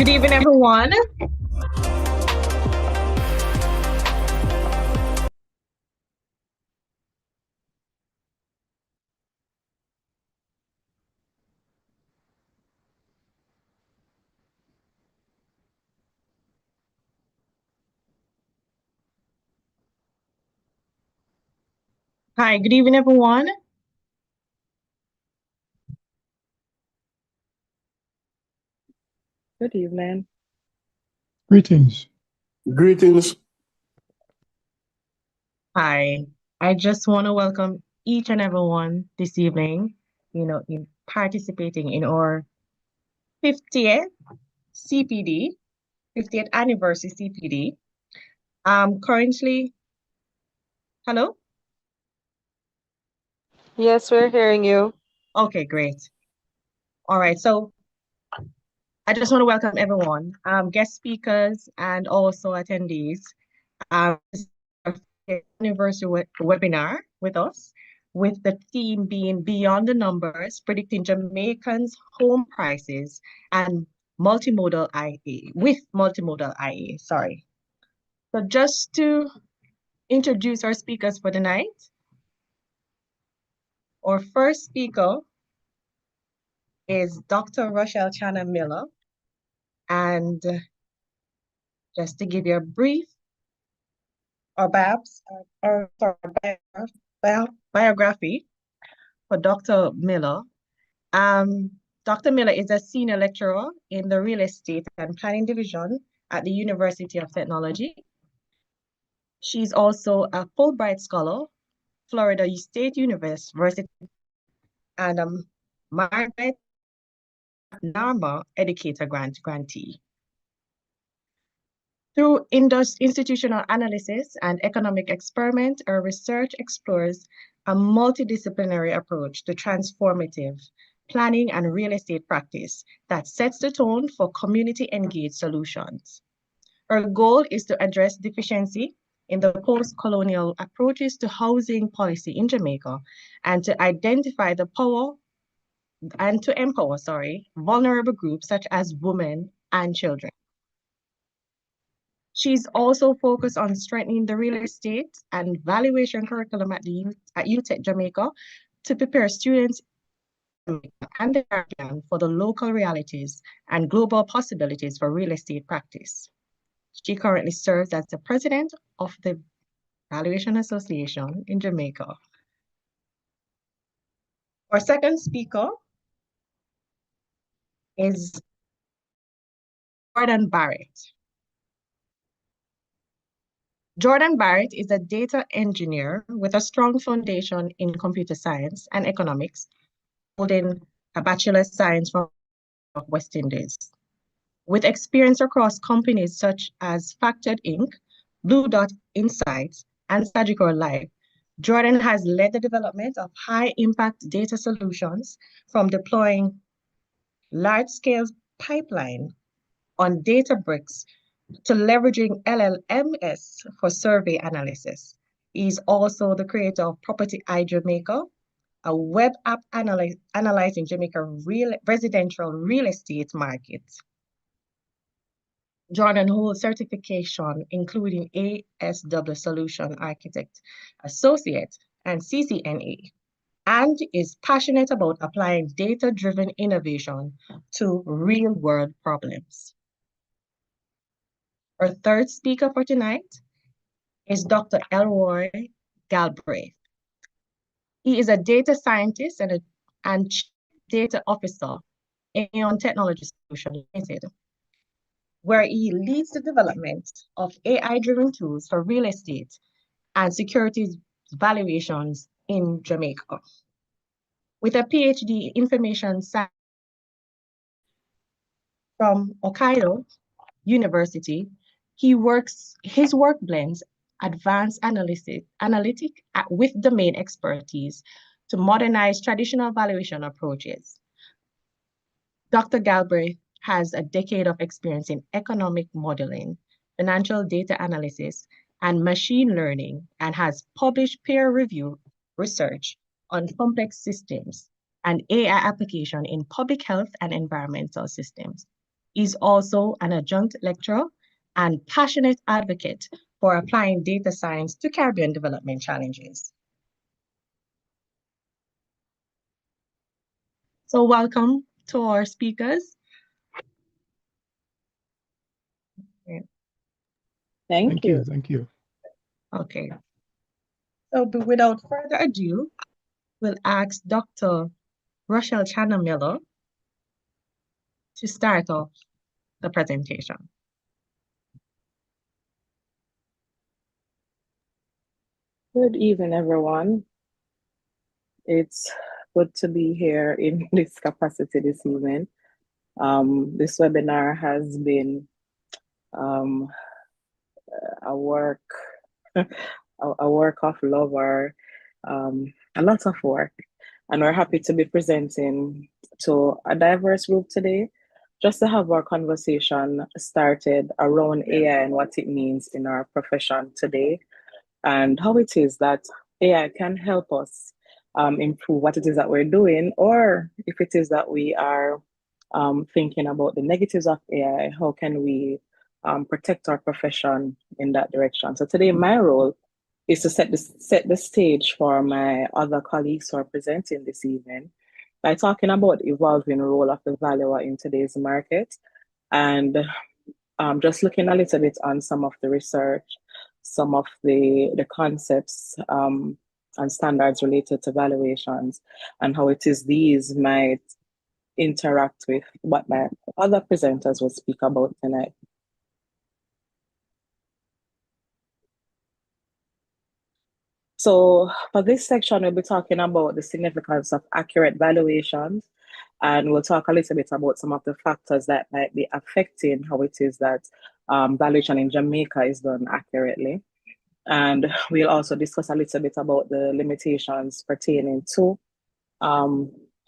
Good evening, everyone. Hi, good evening, everyone. Good evening. Greetings. Greetings. Hi, I just want to welcome each and everyone this evening, in participating in our 50th CPD, 50th anniversary CPD. Currently, hello? Yes, we're hearing you. Okay, great. All right, so I just want to welcome everyone, guest speakers and also attendees. This is our 50th anniversary webinar with us, with the theme being Beyond the Numbers, Predicting Jamaicans' Home Prices and Multimodal IA, with Multimodal IA, sorry. So just to introduce our speakers for the night, our first speaker is Dr. Rochelle Chana Miller. And just to give you a brief biography for Dr. Miller. Dr. Miller is a senior lecturer in the Real Estate and Planning Division at the University of Technology. She's also a Fulbright Scholar, Florida State University, and a Margaret Narma Educator grantee. Through institutional analysis and economic experiment, our research explores a multidisciplinary approach to transformative planning, and real estate practice that sets the tone for community-engaged solutions. Our goal is to address deficiency in the post-colonial approaches to housing policy in Jamaica and to identify the power and to empower, vulnerable groups such as women and children. She's also focused on strengthening the real estate and valuation curriculum at UTech Jamaica to prepare students and the Caribbean for the local realities and global possibilities for real estate practice. She currently serves as the president of the Valuation Association in Jamaica. Our second speaker is Jordan Barrett. Jordan Barrett is a data engineer with a strong foundation in computer science and economics, holding a bachelor's of science from West Indies. With experience across companies such as Factored Inc., Blue Dot Insights, and Sagicor Life, Jordan has led the development of high-impact data solutions from deploying large-scale pipeline on Databricks to leveraging LLMs for survey analysis. He's also the creator of Property Eye Jamaica, a web app analyzing Jamaica residential real estate market. Jordan holds certification including ASW Solution Architect Associate and CCNA, and is passionate about applying data-driven innovation to real-world problems. Our third speaker for tonight is Dr. Elroy Galbraith. He is a data scientist and chief data officer in Aeon Technology Solutions Limited, where he leads the development of AI-driven tools for real estate and securities valuations in Jamaica. With a PhD in information science from Hokkaido University, his work blends advanced analytic with domain expertise to modernize traditional valuation approaches. Dr. Galbraith has a decade of experience in economic modeling, financial data analysis, and machine learning, and has published peer-reviewed research on complex systems and AI application in public health and environmental systems. He's also an adjunct lecturer and passionate advocate for applying data science to Caribbean development challenges. So welcome to our speakers. Thank you. Thank you. Okay. So without further ado, we'll ask Dr. Rochelle Channa Miller to start off the presentation. Good evening, everyone. It's good to be here in this capacity this evening. This webinar has been a work of love, or a lot of work, and we're happy to be presenting to a diverse group today, just to have our conversation started around AI and what it means in our profession today, and how it is that AI can help us improve what it is that we're doing, or if it is that we are thinking about the negatives of AI, how can we protect our profession in that direction. So today my role is to set the stage for my other colleagues who are presenting this evening by talking about the evolving role of the valuer in today's market, and just looking a little bit on some of the research, some of the concepts and standards related to valuations, and how it is these might interact with what my other presenters will speak about tonight. So for this section, we'll be talking about the significance of accurate valuations, and we'll talk a little bit about some of the factors that might be affecting how it is that valuation in Jamaica is done accurately. And we'll also discuss a little bit about the limitations pertaining to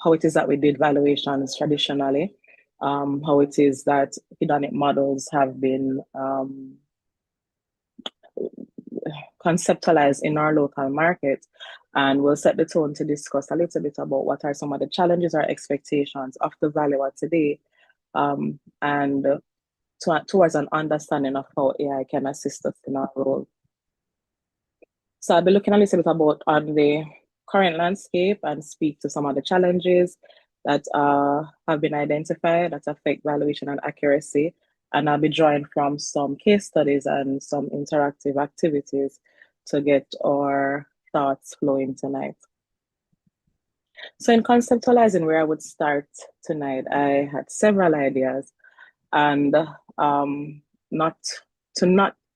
how it is that we did valuations traditionally, how it is that hedonic models have been conceptualized in our local market. And we'll set the tone to discuss a little bit about what are some of the challenges or expectations of the valuer today, and towards an understanding of how AI can assist us in our role. So I'll be looking a little bit about on the current landscape and speak to some of the challenges that have been identified that affect valuation and accuracy. And I'll be drawing from some case studies and some interactive activities to get our thoughts flowing tonight. So in conceptualizing where I would start tonight, I had several ideas, and not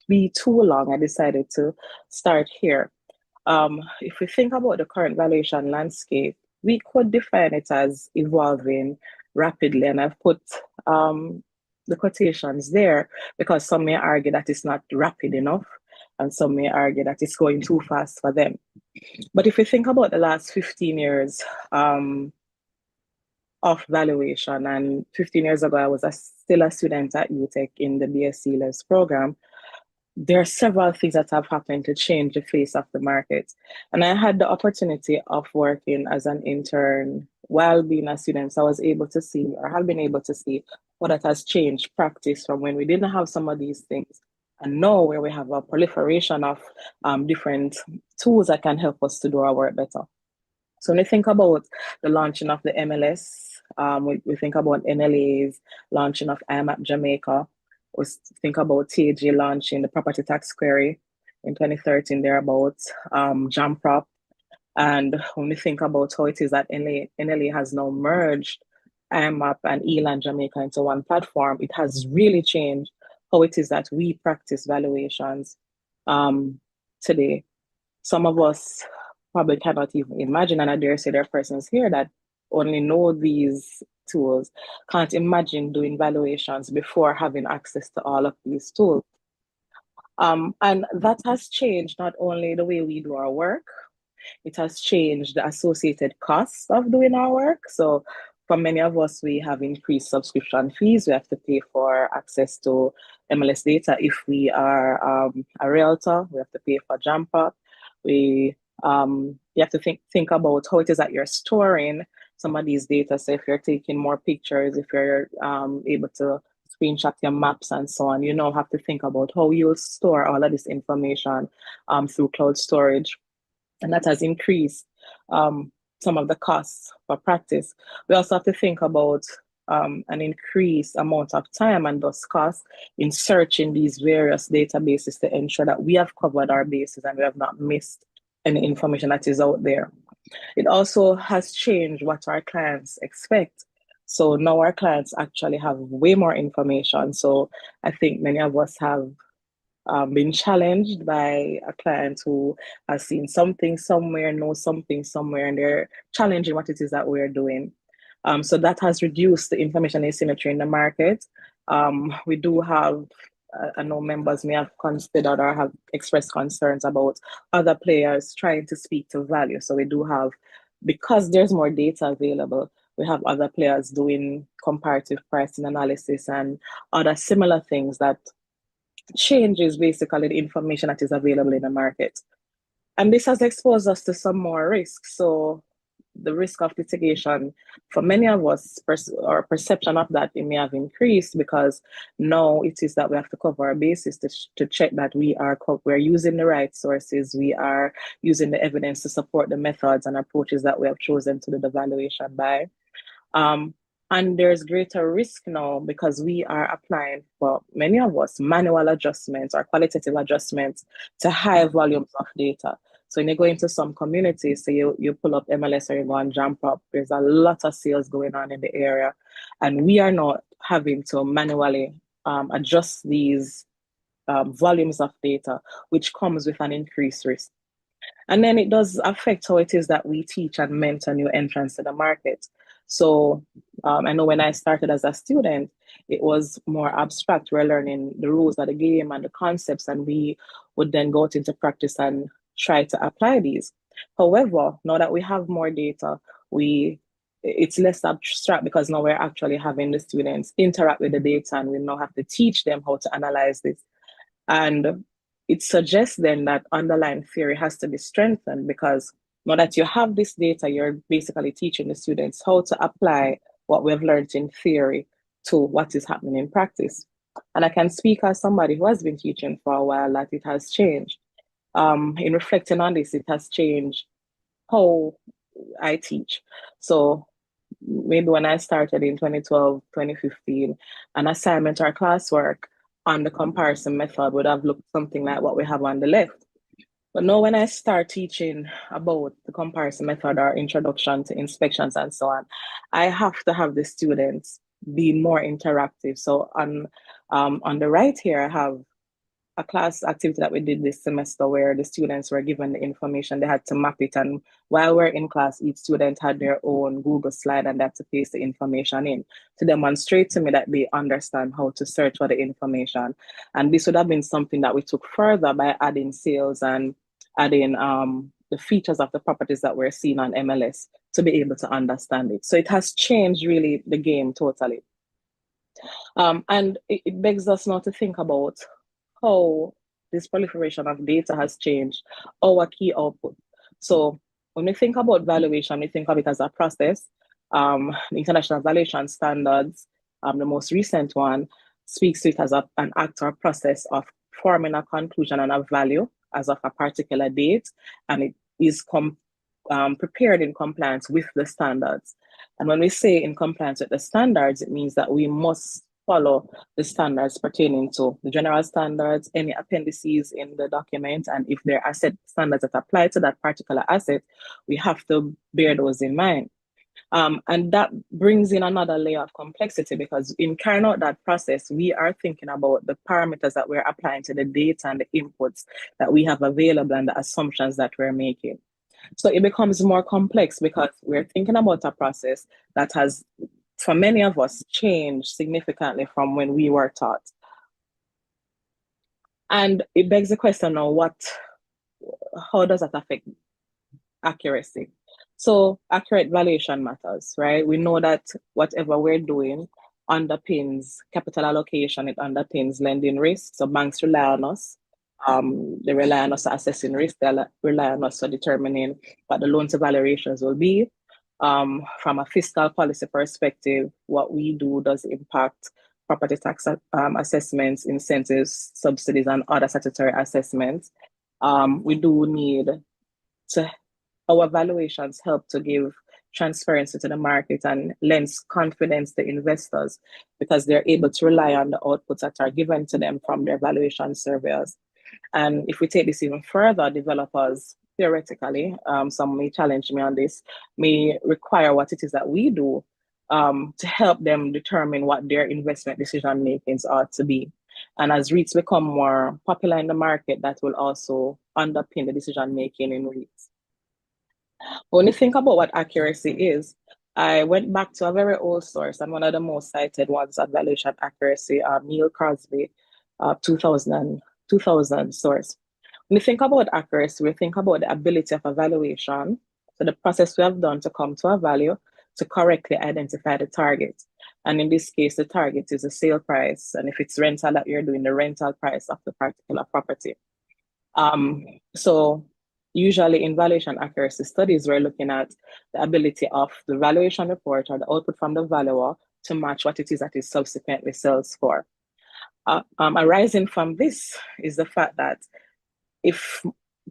be too long, I decided to start here. If we think about the current valuation landscape, we could define it as evolving rapidly, and I've put the quotations there because some may argue that it's not rapid enough, and some may argue that it's going too fast for them. But if we think about the last 15 years of valuation, and 15 years ago, I was still a student at UTech in the BSc ALEVS program, there are several things that have happened to change the face of the market. And I had the opportunity of working as an intern while being a student. So I was able to see, or have been able to see, what that has changed practice from when we didn't have some of these things. And now where we have a proliferation of different tools that can help us to do our work better. So when we think about the launching of the MLS, we think about NLAs, launching of IMAP Jamaica. We think about TAG launching the property tax query in 2013, thereabouts, JAMPROP. And when we think about how it is that NLA has now merged IMAP and ELAN Jamaica into one platform, it has really changed how it is that we practice valuations today. Some of us probably cannot even imagine, and I dare say there are persons here that only know these tools, can't imagine doing valuations before having access to all of these tools. And that has changed not only the way we do our work, it has changed the associated costs of doing our work. So for many of us, we have increased subscription fees. We have to pay for access to MLS data. If we are a realtor, we have to pay for JAMPA. You have to think about how it is that you're storing some of these data. So if you're taking more pictures, if you're able to screenshot your maps and so on, you now have to think about how you'll store all of this information through cloud storage. And that has increased some of the costs for practice. We also have to think about an increased amount of time and thus costs in searching these various databases to ensure that we have covered our bases and we have not missed any information that is out there. It also has changed what our clients expect. So now our clients actually have way more information. So I think many of us have been challenged by a client who has seen something somewhere, knows something somewhere, and they're challenging what it is that we're doing. So that has reduced the information asymmetry in the market. We do have, I know members may have considered or have expressed concerns about other players trying to speak to value. So we do have, because there's more data available, we have other players doing comparative pricing analysis and other similar things that changes basically the information that is available in the market. And this has exposed us to some more risks. So the risk of litigation for many of us, our perception of that, it may have increased because now it is that we have to cover our bases to check that we're using the right sources, we are using the evidence to support the methods and approaches that we have chosen to do the valuation by. And there's greater risk now because we are applying, for many of us, manual adjustments or qualitative adjustments to high volumes of data. So when you go into some communities, so you pull up MLS or you go on JAMPROP, there's a lot of sales going on in the area. And we are not having to manually adjust these volumes of data, which comes with an increased risk. And then it does affect how it is that we teach and mentor new entrants to the market. So I know when I started as a student, it was more abstract. We're learning the rules of the game and the concepts, and we would then go out into practice and try to apply these. However, now that we have more data, we it's less abstract because now we're actually having the students interact with the data, and we now have to teach them how to analyze this. And it suggests then that underlying theory has to be strengthened, because now that you have this data, you're basically teaching the students how to apply what we've learned in theory to what is happening in practice. And I can speak as somebody who has been teaching for a while that it has changed. In reflecting on this, it has changed how I teach. So maybe when I started in 2012, 2015, an assignment or classwork on the comparison method would have looked something like what we have on the left. But now when I start teaching about the comparison method or introduction to inspections and so on, I have to have the students be more interactive. So on the right here, I have a class activity that we did this semester where the students were given the information, they had to map it. And while we're in class, each student had their own Google slide and they had to paste the information in to demonstrate to me that they understand how to search for the information. And this would have been something that we took further by adding sales and adding the features of the properties that we're seeing on MLS to be able to understand it. So it has changed really the game totally. And it begs us now to think about how this proliferation of data has changed our key output. So when we think about valuation, we think of it as a process. The International Valuation Standards, the most recent one, speaks to it as an act or process of forming a conclusion and a value as of a particular date, and it is prepared in compliance with the standards. And when we say in compliance with the standards, it means that we must follow the standards pertaining to the general standards, any appendices in the document, and if there are set standards that apply to that particular asset, we have to bear those in mind. And that brings in another layer of complexity, because in carrying out that process, we are thinking about the parameters that we're applying to the data and the inputs that we have available and the assumptions that we're making. So it becomes more complex because we're thinking about a process that has, for many of us, changed significantly from when we were taught. And it begs the question now, how does that affect accuracy? So accurate valuation matters, right? We know that whatever we're doing underpins capital allocation, it underpins lending risk. So banks rely on us. They rely on us for assessing risk, they rely on us for determining what the loan to value ratios will be. From a fiscal policy perspective, what we do does impact property tax assessments, incentives, subsidies, and other statutory assessments. We do need our valuations help to give transparency to the market and lends confidence to investors, because they're able to rely on the outputs that are given to them from their valuation surveyors. And if we take this even further, developers, theoretically, some may challenge me on this, may require what it is that we do to help them determine what their investment decision makings ought to be. And as REITs become more popular in the market, that will also underpin the decision making in REITs. When you think about what accuracy is, I went back to a very old source, and one of the most cited ones at valuation accuracy, Neil Crosby, 2000 source. When we think about accuracy, we think about the ability of a valuation, so the process we have done to come to a value, to correctly identify the target. And in this case, the target is the sale price. And if it's rental that you're doing, the rental price of the particular property. So usually in valuation accuracy studies, we're looking at the ability of the valuation report or the output from the valuer to match what it is that it subsequently sells for. Arising from this is the fact that if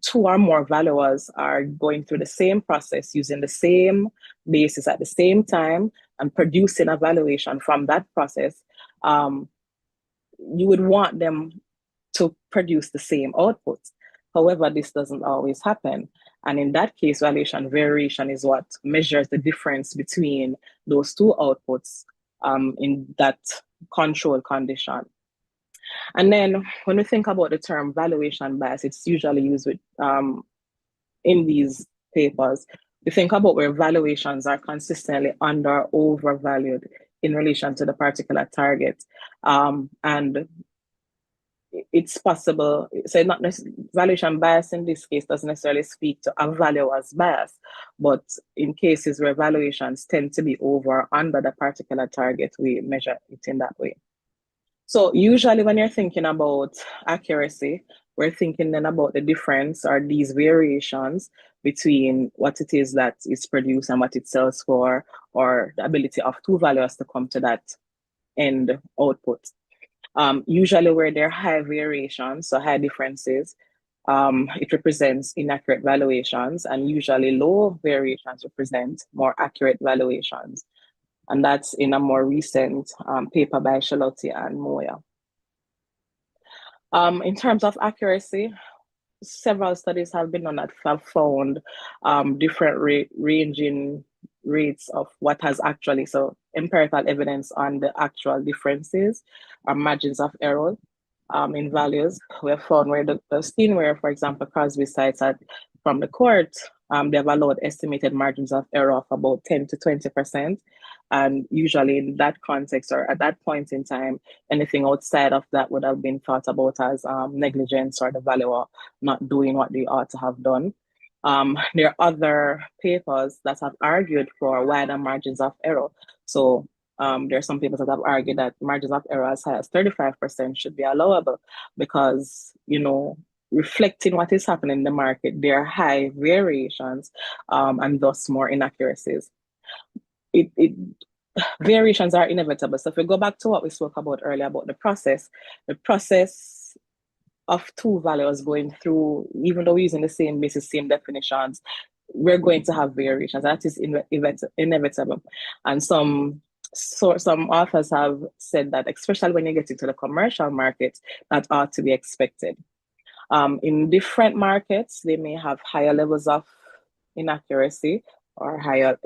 two or more valuers are going through the same process, using the same basis at the same time, and producing a valuation from that process, you would want them to produce the same output. However, this doesn't always happen. And in that case, valuation variation is what measures the difference between those two outputs in that control condition. And then when we think about the term valuation bias, it's usually used with, in these papers. We think about where valuations are consistently under or overvalued in relation to the particular target. And it's possible. So not valuation bias in this case doesn't necessarily speak to a valuer's bias, but in cases where valuations tend to be over or under the particular target, we measure it in that way. So usually when you're thinking about accuracy, we're thinking then about the difference or these variations between what it is that is produced and what it sells for, or the ability of two valuers to come to that end output. Usually where there are high variations, so high differences, it represents inaccurate valuations, and usually low variations represent more accurate valuations. And that's in a more recent paper by Charlotte and Moya. In terms of accuracy, several studies have been done that have found different ranging rates of what has actually, so empirical evidence on the actual differences or margins of error in values. We have found where the scheme where, for example, Crosby cites that from the court, they have allowed estimated margins of error of about 10 to 20%. And usually in that context or at that point in time, anything outside of that would have been thought about as negligence or the valuer not doing what they ought to have done. There are other papers that have argued for wider margins of error. So there are some papers that have argued that margins of error as high as 35% should be allowable because, you know, reflecting what is happening in the market, there are high variations and thus more inaccuracies. Variations are inevitable. So if we go back to what we spoke about earlier about the process of two values going through, even though we're using the same basis, same definitions, we're going to have variations. That is inevitable. And some authors have said that, especially when you get into the commercial market, that ought to be expected. In different markets, they may have higher levels of inaccuracy or higher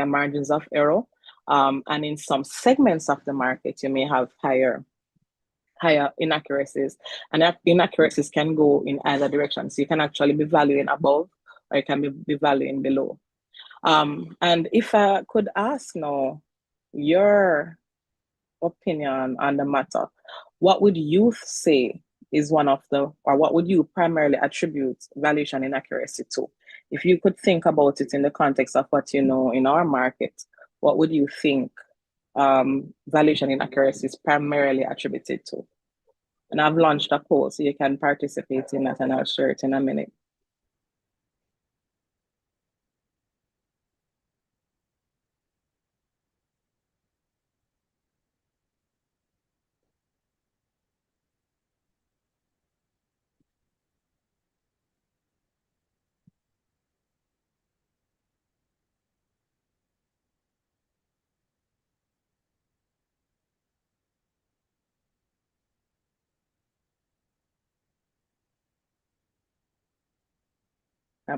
margins of error. And in some segments of the market, you may have higher inaccuracies. And inaccuracies can go in either direction. So you can actually be valuing above or you can be valuing below. And if I could ask now your opinion on the matter, what would you say is one of the, or what would you primarily attribute valuation inaccuracy to? If you could think about it in the context of what you know in our market, what would you think valuation inaccuracy is primarily attributed to? And I've launched a poll so you can participate in that, and I'll share it in a minute.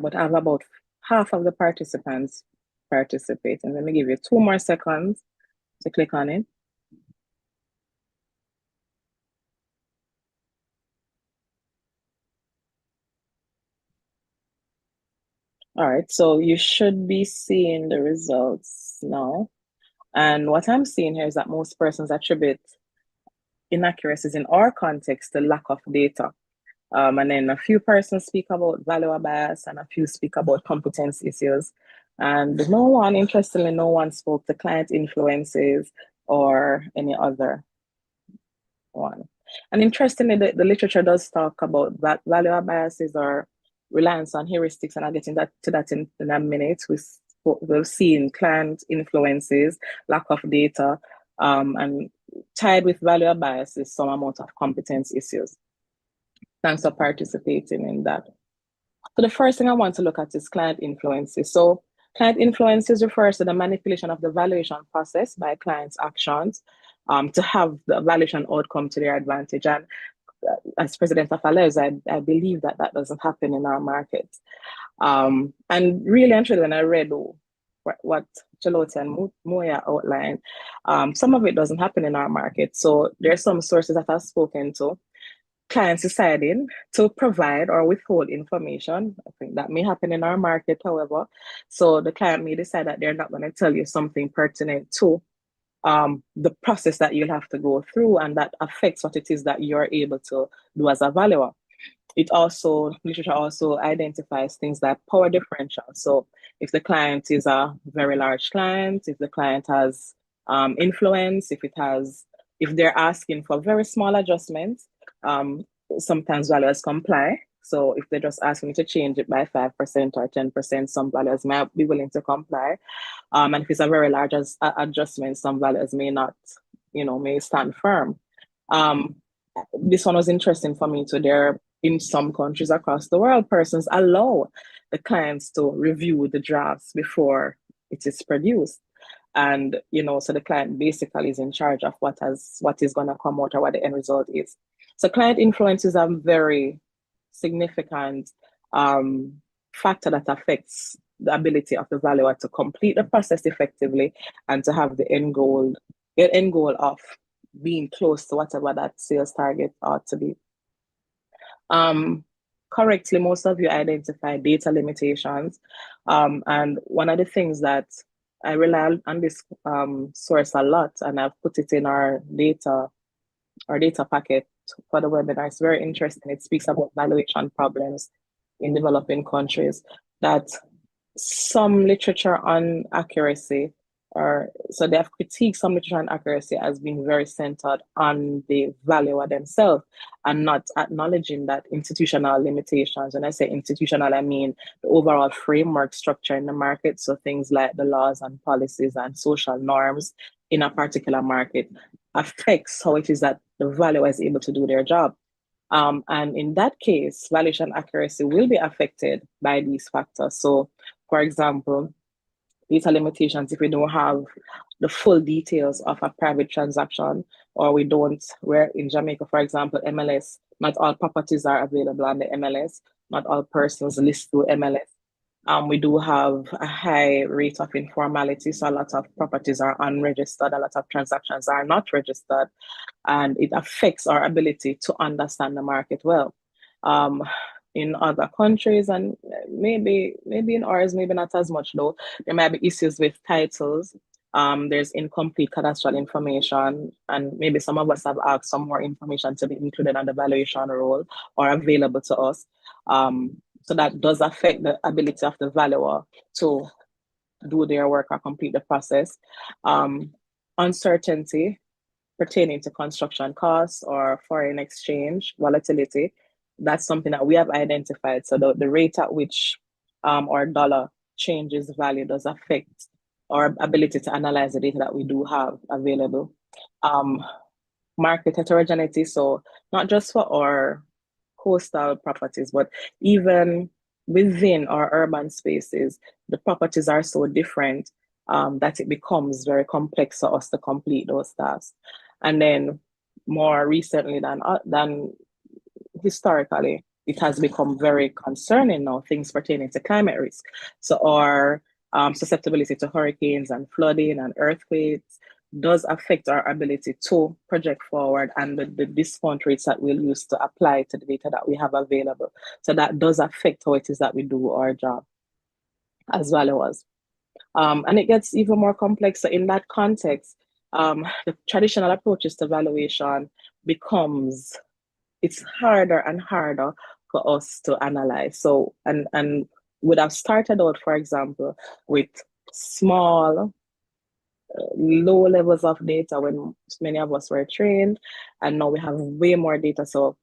But I have about half of the participants participating. Let me give you 2 more seconds to click on it. All right, so you should be seeing the results now. And what I'm seeing here is that most persons attribute inaccuracies in our context to lack of data. And then a few persons speak about valuer bias and a few speak about competence issues. And interestingly, no one spoke to client influences or any other one. And interestingly, the literature does talk about that valuer biases or reliance on heuristics, and I'll get into that in a minute. We've seen client influences, lack of data, and tied with valuer biases, some amount of competence issues. Thanks for participating in that. So the first thing I want to look at is client influences. So client influences refers to the manipulation of the valuation process by clients' actions to have the valuation outcome to their advantage. And as president of ALEVS, I believe that doesn't happen in our market. And really and truly, when I read what Charlotte and Moya outlined, some of it doesn't happen in our market. So there are some sources that I've spoken to, clients deciding to provide or withhold information. I think that may happen in our market, however. So the client may decide that they're not going to tell you something pertinent to the process that you'll have to go through, and that affects what it is that you're able to do as a valuer. Literature also identifies things like power differential. So if the client is a very large client, if the client has influence, if they're asking for very small adjustments, sometimes valuers comply. So if they're just asking you to change it by 5% or 10%, some valuers might be willing to comply. And if it's a very large adjustment, some valuers may not, may stand firm. This one was interesting for me too. There, in some countries across the world, persons allow the clients to review the drafts before it is produced. And, so the client basically is in charge of what is going to come out or what the end result is. So client influence is a very significant factor that affects the ability of the valuer to complete the process effectively and to have the end goal of being close to whatever that sales target ought to be. Correctly, most of you identify data limitations. And one of the things that I rely on this source a lot, and I've put it in our data packet for the webinar. It's very interesting. It speaks about valuation problems in developing countries, that some literature on accuracy, so they have critiqued some literature on accuracy as being very centered on the valuer themselves and not acknowledging that institutional limitations. When I say institutional, I mean the overall framework structure in the market. So things like the laws and policies and social norms in a particular market affects how it is that the valuer is able to do their job. And in that case, valuation accuracy will be affected by these factors. So, for example, data limitations, if we don't have the full details of a private transaction, or we're in Jamaica, for example, MLS, not all properties are available on the MLS, not all persons list through MLS. We do have a high rate of informality, so a lot of properties are unregistered, a lot of transactions are not registered, and it affects our ability to understand the market well. In other countries, and maybe in ours, maybe not as much though, there might be issues with titles. There's incomplete cadastral information, and maybe some of us have asked some more information to be included on the valuation roll or available to us. So that does affect the ability of the valuer to do their work or complete the process. Uncertainty pertaining to construction costs or foreign exchange volatility, that's something that we have identified. So the rate at which our dollar changes value does affect our ability to analyze the data that we do have available. Market heterogeneity, so not just for our coastal properties, but even within our urban spaces, the properties are so different that it becomes very complex for us to complete those tasks. And then more recently than historically, it has become very concerning now, things pertaining to climate risk. So our susceptibility to hurricanes and flooding and earthquakes does affect our ability to project forward, and the discount rates that we'll use to apply to the data that we have available. So that does affect how it is that we do our job as valuers. And it gets even more complex. So in that context, the traditional approaches to valuation it's harder and harder for us to analyze. So, and would have started out, for example, with small, low levels of data when many of us were trained, and now we have way more data. So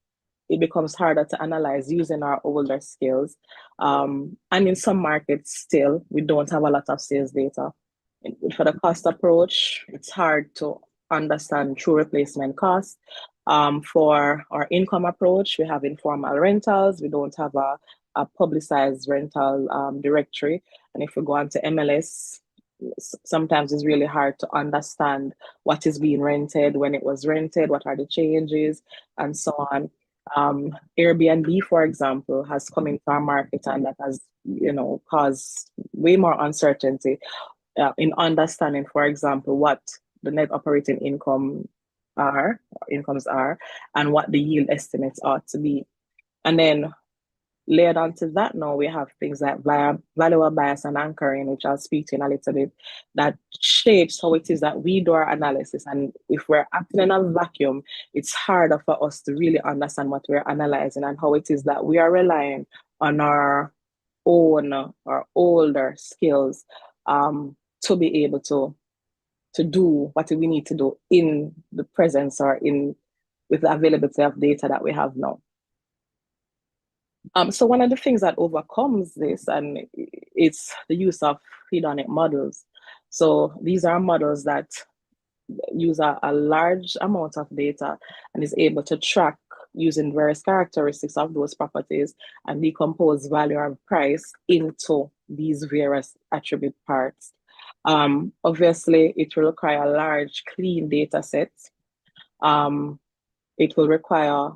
it becomes harder to analyze using our older skills. And in some markets still, we don't have a lot of sales data. For the cost approach, it's hard to understand true replacement costs. For our income approach, we have informal rentals. We don't have a publicized rental directory. And if we go on to MLS, sometimes it's really hard to understand what is being rented, when it was rented, what are the changes, and so on. Airbnb, for example, has come into our market, and that has, caused way more uncertainty in understanding, for example, what the net operating incomes are, and what the yield estimates ought to be. And then layered onto that now, we have things like valuable bias and anchoring, which I'll speak to in a little bit, that shapes how it is that we do our analysis. And if we're acting in a vacuum, it's harder for us to really understand what we're analyzing and how it is that we are relying on our own or older skills to be able to do what we need to do in the presence or in with the availability of data that we have now. So one of the things that overcomes this, and it's the use of hedonic models. So these are models that use a large amount of data and is able to track using various characteristics of those properties and decompose value or price into these various attribute parts. Obviously, it will require a large, clean data set. It will require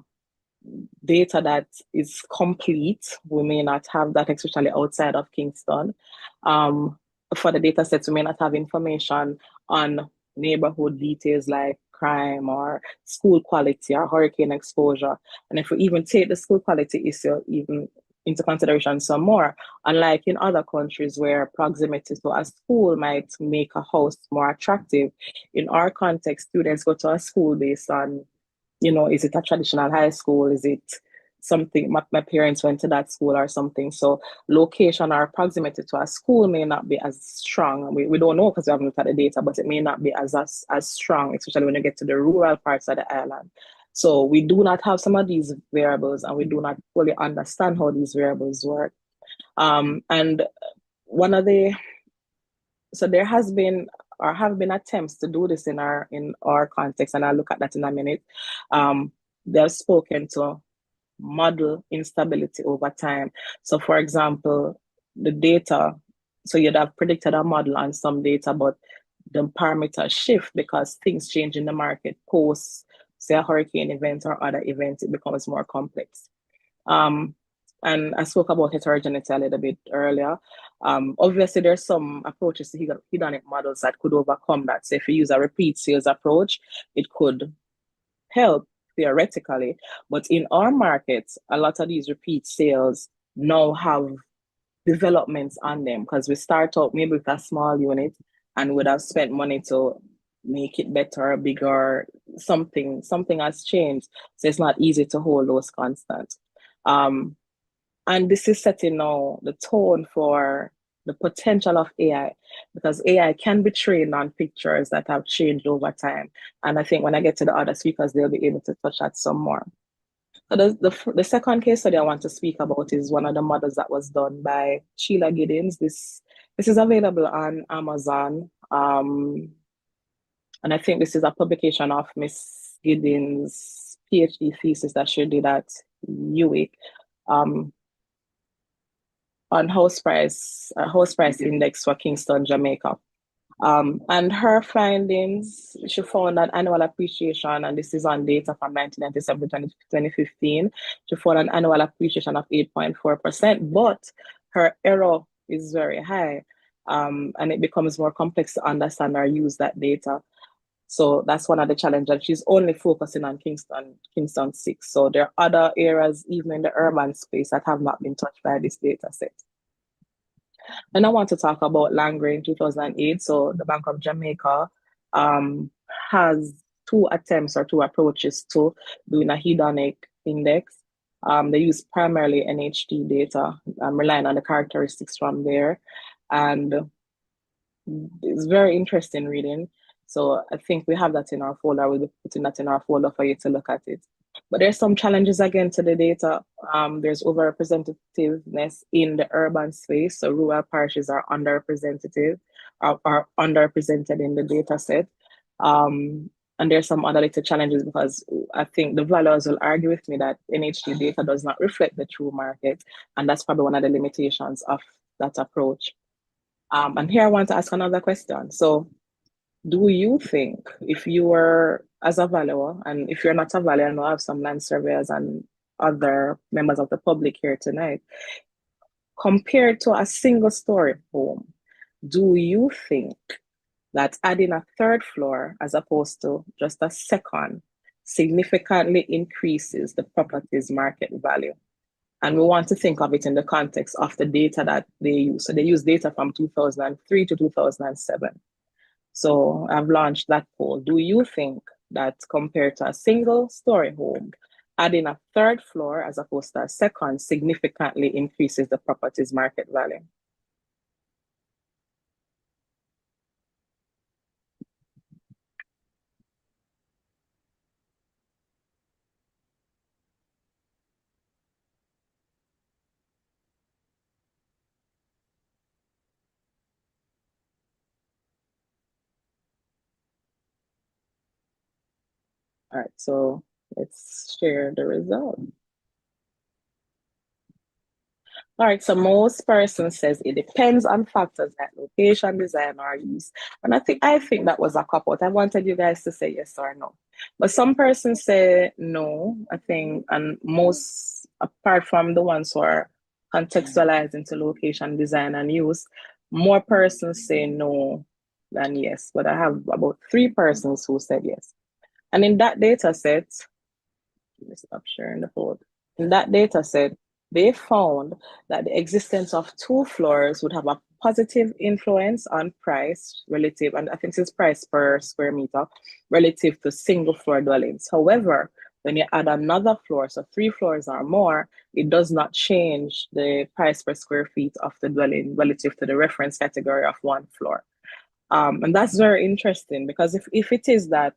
data that is complete. We may not have that, especially outside of Kingston. For the data sets, we may not have information on neighborhood details like crime or school quality or hurricane exposure. And if we even take the school quality issue even into consideration some more, unlike in other countries where proximity to a school might make a house more attractive, in our context, students go to a school based on, is it a traditional high school? Is it something, my parents went to that school or something? So location or proximity to a school may not be as strong. We don't know because we haven't looked at the data, but it may not be as strong, especially when you get to the rural parts of the island. So we do not have some of these variables and we do not fully understand how these variables work. And one of the, so there has been or have been attempts to do this in our context, and I'll look at that in a minute. They've spoken to model instability over time. So for example, the data, so you'd have predicted a model on some data, but the parameters shift because things change in the market post, say, a hurricane event or other events, it becomes more complex. And I spoke about heterogeneity a little bit earlier. Obviously, there's some approaches to hedonic models that could overcome that. So if you use a repeat sales approach, it could help theoretically. But in our markets, a lot of these repeat sales now have developments on them because we start out maybe with a small unit and would have spent money to make it better, bigger, something has changed. So it's not easy to hold those constant. And this is setting now the tone for the potential of AI, because AI can be trained on pictures that have changed over time. And I think when I get to the other speakers, they'll be able to touch that some more. So the second case study I want to speak about is one of the models that was done by Sheila Giddens. This is available on Amazon. And I think this is a publication of Miss Giddens' PhD thesis that she did at UWIC. On house price index for Kingston, Jamaica. And her findings, she found that annual appreciation, and this is on data from 1997 to 2015, she found an annual appreciation of 8.4%, but her error is very high, and it becomes more complex to understand or use that data. So that's one of the challenges. She's only focusing on Kingston 6. So there are other areas, even in the urban space, that have not been touched by this data set. And I want to talk about Langley in 2008. So the Bank of Jamaica has two attempts or two approaches to doing a hedonic index. They use primarily NHD data, relying on the characteristics from there. And it's very interesting reading. So I think we have that in our folder. We'll be putting that in our folder for you to look at it. But there's some challenges again to the data. There's overrepresentativeness in the urban space. So rural parishes are underrepresented in the data set. And there's some other little challenges because I think the valuers will argue with me that NHD data does not reflect the true market. And that's probably one of the limitations of that approach. And here I want to ask another question. So do you think, if you were as a valuer, and if you're not a valuer, I know I have some land surveyors and other members of the public here tonight, compared to a single story home, do you think that adding a third floor as opposed to just a second significantly increases the property's market value? And we want to think of it in the context of the data that they use. So they use data from 2003 to 2007. So I've launched that poll. Do you think that compared to a single story home, adding a third floor as opposed to a second significantly increases the property's market value? All right, so let's share the result. All right, so most persons says it depends on factors like location, design, or use. And I think that was a cop out. I wanted you guys to say yes or no. But some persons say no, I think, and most, apart from the ones who are contextualized into location, design, and use, more persons say no than yes. But I have about 3 persons who said yes. And in that data set, let me stop sharing the board. In that data set, they found that the existence of 2 floors would have a positive influence on price relative, and I think it's price per square meter, relative to single floor dwellings. However, when you add another floor, so 3 floors or more, it does not change the price per square feet of the dwelling relative to the reference category of 1 floor. And that's very interesting, because if it is that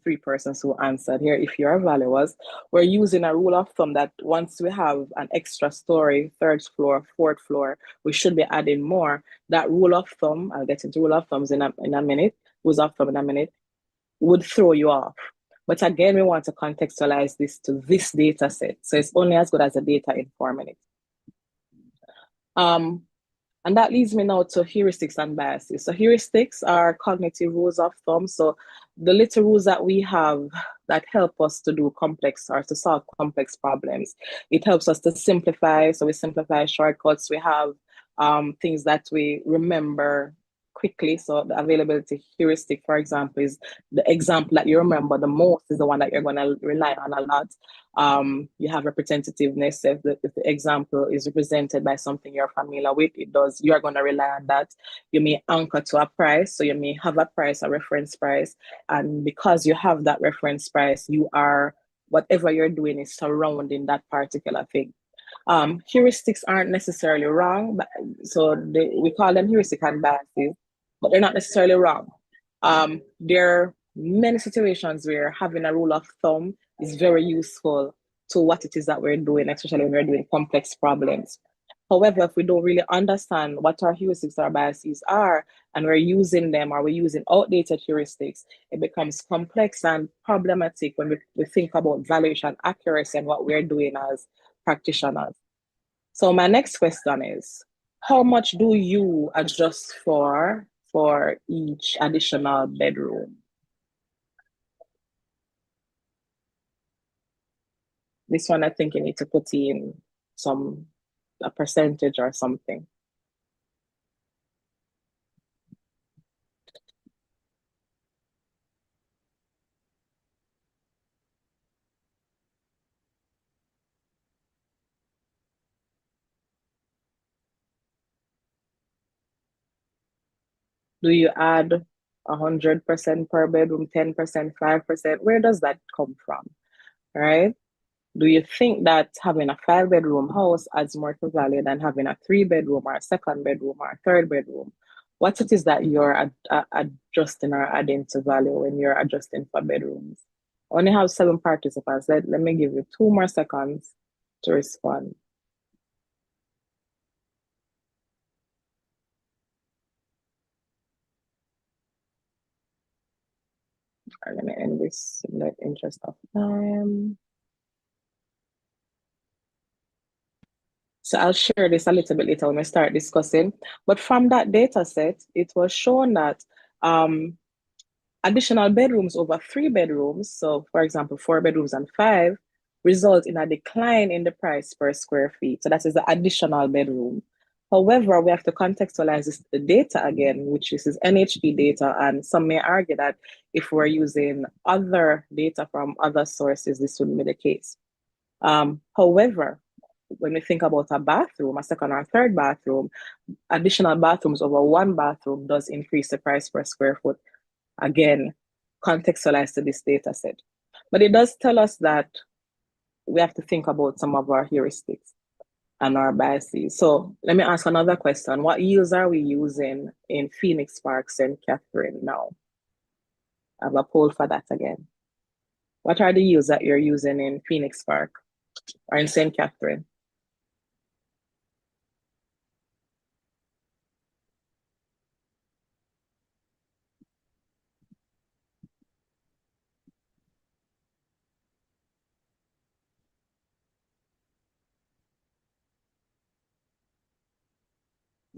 3 persons who answered here, if your value was, we're using a rule of thumb that once we have an extra story, 3rd floor, 4th floor, we should be adding more. That rule of thumb, I'll get into rule of thumbs in a minute, rules of thumb in a minute, would throw you off. But again, we want to contextualize this to this data set. So it's only as good as the data informing it. And that leads me now to heuristics and biases. So heuristics are cognitive rules of thumb. So the little rules that we have that help us to do complex or to solve complex problems. It helps us to simplify. So we simplify shortcuts. We have things that we remember quickly. So the availability heuristic, for example, is the example that you remember the most is the one that you're going to rely on a lot. You have representativeness. If the example is represented by something you're familiar with, you're going to rely on that. You may anchor to a price. So you may have a price, a reference price. And because you have that reference price, whatever you're doing is surrounding that particular thing. Heuristics aren't necessarily wrong, we call them heuristic and biases, but they're not necessarily wrong. There are many situations where having a rule of thumb is very useful to what it is that we're doing, especially when we're doing complex problems. However, if we don't really understand what our heuristics or biases are, and we're using them or we're using outdated heuristics, it becomes complex and problematic when we think about valuation accuracy and what we're doing as practitioners. So my next question is, how much do you adjust for each additional bedroom? This one, I think you need to put in a percentage or something. Do you add 100% per bedroom, 10%, 5%? Where does that come from, right? Do you think that having a 5-bedroom house adds more to value than having a 3-bedroom or a 2nd bedroom or a 3rd bedroom? What it is that you're adjusting or adding to value when you're adjusting for bedrooms? I only have 7 participants. Let me give you 2 more seconds to respond. All right, let me end this in the interest of time. So I'll share this a little bit later when we start discussing. But from that data set, it was shown that additional bedrooms over 3 bedrooms, so for example, 4 bedrooms and 5, result in a decline in the price per square feet. So that is the additional bedroom. However, we have to contextualize the data again, which is NHP data, and some may argue that if we're using other data from other sources, this wouldn't be the case. However, when we think about a bathroom, a second or third bathroom, additional bathrooms over one bathroom does increase the price per square foot. Again, contextualized to this data set. But it does tell us that we have to think about some of our heuristics and our biases. So let me ask another question. What yields are we using in Phoenix Park, St. Catherine now? I have a poll for that again. What are the yields that you're using in Phoenix Park or in St. Catherine?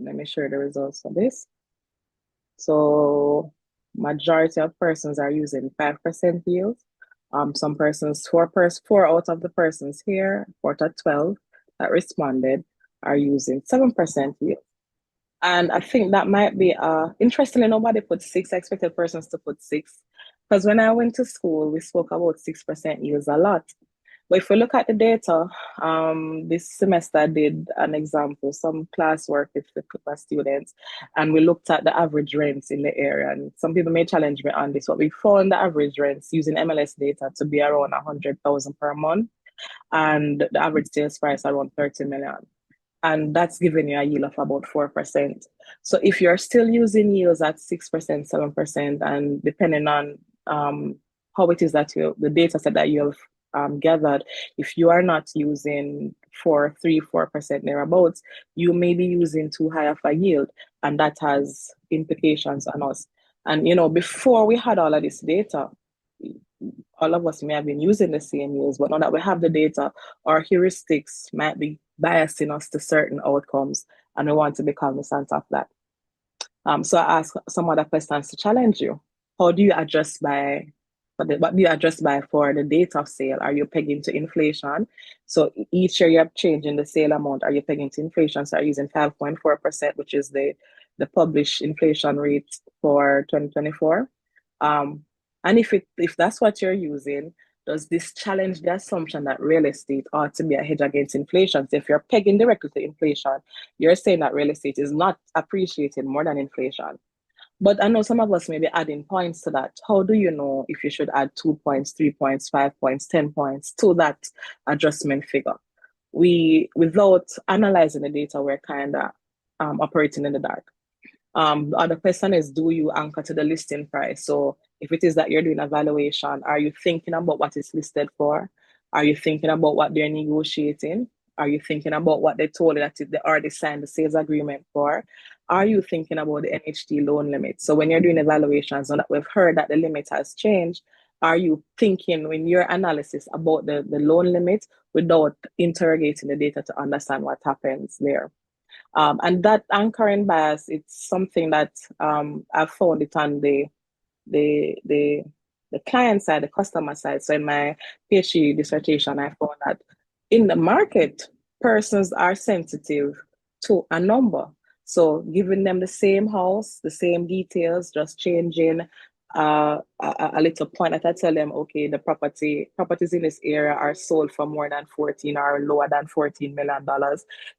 Let me share the results for this. So majority of persons are using 5% yield. Some persons, four out of the persons here, 4 to 12 that responded are using 7% yield. And I think that might be, interestingly, nobody put 6. I expected persons to put 6. Because when I went to school, we spoke about 6% yields a lot. But if we look at the data, this semester I did an example, some classwork with the class students, and we looked at the average rents in the area. And some people may challenge me on this, but we found the average rents using MLS data to be around 100,000 per month, and the average sales price around 30 million. And that's giving you a yield of about 4%. So if you're still using yields at 6%, 7%, and depending on how it is that the data set that you have gathered, if you are not using 4% thereabouts, you may be using too high of a yield, and that has implications on us. And before we had all of this data, all of us may have been using the same yields, but now that we have the data, our heuristics might be biasing us to certain outcomes, and we want to be cognizant of that. So I ask some other questions to challenge you. How do you adjust what do you adjust by for the date of sale? Are you pegging to inflation? So each year you're changing the sale amount. Are you pegging to inflation? So are you using 5.4%, which is the published inflation rate for 2024? And if that's what you're using, does this challenge the assumption that real estate ought to be a hedge against inflation? So if you're pegging directly to inflation, you're saying that real estate is not appreciating more than inflation. But I know some of us may be adding points to that. How do you know if you should add 2 points, 3 points, 5 points, 10 points to that adjustment figure? Without analyzing the data, we're kind of operating in the dark. The other question is, do you anchor to the listing price? So if it is that you're doing a valuation, are you thinking about what it's listed for? Are you thinking about what they're negotiating? Are you thinking about what they told you that they already signed the sales agreement for? Are you thinking about the NHT loan limit? So when you're doing evaluations, and we've heard that the limit has changed, are you thinking in your analysis about the loan limit without interrogating the data to understand what happens there? And that anchoring bias, it's something that I've found it on the client side, the customer side. So in my PhD dissertation, I found that in the market, persons are sensitive to a number. So giving them the same house, the same details, just changing a little point that I tell them, okay, the properties in this area are sold for more than 14 or lower than $14 million,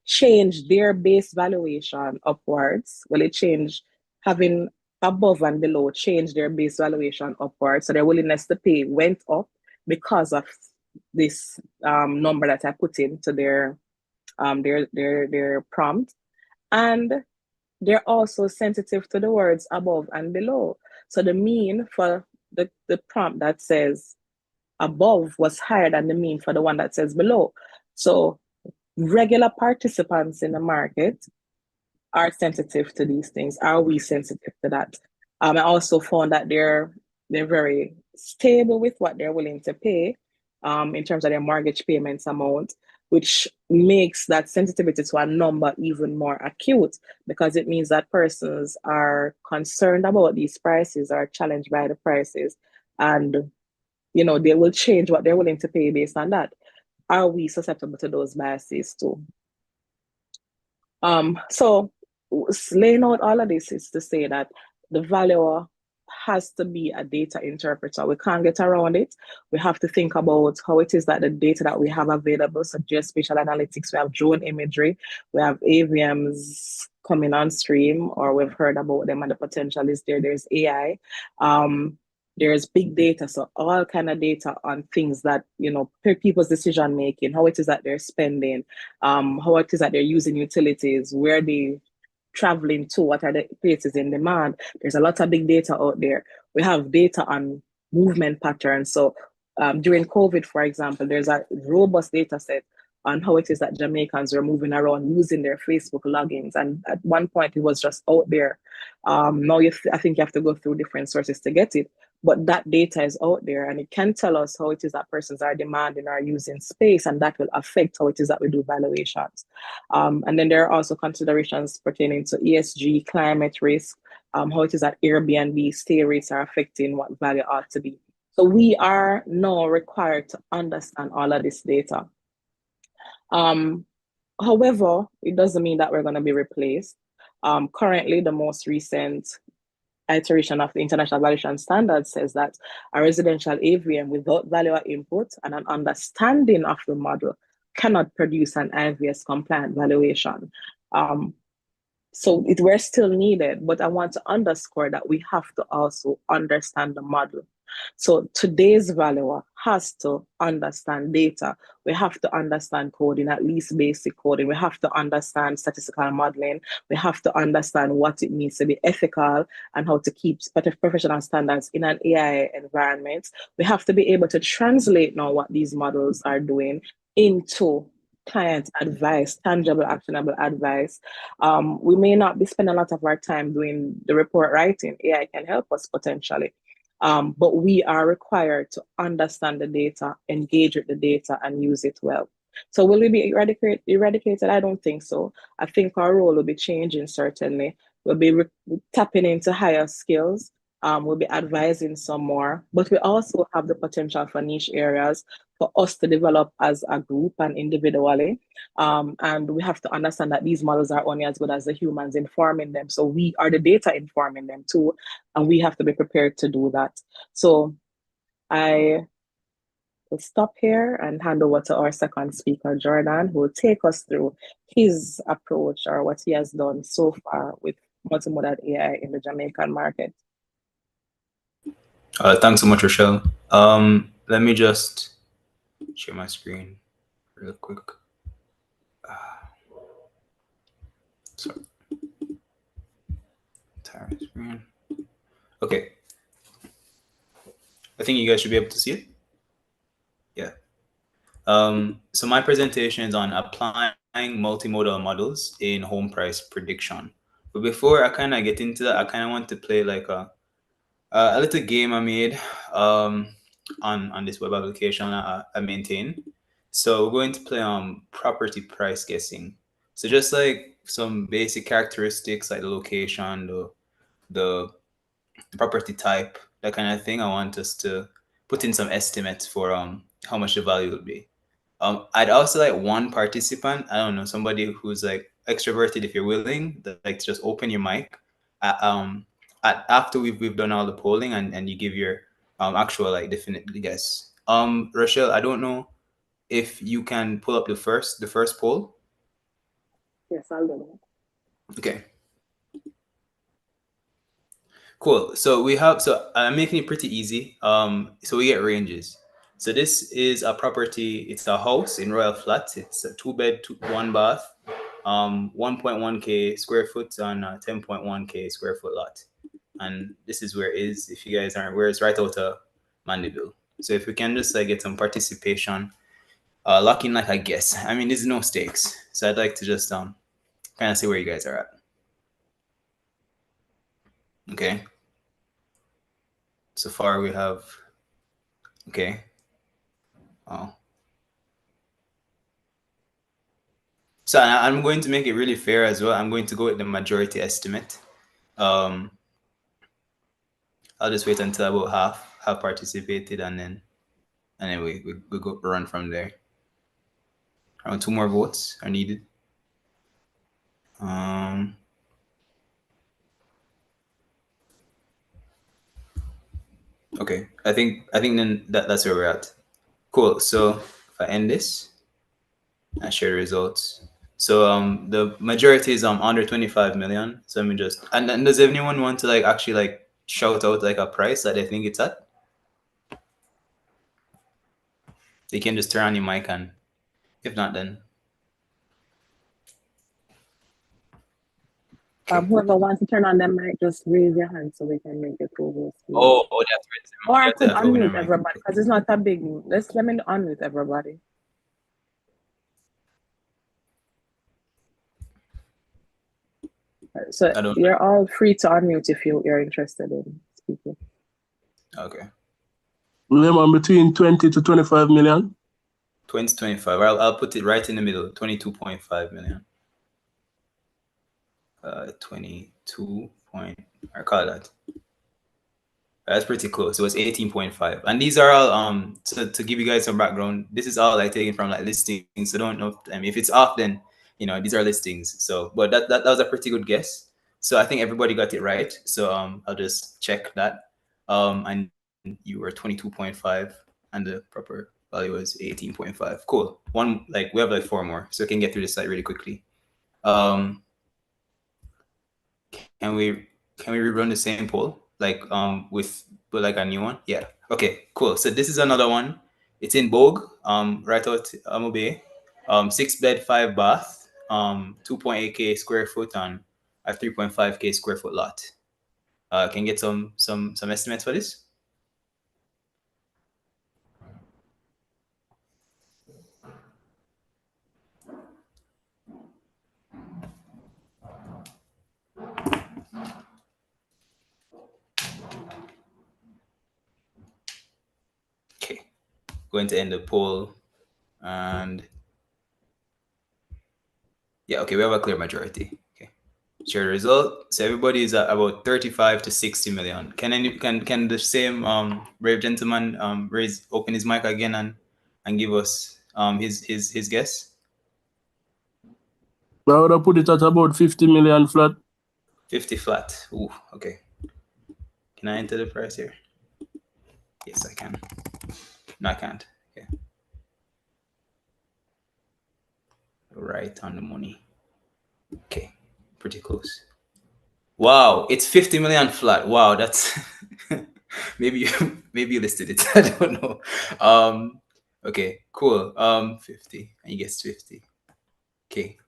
change their base valuation upwards. Well, it changed having above and below change their base valuation upwards. So their willingness to pay went up because of this number that I put into their prompt. And they're also sensitive to the words above and below. So the mean for the prompt that says above was higher than the mean for the one that says below. So regular participants in the market are sensitive to these things. Are we sensitive to that? I also found that they're very stable with what they're willing to pay in terms of their mortgage payments amount, which makes that sensitivity to a number even more acute, because it means that persons are concerned about these prices, are challenged by the prices, and they will change what they're willing to pay based on that. Are we susceptible to those biases too? So laying out all of this is to say that the valuer has to be a data interpreter. We can't get around it. We have to think about how it is that the data that we have available, so geospatial analytics, we have drone imagery, we have AVMs coming on stream, or we've heard about them and the potential is there. There's AI. There's big data, so all kind of data on things that, people's decision making, how it is that they're spending, how it is that they're using utilities, where they traveling to, what are the places in demand. There's a lot of big data out there. We have data on movement patterns. So during COVID, for example, there's a robust data set on how it is that Jamaicans are moving around using their Facebook logins. And at one point, it was just out there. Now, I think you have to go through different sources to get it. But that data is out there, and it can tell us how it is that persons are demanding or using space, and that will affect how it is that we do valuations. And then there are also considerations pertaining to ESG, climate risk, how it is that Airbnb stay rates are affecting what value ought to be. So we are now required to understand all of this data. However, it doesn't mean that we're going to be replaced. Currently, the most recent iteration of the International Valuation Standard says that a residential AVM without valuer input and an understanding of the model cannot produce an IVS compliant valuation. So we're still needed, but I want to underscore that we have to also understand the model. So today's valuer has to understand data. We have to understand coding, at least basic coding. We have to understand statistical modeling. We have to understand what it means to be ethical and how to keep professional standards in an AI environment. We have to be able to translate now what these models are doing into client advice, tangible, actionable advice. We may not be spending a lot of our time doing the report writing. AI can help us potentially. But we are required to understand the data, engage with the data, and use it well. So will we be eradicated? I don't think so. I think our role will be changing, certainly. We'll be tapping into higher skills. We'll be advising some more, but we also have the potential for niche areas for us to develop as a group and individually. And we have to understand that these models are only as good as the humans informing them. So we are the data informing them too, and we have to be prepared to do that. So I will stop here and hand over to our second speaker, Jordan, who will take us through his approach or what he has done so far with multimodal AI in the Jamaican market. Thanks so much, Rochelle. Let me just share my screen real quick. Sorry. Entire screen. Okay. I think you guys should be able to see it. Yeah. So my presentation is on applying multimodal models in home price prediction. But before I kind of get into that, I kind of want to play like a little game I made on this web application I maintain. So we're going to play property price guessing. So just like some basic characteristics like the location, the property type, that kind of thing. I want us to put in some estimates for how much the value would be. I'd also like one participant, I don't know, somebody who's like extroverted, if you're willing, like to just open your mic. After we've done all the polling and you give your actual like definite guess. Rochelle, I don't know if you can pull up the first poll. Yes, I'll do that. Okay. Cool. So I'm making it pretty easy. So we get ranges. So this is a property. It's a house in Royal Flats. It's a 2-bed, 1 bath, 1.1K square foot on a 10.1K square foot lot. And this is where it is. If you guys aren't aware, it's right out of Mandeville. So if we can just like get some participation, lock in like a guess. I mean, there's no stakes. So I'd like to just kind of see where you guys are at. Okay. So far we have, okay. Oh. So I'm going to make it really fair as well. I'm going to go with the majority estimate. I'll just wait until about half have participated and then we go run from there. Around 2 more votes are needed. Okay, I think then that's where we're at. Cool. So if I end this and share results. So the majority is under 25 million. So let me just and does anyone want to like actually like shout out like a price that they think it's at? They can just turn on your mic, and if not, then okay. Whoever wants to turn on them mic, just raise your hand so we can make it over. Oh, that's right. Or I could Have to open their unmute mic. everybody because it's not a big. Let me unmute everybody. So I don't. you're all free to unmute if you're interested in speaking. Okay. Minimum between 20 to 25 million. 20 25. I'll put it right in the middle. 22.5 million. 22 point. I call that. That's pretty close. It was 18.5. And these are all to give you guys some background, this is all like taken from like listings. So don't know if it's off, then these are listings. So but that was a pretty good guess. So I think everybody got it right. So I'll just check that. And you were 22.5 and the proper value was 18.5. Cool. We have like 4 more, so we can get through this site really quickly. Can we rerun the same poll with like a new one? Yeah. Okay. Cool. So this is another one. It's in Bogue, right out Bay, 6-bed, 5-bath, 2.8K square foot on a 3.5K square foot lot. Can you get some estimates for this? Okay. Going to end the poll, and yeah, okay, we have a clear majority. Okay, share the result. So everybody is at about 35 to 60 million. Can the same brave gentleman open his mic again and give us his guess? I would have put it at about 50 million flat. 50 flat. Ooh, okay. Can I enter the price here? Yes, I can. No, I can't. Okay. Right on the money. Okay, pretty close. Wow, it's 50 million flat. Wow, that's maybe you listed it. I don't know. Okay, cool. 50, and you guessed 50. Okay,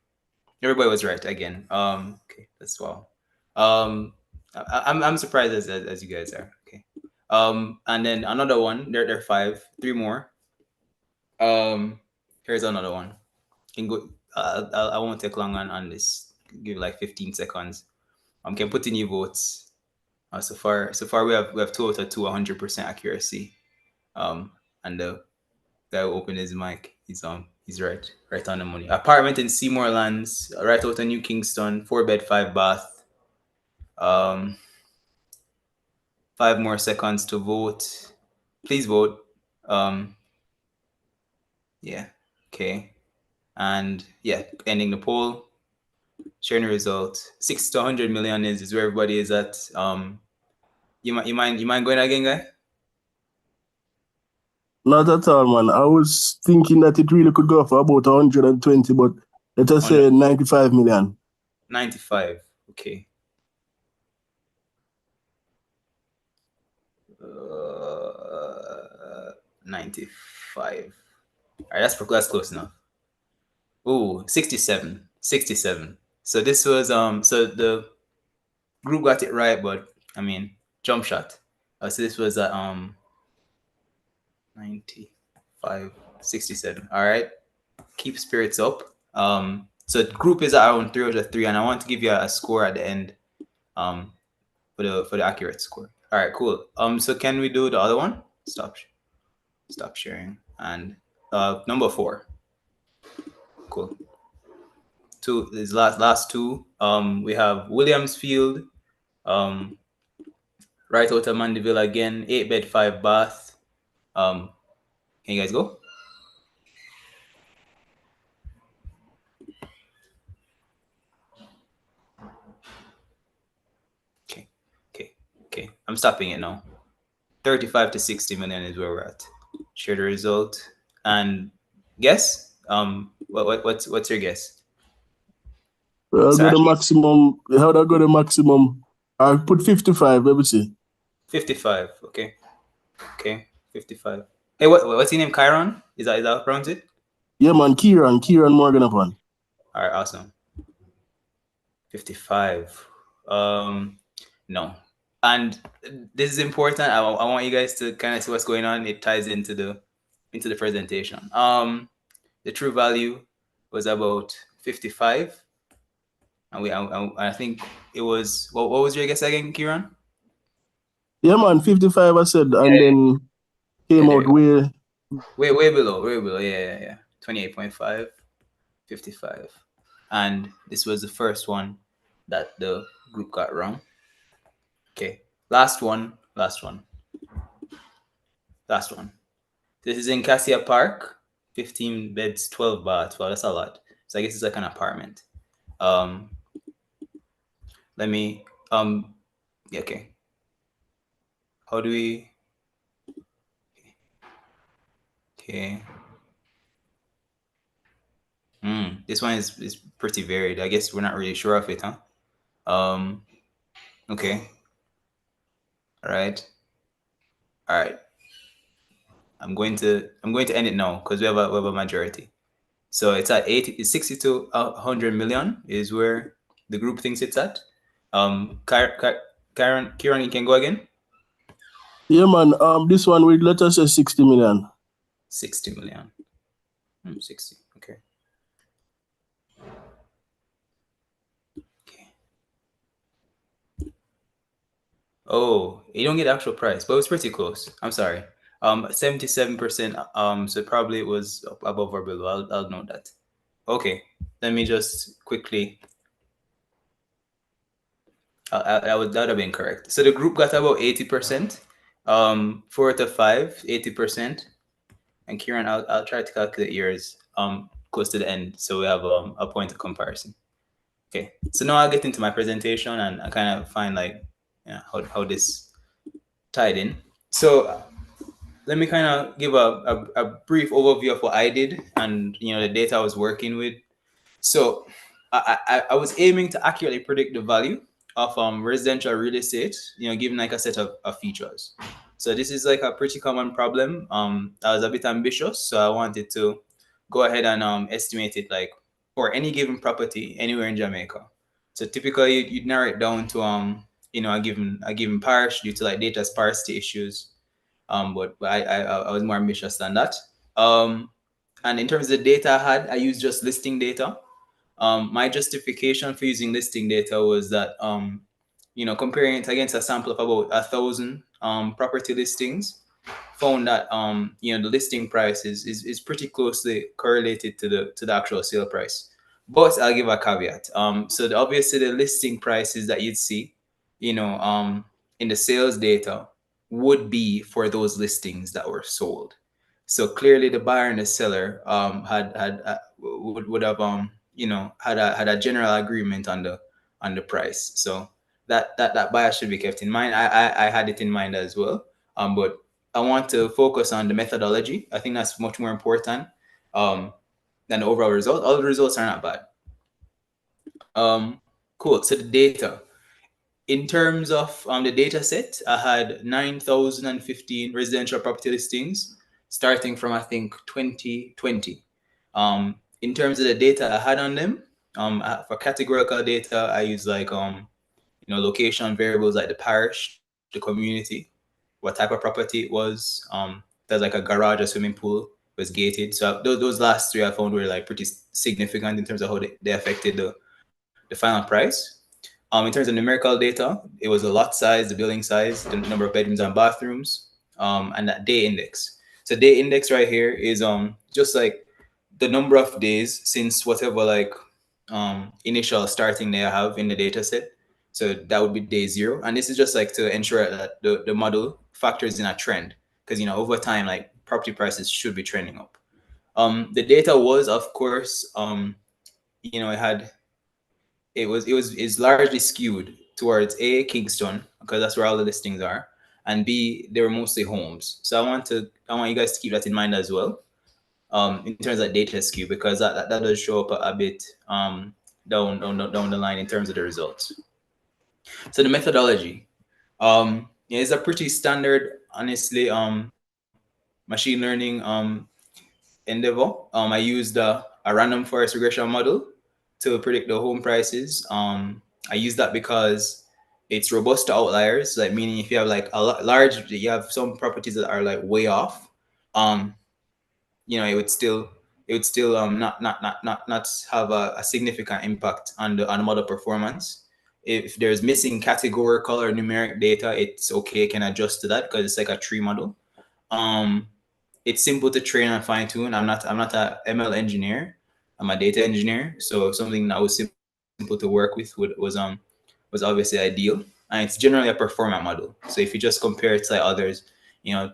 everybody was right again. Okay, that's wow. I'm surprised as you guys are. Okay. And then another one. There are 5, 3 more. Here's another one. Can go. I won't take long on this. Give like 15 seconds. Can put in your votes. So far we have 2 out of 2, 100% accuracy. And the guy who opened his mic, he's right on the money. Apartment in Seymour Lands, right out of New Kingston, 4-bed, 5-bath. 5 more seconds to vote. Please vote. Yeah. Okay. And yeah, ending the poll. Sharing the result. 6 to 100 million is where everybody is at. You mind going again, guy? Not at all, man. I was thinking that it really could go for about 120, but let us say 95 million. 95. Okay. 95. All right, that's close enough. Ooh, 67. 67. So this was so the group got it right, but I mean jump shot. So this was 95, 67. All right. Keep spirits up. So the group is around 3 out of 3, and I want to give you a score at the end. For the accurate score. All right, cool. So can we do the other one? Stop sharing. And number 4. Cool. 2 is last 2. We have Williamsfield, right out of Mandeville again, 8-bed, 5-bath. Can you guys go? Okay. I'm stopping it now. 35 to 60 million is where we're at. Share the result and guess. What's your guess? I'll So go the actually, maximum. How do I go the maximum? I'll put 55, let me see. 55. Okay. Okay. 55. Hey, what's your name? Chiron? Is that how you pronounce it? Yeah, man, Kieran Morgan upon. All right. Awesome. 55. No. And this is important. I want you guys to kind of see what's going on. It ties into the presentation. The true value was about 55, and I think it was what was your guess again, Kieran? Yeah, man, 55 I said, and then came there out you go. way. Way below. Yeah. 28.5, 55, and this was the first one that the group got wrong. Okay, last one. This is in Cassia Park, 15 beds, 12 baths. Wow, that's a lot. So I guess it's like an apartment. Let me yeah, okay. How do we okay. This one is pretty varied. I guess we're not really sure of it, huh? Okay. All right. I'm going to end it now because we have a majority. So it's at 60 to 100 million is where the group thinks it's at. Kieran, you can go again. Yeah, man. This one with let us say 60 million. 60 million. 60. Okay. Oh, you don't get the actual price, but it was pretty close. I'm sorry. 77%. So probably it was above or below. I'll note that. Okay. Let me just quickly. That would have been correct. So the group got about 80%. 4 out of 5, 80%. And Kieran, I'll try to calculate yours close to the end, so we have a point of comparison. Okay. So now I'll get into my presentation and I kind of find like how this tied in. So let me kind of give a brief overview of what I did and the data I was working with. So I was aiming to accurately predict the value of residential real estate, given like a set of features. So this is like a pretty common problem. I was a bit ambitious, so I wanted to go ahead and estimate it like for any given property anywhere in Jamaica. So typically you'd narrow it down to a given parish due to like data sparsity issues. But I was more ambitious than that. And in terms of the data I had, I used just listing data. My justification for using listing data was that comparing it against a sample of about 1,000 property listings, found that the listing price is pretty closely correlated to the actual sale price. But I'll give a caveat. So obviously the listing prices that you'd see, in the sales data would be for those listings that were sold. So clearly the buyer and the seller would have had a general agreement on the price. So that bias should be kept in mind. I had it in mind as well. But I want to focus on the methodology. I think that's much more important than the overall result. All the results are not bad. Cool. So the data. In terms of the data set, I had 9,015 residential property listings starting from, I think, 2020. In terms of the data I had on them, for categorical data, I use like, location variables like the parish, the community, what type of property it was. There's like a garage, a swimming pool, was gated. So those last three I found were like pretty significant in terms of how they affected the final price. In terms of numerical data, it was the lot size, the building size, the number of bedrooms and bathrooms, and that day index. So day index right here is just like the number of days since whatever like initial starting day I have in the data set. So that would be day 0. And this is just like to ensure that the model factors in a trend, because over time like property prices should be trending up. The data was, of course, it's largely skewed towards Kingston, because that's where all the listings are, and B, they were mostly homes. So I want you guys to keep that in mind as well, in terms of data skew, because that does show up a bit down the line in terms of the results. So the methodology, is a pretty standard, honestly, machine learning endeavor. I used a random forest regression model to predict the home prices. I use that because it's robust to outliers, like meaning if you have like you have some properties that are like way off, it would still not have a significant impact on the model performance. If there's missing categorical or numeric data, it's okay, can adjust to that because it's like a tree model. It's simple to train and fine tune. I'm not a ML engineer. I'm a data engineer. So something that was simple to work with was obviously ideal. And it's generally a performant model. So if you just compare it to like others,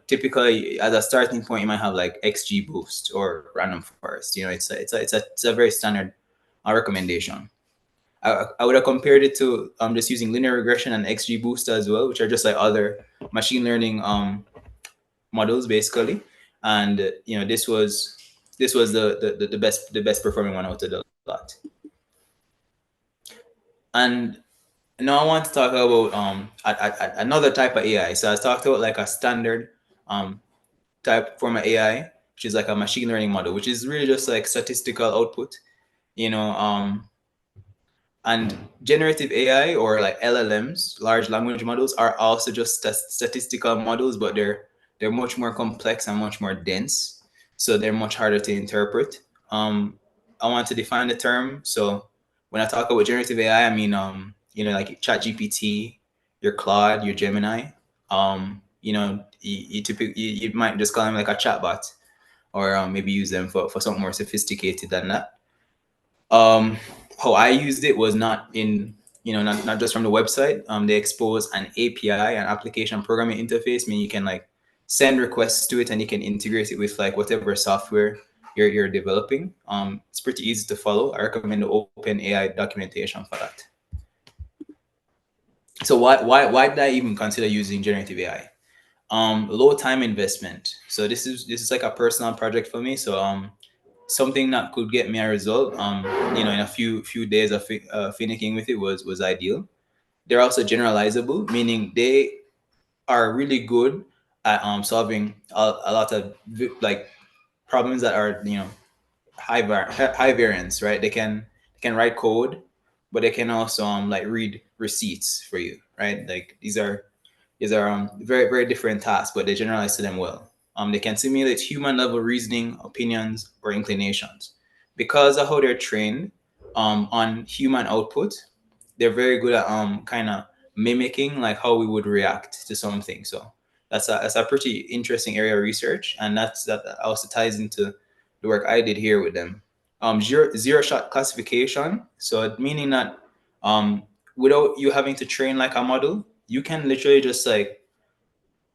typically as a starting point, you might have like XG boost or random forest. It's a very standard recommendation. I would have compared it to just using linear regression and XG boost as well, which are just like other machine learning models basically. And this was the best performing one out of the lot. And now I want to talk about another type of AI. So I talked about like a standard type form of AI, which is like a machine learning model, which is really just like statistical output, and generative AI, or like LLMs, large language models, are also just statistical models, but they're much more complex and much more dense. So they're much harder to interpret. I want to define the term. So when I talk about generative AI, I mean, like ChatGPT, your Claude, your Gemini. You might just call them like a chatbot, or maybe use them for something more sophisticated than that. How I used it was not not just from the website. They expose an API, an application programming interface, meaning you can like send requests to it and you can integrate it with like whatever software you're developing. It's pretty easy to follow. I recommend the open AI documentation for that. So why did I even consider using generative AI? Low time investment. So this is like a personal project for me. So something that could get me a result, in a few days of finicking with it was ideal. They're also generalizable, meaning they are really good at solving a lot of like problems that are high variance, right? They can write code, but they can also like read receipts for you, right? Like these are very very different tasks, but they generalize to them well. They can simulate human level reasoning, opinions, or inclinations. Because of how they're trained on human output, they're very good at kind of mimicking like how we would react to something. So that's a pretty interesting area of research, and that also ties into the work I did here with them. Zero shot classification, so meaning that without you having to train like a model, you can literally just like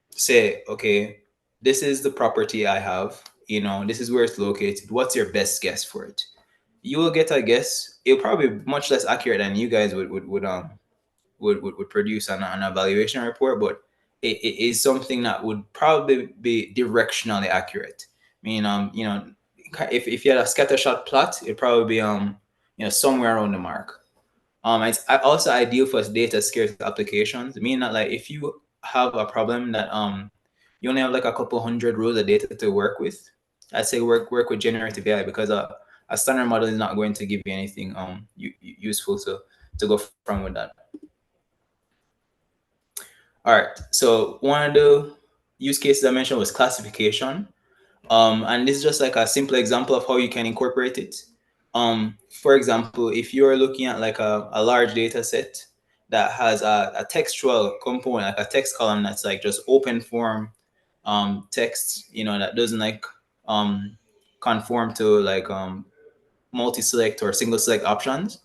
say, okay, this is the property I have, this is where it's located. What's your best guess for it? You will get a guess. It'll probably be much less accurate than you guys would produce on an evaluation report, but it is something that would probably be directionally accurate. I mean, if you had a scattershot plot, it'd probably be somewhere around the mark. It's also ideal for data scarce applications, meaning that like if you have a problem that you only have like a couple hundred rows of data to work with, I'd say work with generative AI, because a standard model is not going to give you anything useful to go from with that. All right, so one of the use cases I mentioned was classification. And this is just like a simple example of how you can incorporate it. For example, if you're looking at like a large data set that has a textual component, like a text column that's like just open form text, that doesn't like conform to like multi-select or single select options,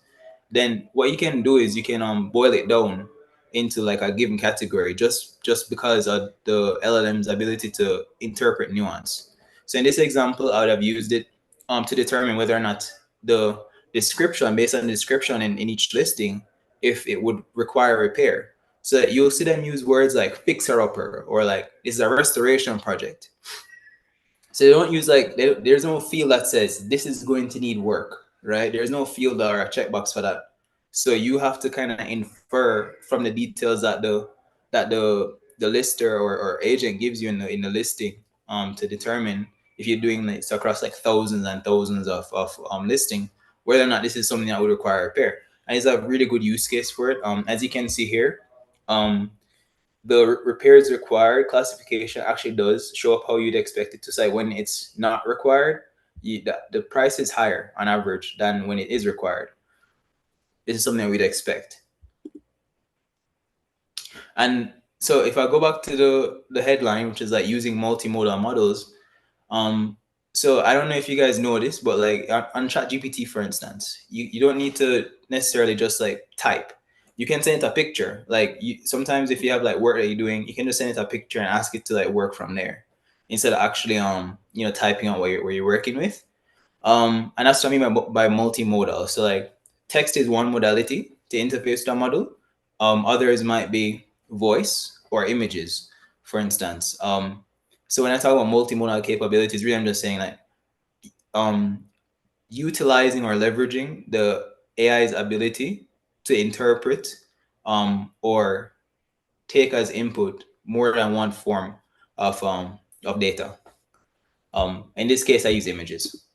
then what you can do is you can boil it down into like a given category, just because of the LLM's ability to interpret nuance. So in this example, I would have used it to determine whether or not the description, based on the description in each listing, if it would require repair. So you'll see them use words like fixer-upper or like this is a restoration project. So they don't use like, there's no field that says this is going to need work, right? There's no field or a checkbox for that. So you have to kind of infer from the details that the lister or agent gives you in the listing to determine if you're doing this across like thousands and thousands of listing, whether or not this is something that would require repair. And it's a really good use case for it. As you can see here, the repairs required classification actually does show up how you'd expect it to say. When it's not required, the price is higher on average than when it is required. This is something we'd expect. And so if I go back to the headline, which is like using multimodal models, so I don't know if you guys know this, but like on ChatGPT, for instance, you don't need to necessarily just like type. You can send it a picture. Like sometimes if you have like work that you're doing, you can just send it a picture and ask it to like work from there instead of actually typing out what you're working with. And that's what I mean by multimodal. So like text is one modality to interface to a model. Others might be voice or images, for instance. So when I talk about multimodal capabilities, really I'm just saying like utilizing or leveraging the AI's ability to interpret or take as input more than one form of data. In this case, I use images.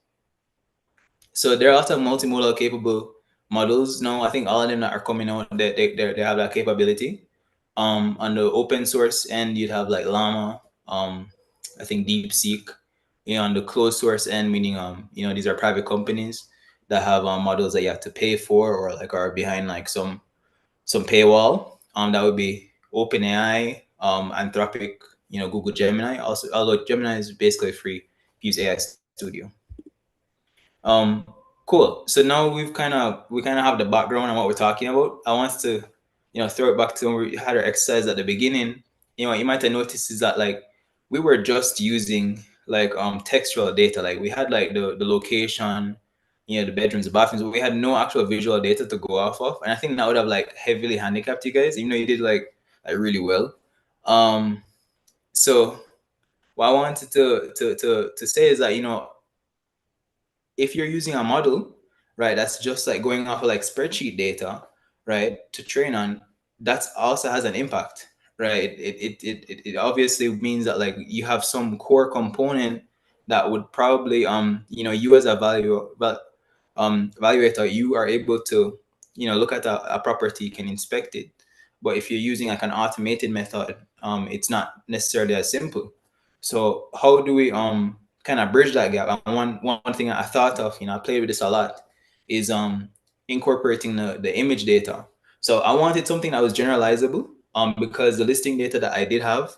So there are lots of multimodal capable models now. I think all of them that are coming out, they have that capability. On the open source end, you'd have like Llama, I think DeepSeek. On the closed source end, meaning these are private companies that have models that you have to pay for or like are behind like some paywall. That would be OpenAI, Anthropic, Google Gemini. Also, although Gemini is basically free, use AI Studio. Cool. So now we kind of have the background on what we're talking about. I want to, throw it back to when we had our exercise at the beginning. What you might have noticed is that like we were just using like textual data. Like we had like the location, the bedrooms, the bathrooms, but we had no actual visual data to go off of. And I think that would have like heavily handicapped you guys, even though you did like really well. So what I wanted to say is that, if you're using a model, right, that's just like going off of like spreadsheet data, right, to train on, that also has an impact, right? It obviously means that like you have some core component that would probably you as a evaluator, you are able to look at a property, you can inspect it. But if you're using like an automated method, it's not necessarily as simple. So how do we kind of bridge that gap? And one thing I thought of, I played with this a lot, is incorporating the image data. So I wanted something that was generalizable, because the listing data that I did have,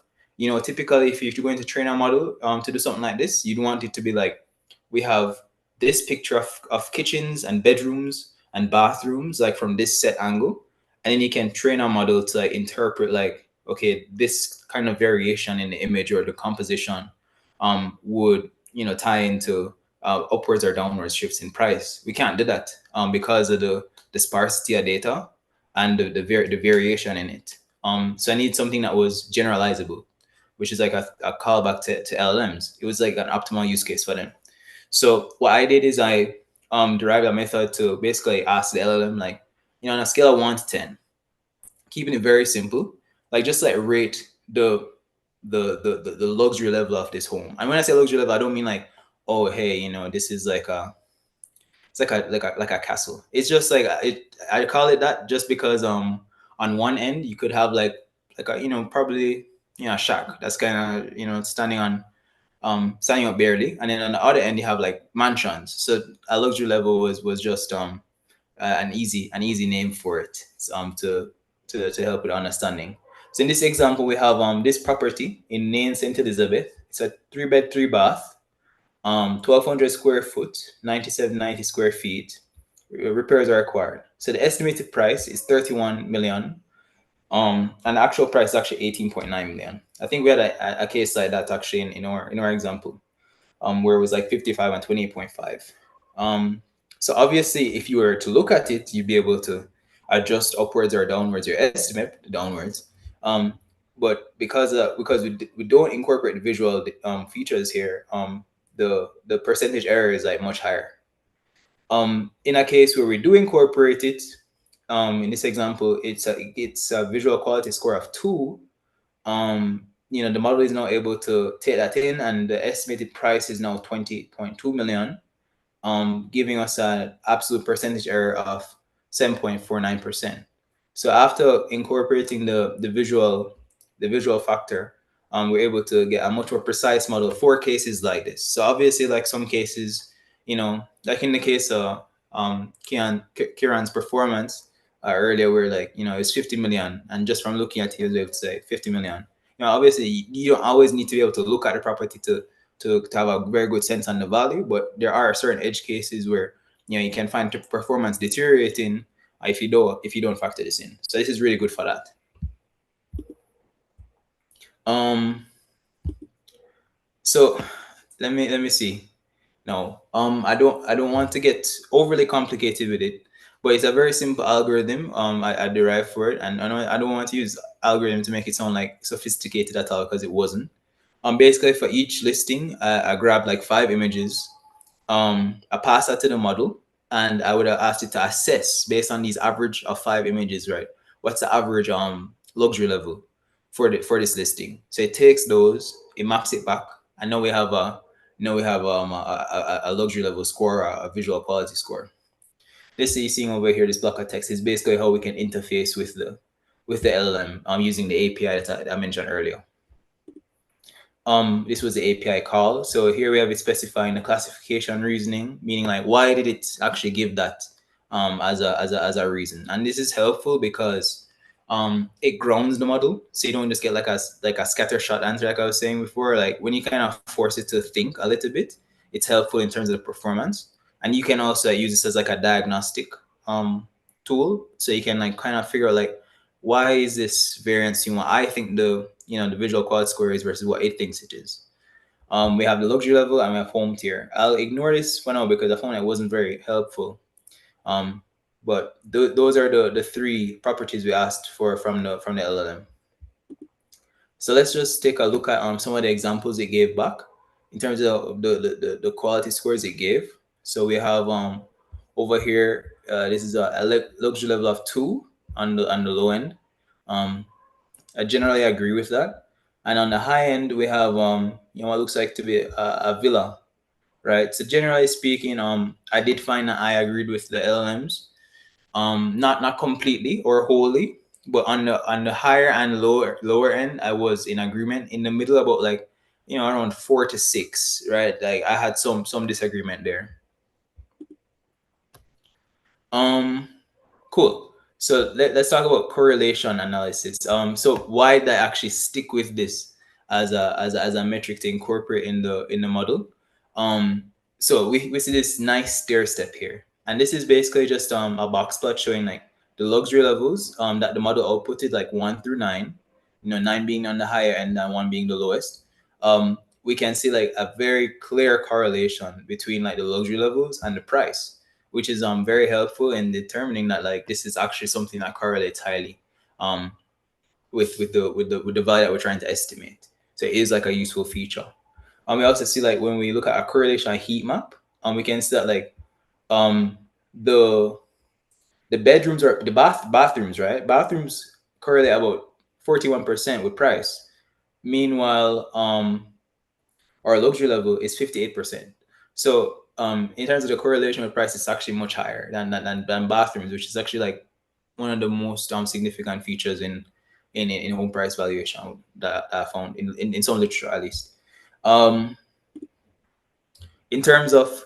typically if you're going to train a model to do something like this, you'd want it to be like, we have this picture of kitchens and bedrooms and bathrooms like from this set angle, and then you can train a model to like interpret like, okay, this kind of variation in the image or the composition would tie into upwards or downwards shifts in price. We can't do that because of the sparsity of data and the variation in it. So I need something that was generalizable, which is like a callback to LLMs. It was like an optimal use case for them. So what I did is I derived a method to basically ask the LLM, like, on a scale of 1 to 10, keeping it very simple, like just like rate the luxury level of this home. And when I say luxury level, I don't mean like, oh hey, this is like it's like a castle. It's just like I call it that just because on one end you could have like a probably a shack that's kind of standing up barely, and then on the other end you have like mansions. So a luxury level was just an easy name for it, to help with understanding. So in this example, we have this property in Nain St. Elizabeth. It's a 3-bed, 3-bath, 1,200 square foot, 9790 square feet. Repairs are required. So the estimated price is 31 million. And the actual price is actually 18.9 million. I think we had a case like that actually in our example, where it was like 55 and 28.5. So obviously, if you were to look at it, you'd be able to, adjust upwards or downwards your estimate downwards. But because we don't incorporate the visual features here, the percentage error is like much higher. In a case where we do incorporate it, in this example, it's a visual quality score of 2. The model is now able to take that in, and the estimated price is now 20.2 million, giving us an absolute percentage error of 7.49%. So after incorporating the visual factor, we're able to get a much more precise model for cases like this. So obviously, like some cases, like in the case of Kieran's performance earlier, where like it's 50 million, and just from looking at it, we have to say 50 million. Obviously, you don't always need to be able to look at the property to have a very good sense on the value, but there are certain edge cases where you can find performance deteriorating if you don't factor this in. So this is really good for that. So let me see. No, I don't want to get overly complicated with it, but it's a very simple algorithm I derived for it, and I don't want to use algorithm to make it sound like sophisticated at all, because it wasn't. Basically for each listing, I grabbed like 5 images. I passed that to the model, and I would have asked it to assess based on these average of 5 images, right? What's the average luxury level for this listing? So it takes those, it maps it back, and now we have a luxury level score, a visual quality score. This you're seeing over here, this block of text, is basically how we can interface with the LLM using the API that I mentioned earlier. This was the API call. So here we have it specifying the classification reasoning, meaning like why did it actually give that as a reason. And this is helpful because it grounds the model, so you don't just get like a scattershot answer like I was saying before. Like when you kind of force it to think a little bit, it's helpful in terms of the performance. And you can also use this as like a diagnostic tool, so you can like kind of figure out like, why is this variance I think the visual quality score is versus what it thinks it is. We have the luxury level and we have home tier. I'll ignore this for now because I found it wasn't very helpful. But those are the 3 properties we asked for from the LLM. So let's just take a look at some of the examples it gave back in terms of the quality scores it gave. So we have over here, this is a luxury level of 2 on the low end. I generally agree with that. And on the high end, we have what looks like to be a villa, right? So generally speaking, I did find that I agreed with the LLMs, not completely or wholly, but on the higher and lower end, I was in agreement. In the middle, about like around 4 to 6, right? Like I had some disagreement there. Cool. So let's talk about correlation analysis. So why did I actually stick with this as a metric to incorporate in the model? So we see this nice stair step here, and this is basically just a box plot showing like the luxury levels that the model outputted, like 1 through 9. 9 being on the higher end and 1 being the lowest. We can see like a very clear correlation between like the luxury levels and the price, which is very helpful in determining that like this is actually something that correlates highly with the value that we're trying to estimate. So it is like a useful feature. We also see like when we look at a correlation heat map, we can see that like the bedrooms or the bathrooms, right? Bathrooms correlate about 41% with price. Meanwhile, our luxury level is 58%. So in terms of the correlation with price, it's actually much higher than bathrooms, which is actually like one of the most significant features in home price valuation that I found in some literature at least. In terms of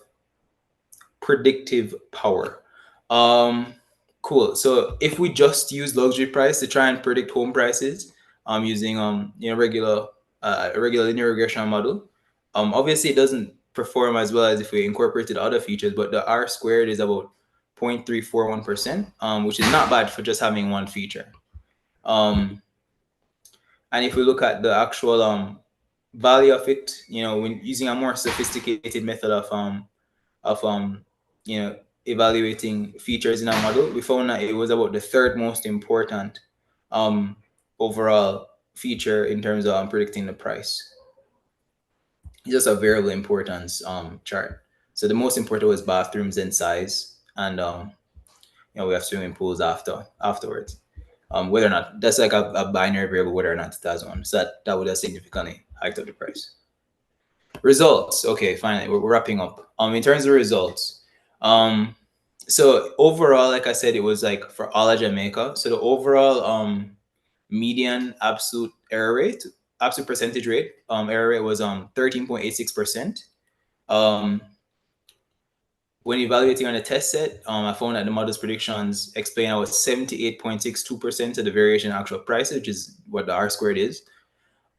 predictive power, cool. So if we just use luxury price to try and predict home prices, using regular linear regression model, obviously it doesn't perform as well as if we incorporated other features, but the R squared is about 0.341%, which is not bad for just having one feature. And if we look at the actual value of it, when using a more sophisticated method of evaluating features in a model, we found that it was about the third most important overall feature in terms of predicting the price. It's just a variable importance chart. So the most important was bathrooms and size, and we have swimming pools afterwards. Whether or not that's like a binary variable, whether or not it has one. So that would have significantly hiked up the price. Results. Okay, finally, we're wrapping up. In terms of results, so overall, like I said, it was like for all of Jamaica. So the overall median absolute error rate, absolute percentage rate, error rate was 13.86%. When evaluating on a test set, I found that the model's predictions explain about 78.62% of the variation in actual price, which is what the R squared is.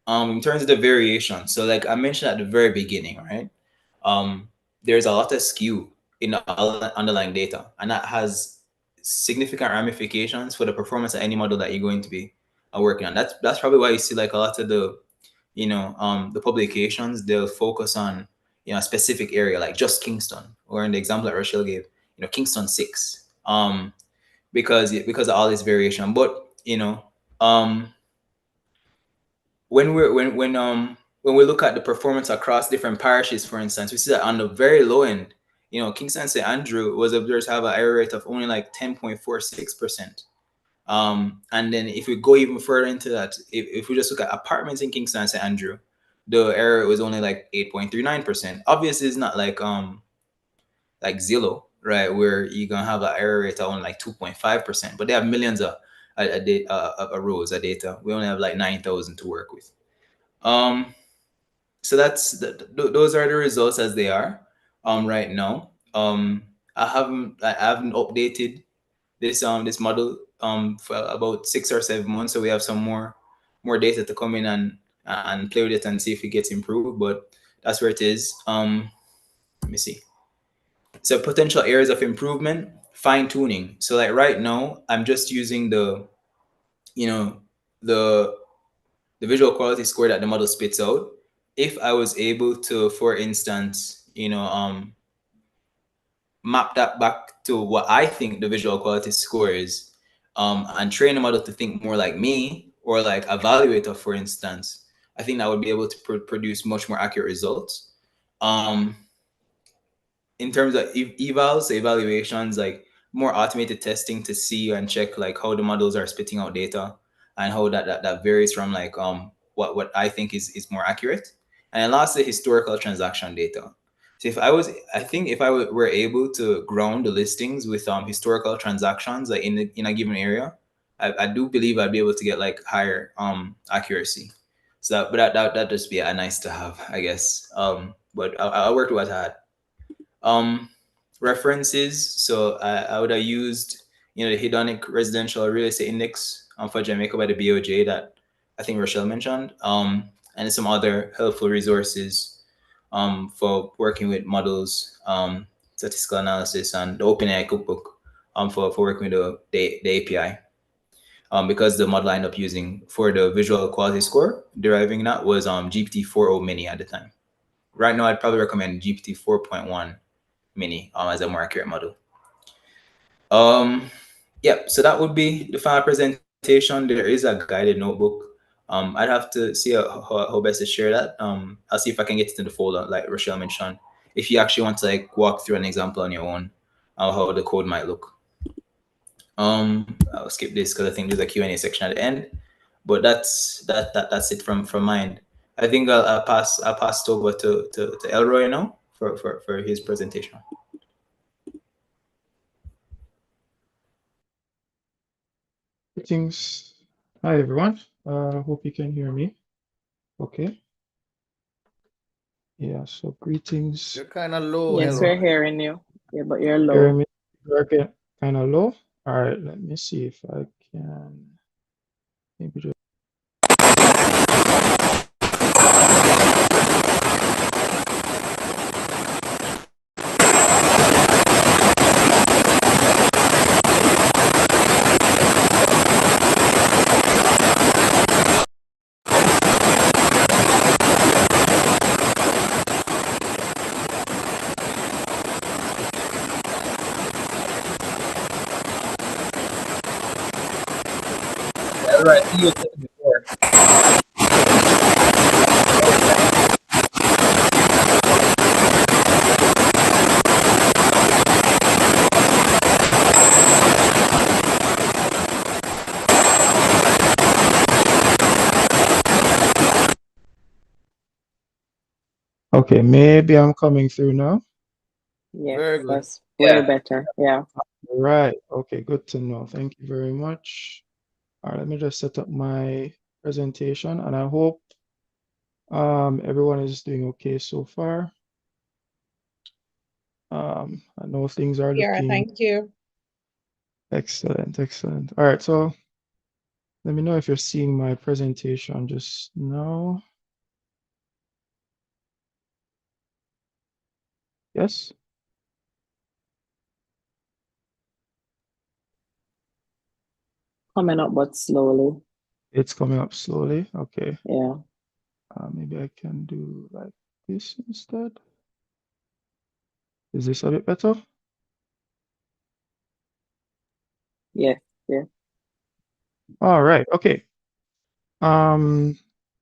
In terms of the variation, so like I mentioned at the very beginning, right? There's a lot of skew in the underlying data, and that has significant ramifications for the performance of any model that you're going to be working on. That's probably why you see like a lot of the, the publications, they'll focus on, a specific area, like just Kingston, or in the example that Rochelle gave, Kingston 6, because of all this variation. But when we look at the performance across different parishes, for instance, we see that on the very low end, Kingston St. Andrew was observed to have an error rate of only like 10.46%. And then if we go even further into that, if we just look at apartments in Kingston St. Andrew, the error was only like 8.39%. Obviously, it's not like Zillow, right, where you're gonna have an error rate of only like 2.5%, but they have millions of rows of data. We only have like 9,000 to work with. So those are the results as they are right now. I haven't updated this model for about 6 or 7 months, so we have some more data to come in and play with it and see if it gets improved, but that's where it is. Let me see. So potential areas of improvement, fine tuning. So like right now, I'm just using the visual quality score that the model spits out. If I was able to, for instance, map that back to what I think the visual quality score is, and train the model to think more like me or like evaluator, for instance, I think that would be able to produce much more accurate results. In terms of evals, evaluations, like more automated testing to see and check like how the models are spitting out data and how that varies from like what I think is more accurate. And then lastly, historical transaction data. So if I were able to ground the listings with historical transactions like in a given area, I do believe I'd be able to get like higher accuracy. So that just be a nice to have, I guess. But I worked with what I had. References. So I would have used, the hedonic residential real estate index for Jamaica by the BOJ that I think Rochelle mentioned, and some other helpful resources for working with models, statistical analysis, and the OpenAI cookbook for working with the API. Because the model I ended up using for the visual quality score, deriving that was GPT-4o mini at the time. Right now, I'd probably recommend GPT 4.1 mini as a more accurate model. Yeah, so that would be the final presentation. There is a guided notebook. I'd have to see how best to share that. I'll see if I can get it in the folder, like Rochelle mentioned. If you actually want to like walk through an example on your own, how the code might look. I'll skip this because I think there's a Q&A section at the end. But that's it from my end. I think I'll pass it over to Elroy now for his presentation. Greetings. Hi, everyone. Hope you can hear me. Okay. Yeah, so greetings. You're kind of low. Yes, Elroy. we're hearing you. Yeah, but you're low. Hear me? You're kind of low. All right, let me see if I can maybe just. Right, you said it before. Okay, maybe I'm coming through now. Yes, Very good. that's way Yeah. better. Yeah. Right. Okay, good to know. Thank you very much. All right, let me just set up my presentation, and I hope everyone is doing okay so far. I know things are Yeah, looking thank you. excellent, excellent. All right, so let me know if you're seeing my presentation just now. Yes? Coming up, but slowly. It's coming up slowly. Okay. Yeah. Maybe I can do like this instead. Is this a bit better? Yes. Yes. All right. Okay.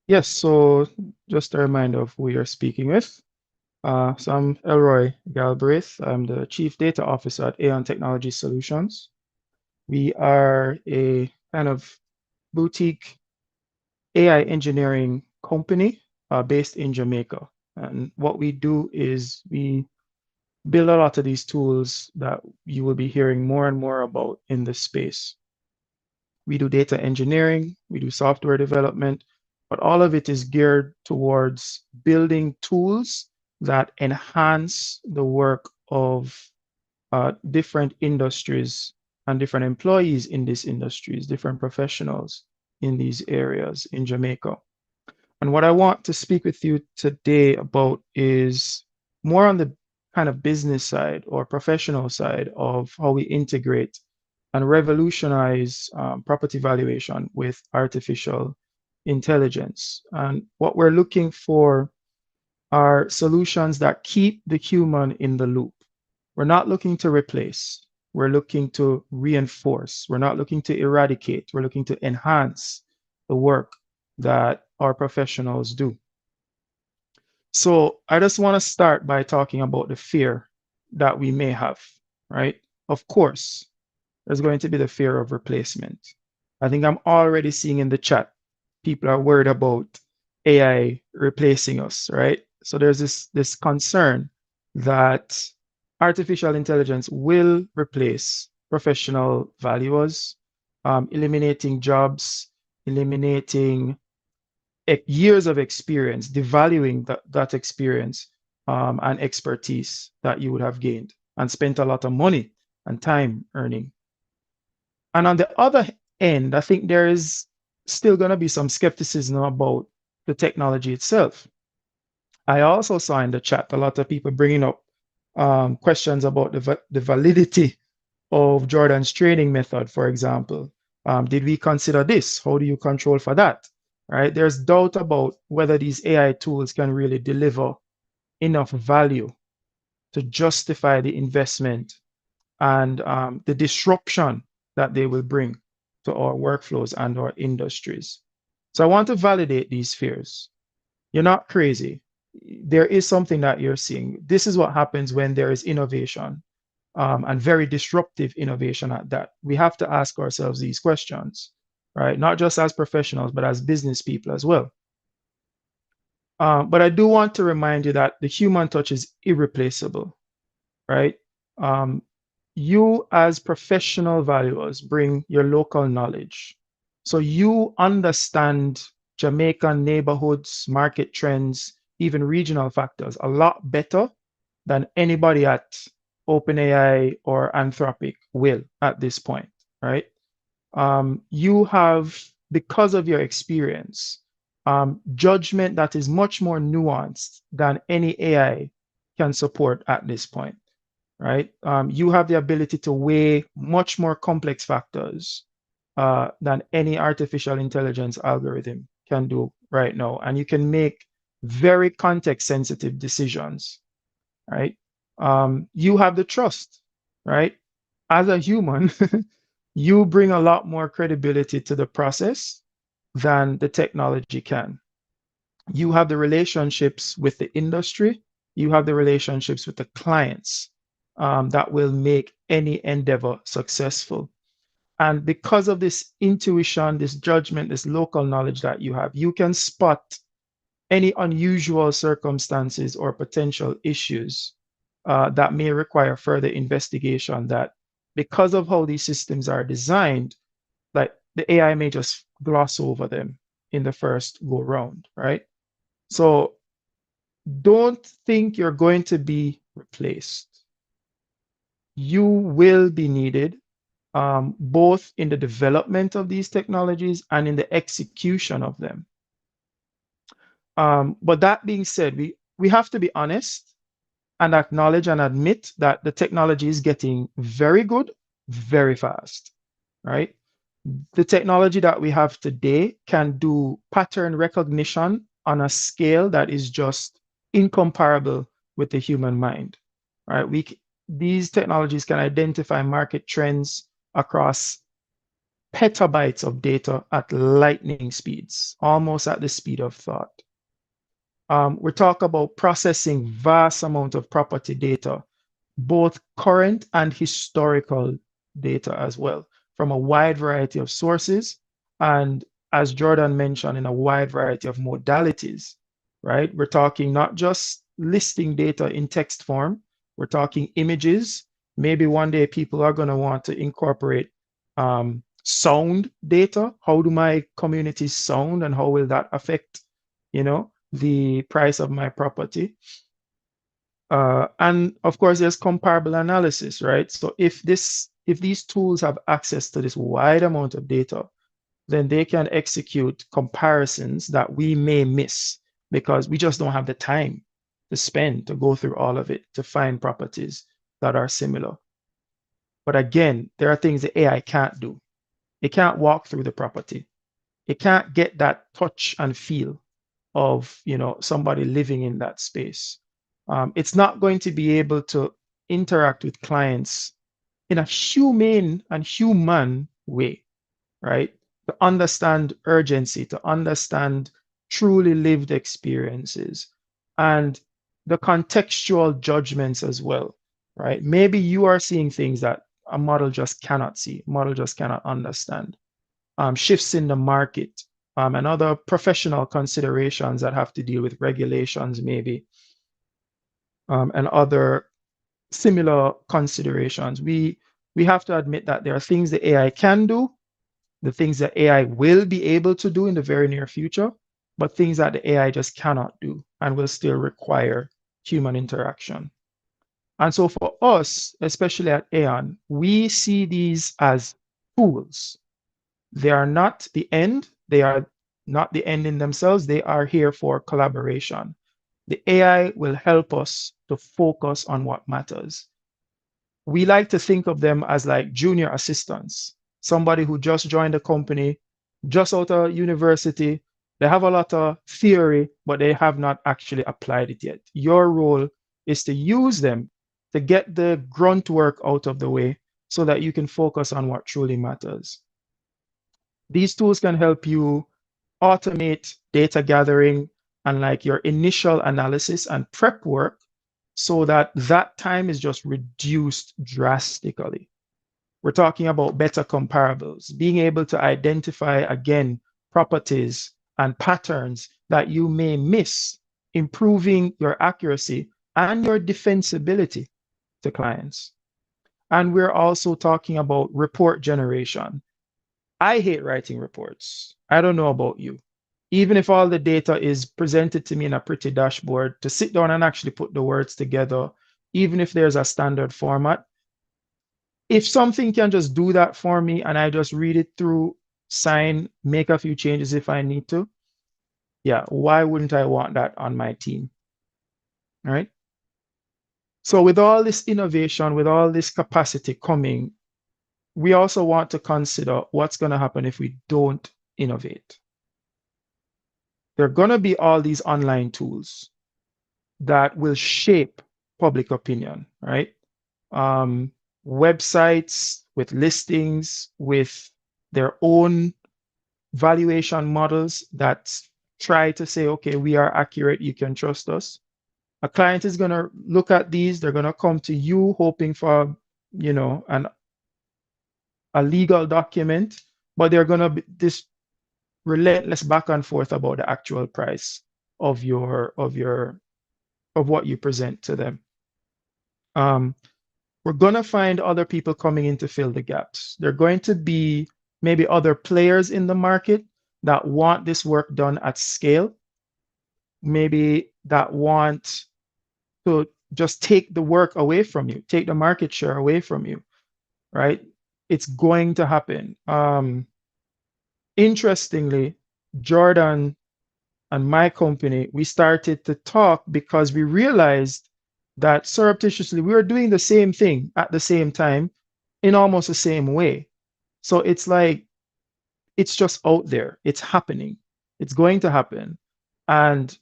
Yes, so just a reminder of who you're speaking with. So I'm Elroy Galbraith. I'm the Chief Data Officer at Aon Technology Solutions. We are a kind of boutique AI engineering company based in Jamaica. And what we do is we build a lot of these tools that you will be hearing more and more about in this space. We do data engineering, we do software development, but all of it is geared towards building tools that enhance the work of different industries and different employees in these industries, different professionals in these areas in Jamaica. And what I want to speak with you today about is more on the kind of business side or professional side of how we integrate and revolutionize property valuation with artificial intelligence. And what we're looking for are solutions that keep the human in the loop. We're not looking to replace, we're looking to reinforce, we're not looking to eradicate, we're looking to enhance the work that our professionals do. So I just want to start by talking about the fear that we may have, right? Of course, there's going to be the fear of replacement. I think I'm already seeing in the chat, people are worried about AI replacing us, right? So there's this concern that artificial intelligence will replace professional valuers, eliminating jobs, eliminating years of experience, devaluing that experience and expertise that you would have gained and spent a lot of money and time earning. And on the other end, I think there is still going to be some skepticism about the technology itself. I also saw in the chat a lot of people bringing up questions about the validity of Jordan's training method, for example. Did we consider this? How do you control for that? Right? There's doubt about whether these AI tools can really deliver enough value to justify the investment and the disruption that they will bring to our workflows and our industries. So I want to validate these fears. You're not crazy. There is something that you're seeing. This is what happens when there is innovation and very disruptive innovation at that. We have to ask ourselves these questions, right? Not just as professionals, but as business people as well. But I do want to remind you that the human touch is irreplaceable, right? You as professional valuers bring your local knowledge. So you understand Jamaican neighborhoods, market trends, even regional factors a lot better than anybody at OpenAI or Anthropic will at this point, right? You have, because of your experience, judgment that is much more nuanced than any AI can support at this point, right? You have the ability to weigh much more complex factors than any artificial intelligence algorithm can do right now. And you can make very context sensitive decisions, right? You have the trust, right? As a human, you bring a lot more credibility to the process than the technology can. You have the relationships with the industry, you have the relationships with the clients that will make any endeavor successful. And because of this intuition, this judgment, this local knowledge that you have, you can spot any unusual circumstances or potential issues that may require further investigation, that because of how these systems are designed, like the AI may just gloss over them in the first go round, right? So don't think you're going to be replaced. You will be needed, both in the development of these technologies and in the execution of them. But that being said, we have to be honest and acknowledge and admit that the technology is getting very good, very fast, right? The technology that we have today can do pattern recognition on a scale that is just incomparable with the human mind, right? These technologies can identify market trends across petabytes of data at lightning speeds, almost at the speed of thought. We talk about processing vast amount of property data, both current and historical data as well, from a wide variety of sources. And as Jordan mentioned, in a wide variety of modalities, right? We're talking not just listing data in text form, we're talking images. Maybe one day people are going to want to incorporate sound data. How do my communities sound, and how will that affect, the price of my property? And of course, there's comparable analysis, right? So if these tools have access to this wide amount of data, then they can execute comparisons that we may miss because we just don't have the time to spend to go through all of it to find properties that are similar. But again, there are things the AI can't do. It can't walk through the property. It can't get that touch and feel of somebody living in that space. It's not going to be able to interact with clients in a humane and human way, right? To understand urgency, to understand truly lived experiences, and the contextual judgments as well, right? Maybe you are seeing things that a model just cannot see, model just cannot understand. Shifts in the market, and other professional considerations that have to deal with regulations, maybe, and other similar considerations. We have to admit that there are things the AI can do, the things that AI will be able to do in the very near future, but things that the AI just cannot do and will still require human interaction. And so for us, especially at Aon, we see these as tools. They are not the end. They are not the end in themselves. They are here for collaboration. The AI will help us to focus on what matters. We like to think of them as like junior assistants, somebody who just joined the company, just out of university. They have a lot of theory, but they have not actually applied it yet. Your role is to use them to get the grunt work out of the way so that you can focus on what truly matters. These tools can help you automate data gathering and like your initial analysis and prep work so that time is just reduced drastically. We're talking about better comparables, being able to identify, again, properties and patterns that you may miss, improving your accuracy and your defensibility to clients. And we're also talking about report generation. I hate writing reports. I don't know about you. Even if all the data is presented to me in a pretty dashboard, to sit down and actually put the words together, even if there's a standard format, if something can just do that for me and I just read it through, sign, make a few changes if I need to, yeah, why wouldn't I want that on my team? All right. So with all this innovation, with all this capacity coming, we also want to consider what's going to happen if we don't innovate. There are going to be all these online tools that will shape public opinion, right? websites, with listings, with their own valuation models that try to say, okay, we are accurate, you can trust us. A client is going to look at these, they're going to come to you hoping for, a legal document, but they're going to be this relentless back and forth about the actual price of what you present to them. We're going to find other people coming in to fill the gaps. There are going to be maybe other players in the market that want this work done at scale, maybe that want to just take the work away from you, take the market share away from you, right? It's going to happen. Interestingly, Jordan and my company, we started to talk because we realized that surreptitiously we were doing the same thing at the same time in almost the same way. So it's like, it's just out there. It's happening. It's going to happen. And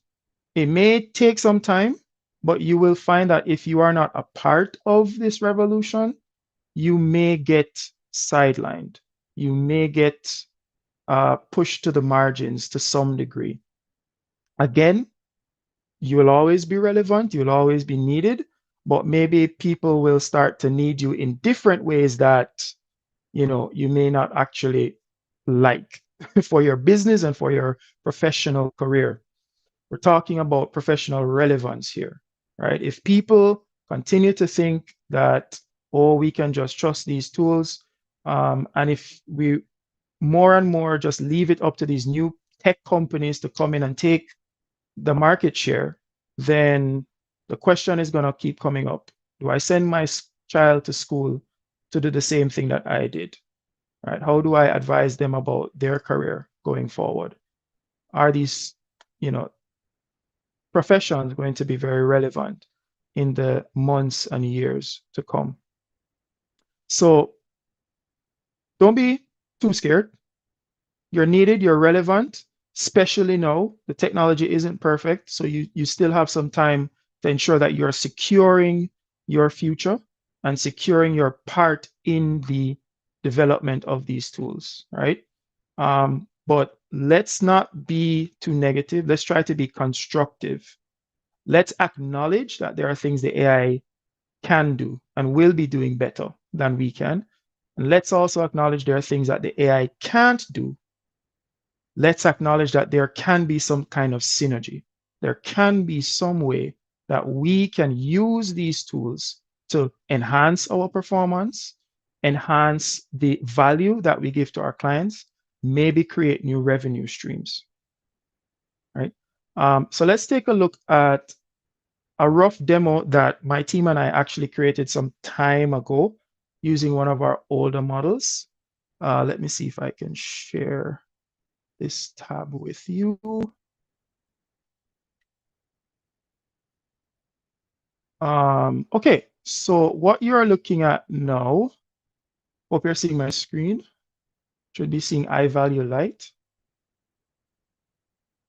it may take some time, but you will find that if you are not a part of this revolution, you may get sidelined. You may get pushed to the margins to some degree. Again, you will always be relevant, you'll always be needed, but maybe people will start to need you in different ways that you may not actually like for your business and for your professional career. We're talking about professional relevance here, right? If people continue to think that, oh, we can just trust these tools, and if we more and more just leave it up to these new tech companies to come in and take the market share, then the question is going to keep coming up. Do I send my child to school to do the same thing that I did? Right? How do I advise them about their career going forward? Are these, professions going to be very relevant in the months and years to come? So don't be too scared. You're needed, you're relevant, especially now. The technology isn't perfect, so you still have some time to ensure that you're securing your future and securing your part in the development of these tools, right? But let's not be too negative. Let's try to be constructive. Let's acknowledge that there are things the AI can do and will be doing better than we can. And let's also acknowledge there are things that the AI can't do. Let's acknowledge that there can be some kind of synergy. There can be some way that we can use these tools to enhance our performance, enhance the value that we give to our clients, maybe create new revenue streams, right? So let's take a look at a rough demo that my team and I actually created some time ago using one of our older models. Let me see if I can share this tab with you. Okay, so what you're looking at now, hope you're seeing my screen. Should be seeing iValue Lite.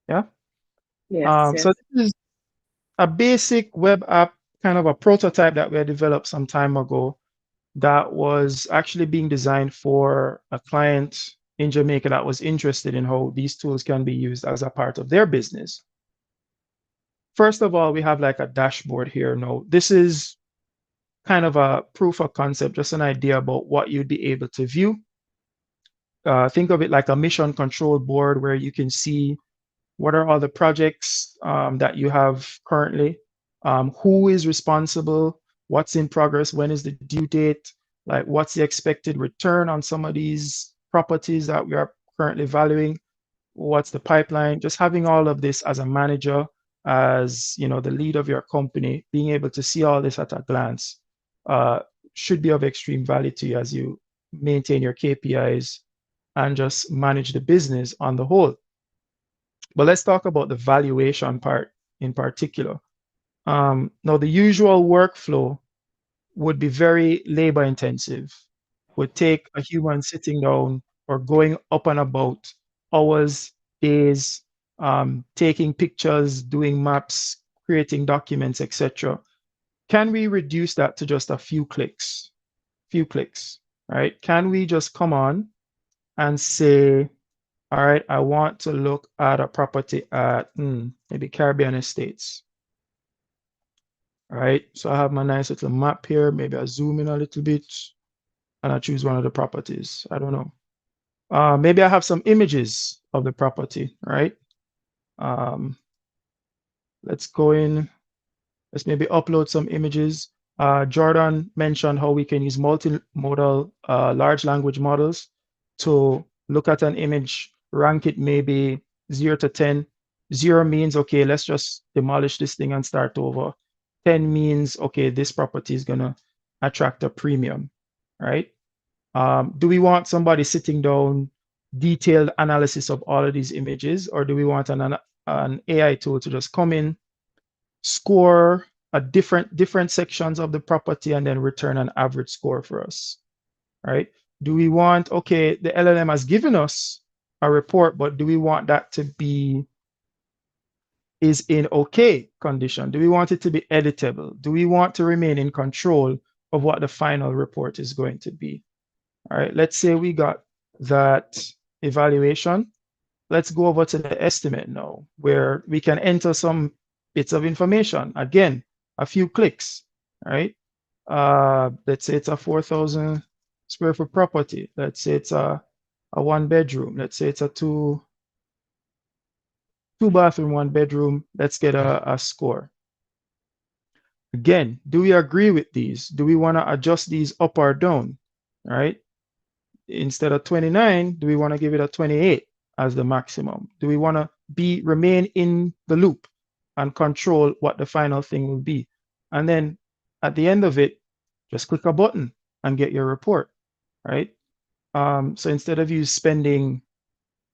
Yeah. Yes. So this is a basic web app, kind of a prototype that we had developed some time ago that was actually being designed for a client in Jamaica that was interested in how these tools can be used as a part of their business. First of all, we have like a dashboard here. Now, this is kind of a proof of concept, just an idea about what you'd be able to view. Think of it like a mission control board where you can see what are all the projects that you have currently, who is responsible, what's in progress, when is the due date, like what's the expected return on some of these properties that we are currently valuing, what's the pipeline. Just having all of this as a manager, as the lead of your company, being able to see all this at a glance should be of extreme value to you as you maintain your KPIs and just manage the business on the whole. But let's talk about the valuation part in particular. Now, the usual workflow would be very labor intensive, would take a human sitting down or going up and about hours, days, taking pictures, doing maps, creating documents, etc. Can we reduce that to just a few clicks? few clicks, right? Can we just come on and say, all right, I want to look at a property at maybe Caribbean Estates. All right, so I have my nice little map here. Maybe I zoom in a little bit and I choose one of the properties. I don't know. Maybe I have some images of the property, right? Let's go in. Let's maybe upload some images. Jordan mentioned how we can use multimodal large language models to look at an image, rank it maybe 0 to 10. 0 means, okay, let's just demolish this thing and start over. 10 means, okay, this property is going to attract a premium, right? Do we want somebody sitting down, detailed analysis of all of these images, or do we want an AI tool to just come in, score a different sections of the property and then return an average score for us, right? Do we want, okay, the LLM has given us a report, but do we want that to be is in okay condition? Do we want it to be editable? Do we want to remain in control of what the final report is going to be? All right, let's say we got that evaluation. Let's go over to the estimate now, where we can enter some bits of information. Again, a few clicks, right? Let's say it's a 4,000 square foot property. Let's say it's a 1 bedroom. Let's say it's a two bathroom, 1 bedroom. Let's get a score. Again, do we agree with these? Do we want to adjust these up or down, right? Instead of 29, do we want to give it a 28 as the maximum? Do we want to remain in the loop and control what the final thing will be? And then at the end of it, just click a button and get your report, right? So instead of you spending,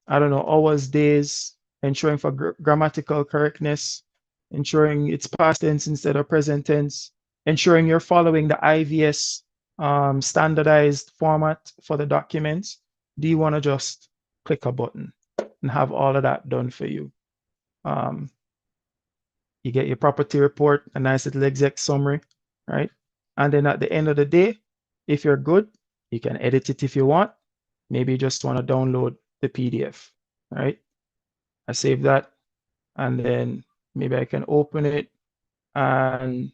I don't know, hours, days, ensuring for grammatical correctness, ensuring it's past tense instead of present tense, ensuring you're following the IVS standardized format for the documents, do you want to just click a button and have all of that done for you? You get your property report, a nice little exec summary, right? And then at the end of the day, if you're good, you can edit it if you want. Maybe you just want to download the PDF, right? I save that, and then maybe I can open it and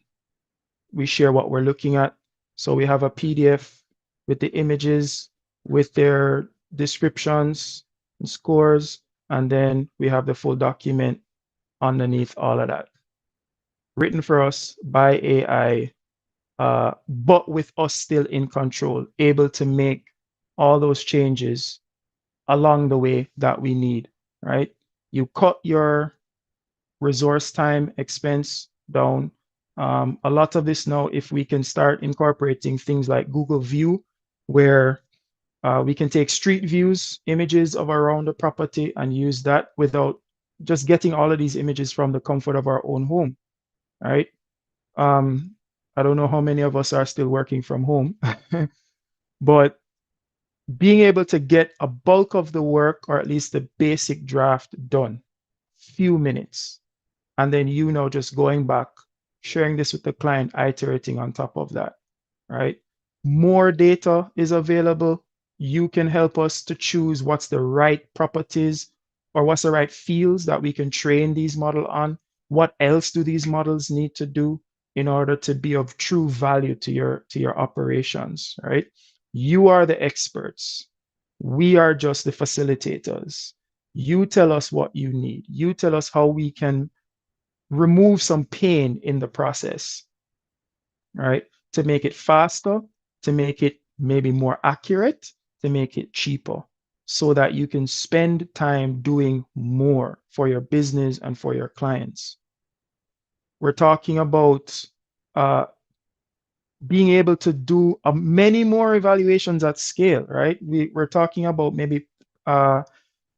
we share what we're looking at. So we have a PDF with the images, with their descriptions and scores, and then we have the full document underneath all of that. Written for us by AI, but with us still in control, able to make all those changes along the way that we need, right? You cut your resource time expense down. A lot of this now, if we can start incorporating things like Google View, where we can take street views, images of around the property and use that without just getting all of these images from the comfort of our own home, right? I don't know how many of us are still working from home, but being able to get a bulk of the work, or at least the basic draft, done, few minutes, and then just going back, sharing this with the client, iterating on top of that, right? More data is available. You can help us to choose what's the right properties or what's the right fields that we can train these models on. What else do these models need to do in order to be of true value to your operations, right? You are the experts. We are just the facilitators. You tell us what you need. You tell us how we can remove some pain in the process, right? To make it faster, to make it maybe more accurate, to make it cheaper, so that you can spend time doing more for your business and for your clients. We're talking about being able to do many more evaluations at scale, right? We're talking about maybe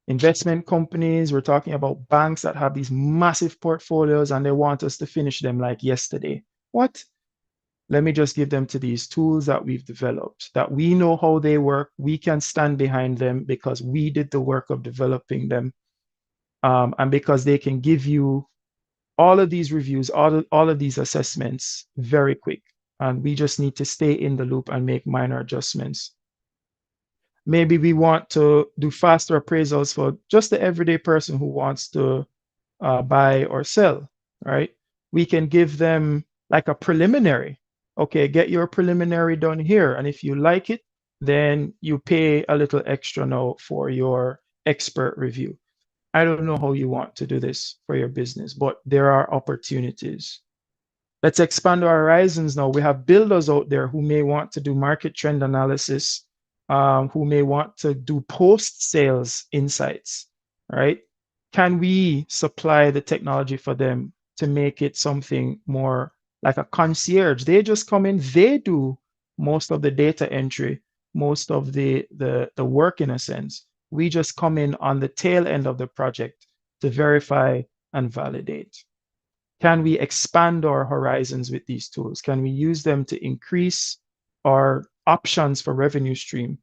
investment companies. We're talking about banks that have these massive portfolios and they want us to finish them like yesterday. What? Let me just give them to these tools that we've developed, that we know how they work. We can stand behind them because we did the work of developing them. And because they can give you all of these reviews, all of these assessments very quick. and we just need to stay in the loop and make minor adjustments. Maybe we want to do faster appraisals for just the everyday person who wants to buy or sell, right? We can give them like a preliminary. Okay, get your preliminary done here. And if you like it, then you pay a little extra now for your expert review. I don't know how you want to do this for your business, but there are opportunities. Let's expand our horizons now. We have builders out there who may want to do market trend analysis, who may want to do post-sales insights, right? Can we supply the technology for them to make it something more like a concierge? They just come in, they do most of the data entry, most of the work in a sense. We just come in on the tail end of the project to verify and validate. Can we expand our horizons with these tools? Can we use them to increase our options for revenue stream?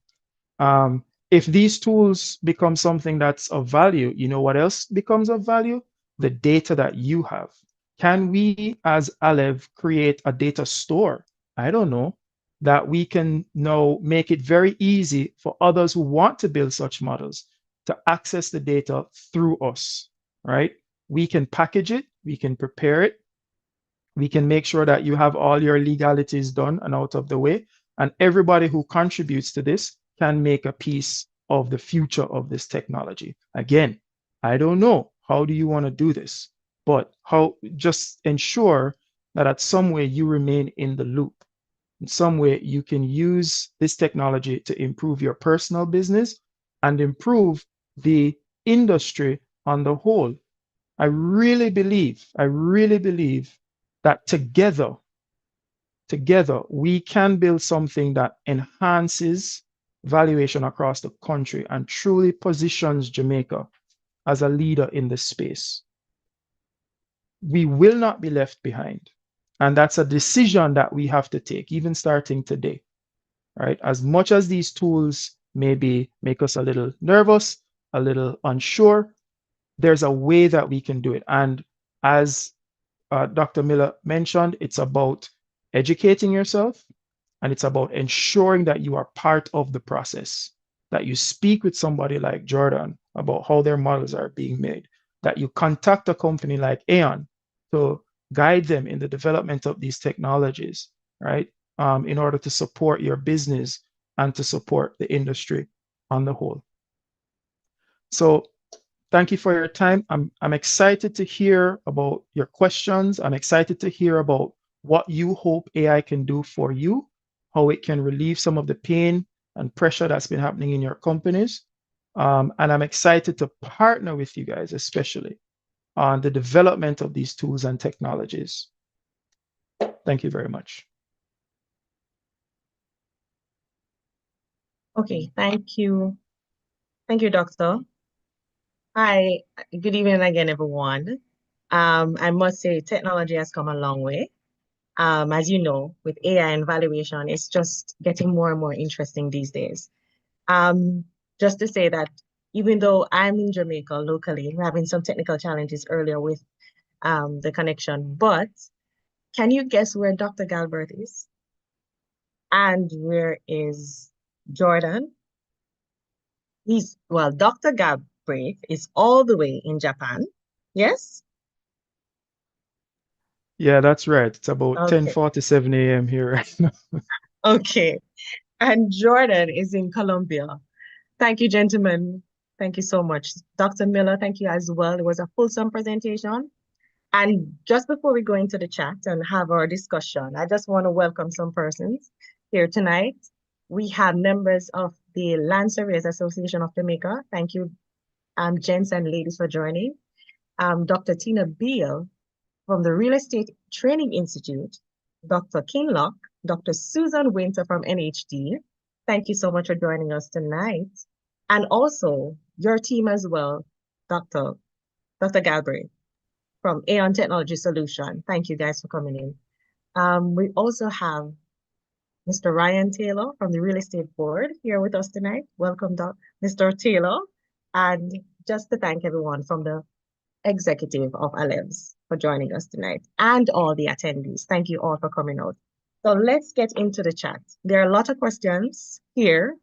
If these tools become something that's of value, you know what else becomes of value? The data that you have. Can we, as ALEV, create a data store? I don't know, that we can now make it very easy for others who want to build such models to access the data through us, right? We can package it, we can prepare it, we can make sure that you have all your legalities done and out of the way, and everybody who contributes to this can make a piece of the future of this technology. Again, I don't know, how do you want to do this? But how, just ensure that at some way you remain in the loop. In some way you can use this technology to improve your personal business and improve the industry on the whole. I really believe that together we can build something that enhances valuation across the country and truly positions Jamaica as a leader in this space. We will not be left behind. And that's a decision that we have to take, even starting today, right? As much as these tools maybe make us a little nervous, a little unsure, there's a way that we can do it. And as Dr. Miller mentioned, it's about educating yourself, and it's about ensuring that you are part of the process, that you speak with somebody like Jordan about how their models are being made, that you contact a company like Aon to guide them in the development of these technologies, right? In order to support your business and to support the industry on the whole. So thank you for your time. I'm excited to hear about your questions. I'm excited to hear about what you hope AI can do for you, how it can relieve some of the pain and pressure that's been happening in your companies. And I'm excited to partner with you guys, especially on the development of these tools and technologies. Thank you very much. Okay, thank you. Thank you, Doctor. Hi, good evening again, everyone. I must say technology has come a long way. As you know, with AI and valuation, it's just getting more and more interesting these days. Just to say that even though I'm in Jamaica locally, we're having some technical challenges earlier with the connection, but can you guess where Dr. Galbert is? And where is Jordan? Well, Dr. Galbraith is all the way in Japan. Yes? Yeah, that's right. It's about Okay. 10:47 a.m. here right now. Okay. And Jordan is in Colombia. Thank you, gentlemen. Thank you so much. Dr. Miller, thank you as well. It was a fulsome presentation. And just before we go into the chat and have our discussion, I just want to welcome some persons here tonight. We have members of the Land Surveyors Association of Jamaica. Thank you, gents and ladies, for joining. Dr. Tina Beale from the Real Estate Training Institute, Dr. Kinlock, Dr. Susan Winter from NHD. Thank you so much for joining us tonight. And also your team as well, Dr. Galbraith from Aon Technology Solution. Thank you guys for coming in. We also have Mr. Ryan Taylor from the Real Estate Board here with us tonight. Welcome, Mr. Taylor. And just to thank everyone from the executive of ALEVS for joining us tonight and all the attendees. Thank you all for coming out. So let's get into the chat. There are a lot of questions here,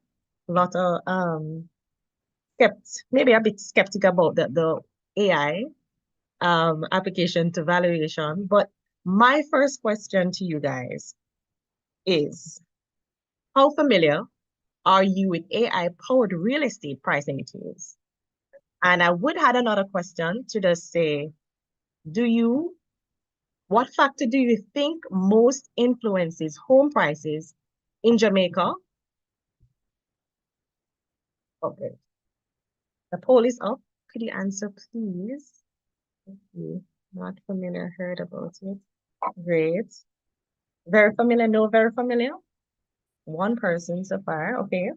a lot of maybe a bit skeptic about the AI application to valuation. But my first question to you guys is, how familiar are you with AI-powered real estate pricing tools? And I would have another question to just say, what factor do you think most influences home prices in Jamaica? Okay. The poll is up. Could you answer, please? Okay. Not familiar, heard about it. Great. Very familiar, no, very familiar? One person so far, okay.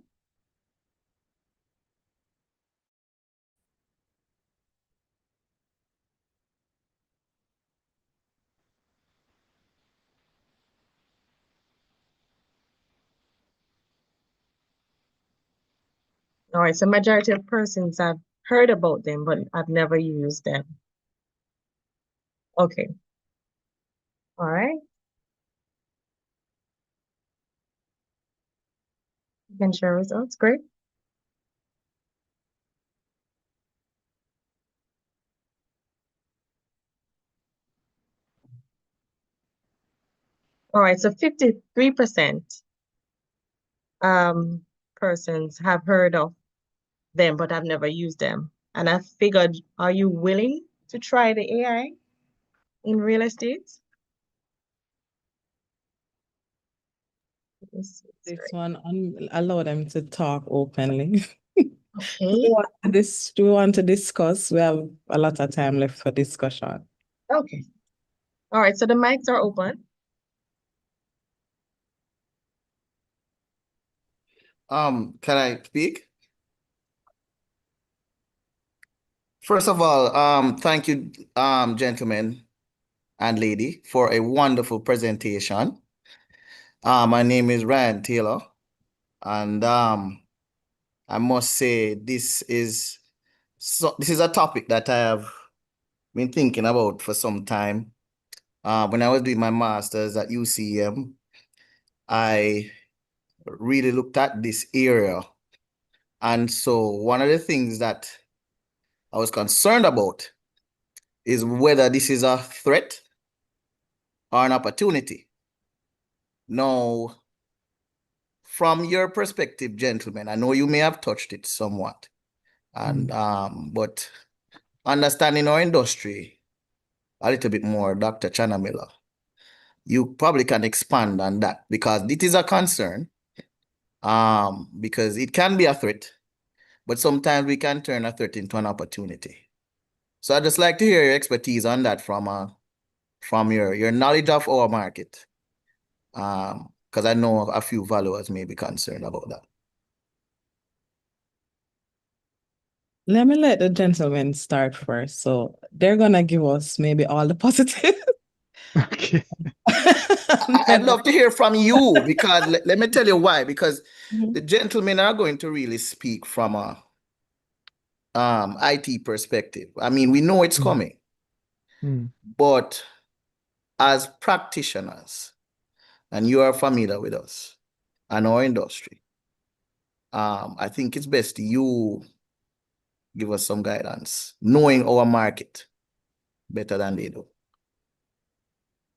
All right, so majority of persons have heard about them, but I've never used them. Okay. All right. You can share results, great. All right, so 53% persons have heard of them, but I've never used them. And I figured, are you willing to try the AI in real estate? This one allow them to talk openly. Okay. Do we want to discuss? We have a lot of time left for discussion. Okay. All right, so the mics are open. Can I speak? First of all, thank you, gentlemen and lady, for a wonderful presentation. My name is Ryan Taylor, and I must say this is a topic that I have been thinking about for some time. When I was doing my master's at UCM, I really looked at this area, and so one of the things that I was concerned about is whether this is a threat or an opportunity. Now, from your perspective, gentlemen, I know you may have touched it somewhat, and but understanding our industry a little bit more, Dr. Chana Miller, you probably can expand on that because it is a concern, because it can be a threat, but sometimes we can turn a threat into an opportunity. So I'd just like to hear your expertise on that from your knowledge of our market, because I know a few valuers may be concerned about that. Let me let the gentlemen start first. So they're gonna give us maybe all the positive. Okay. I'd love to hear from you because let me tell you why. Because the gentlemen are going to really speak from a IT perspective. I mean, we know it's coming, but as practitioners, and you are familiar with us and our industry, I think it's best you give us some guidance, knowing our market better than they do.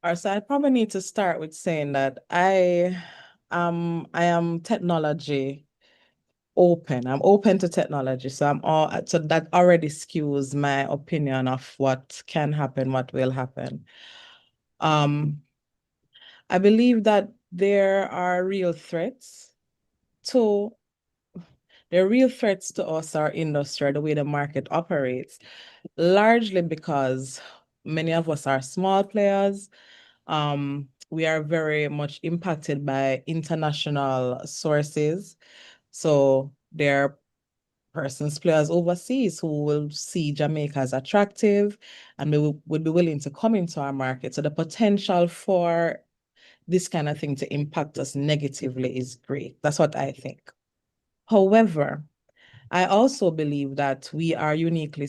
All right, so I probably need to start with saying that I am technology open. I'm open to technology. So so that already skews my opinion of what can happen, what will happen. I believe that there are real threats to us, our industry, the way the market operates, largely because many of us are small players. We are very much impacted by international sources. So there are players overseas who will see Jamaica as attractive and would be willing to come into our market. So the potential for this kind of thing to impact us negatively is great. That's what I think. However, I also believe that we are uniquely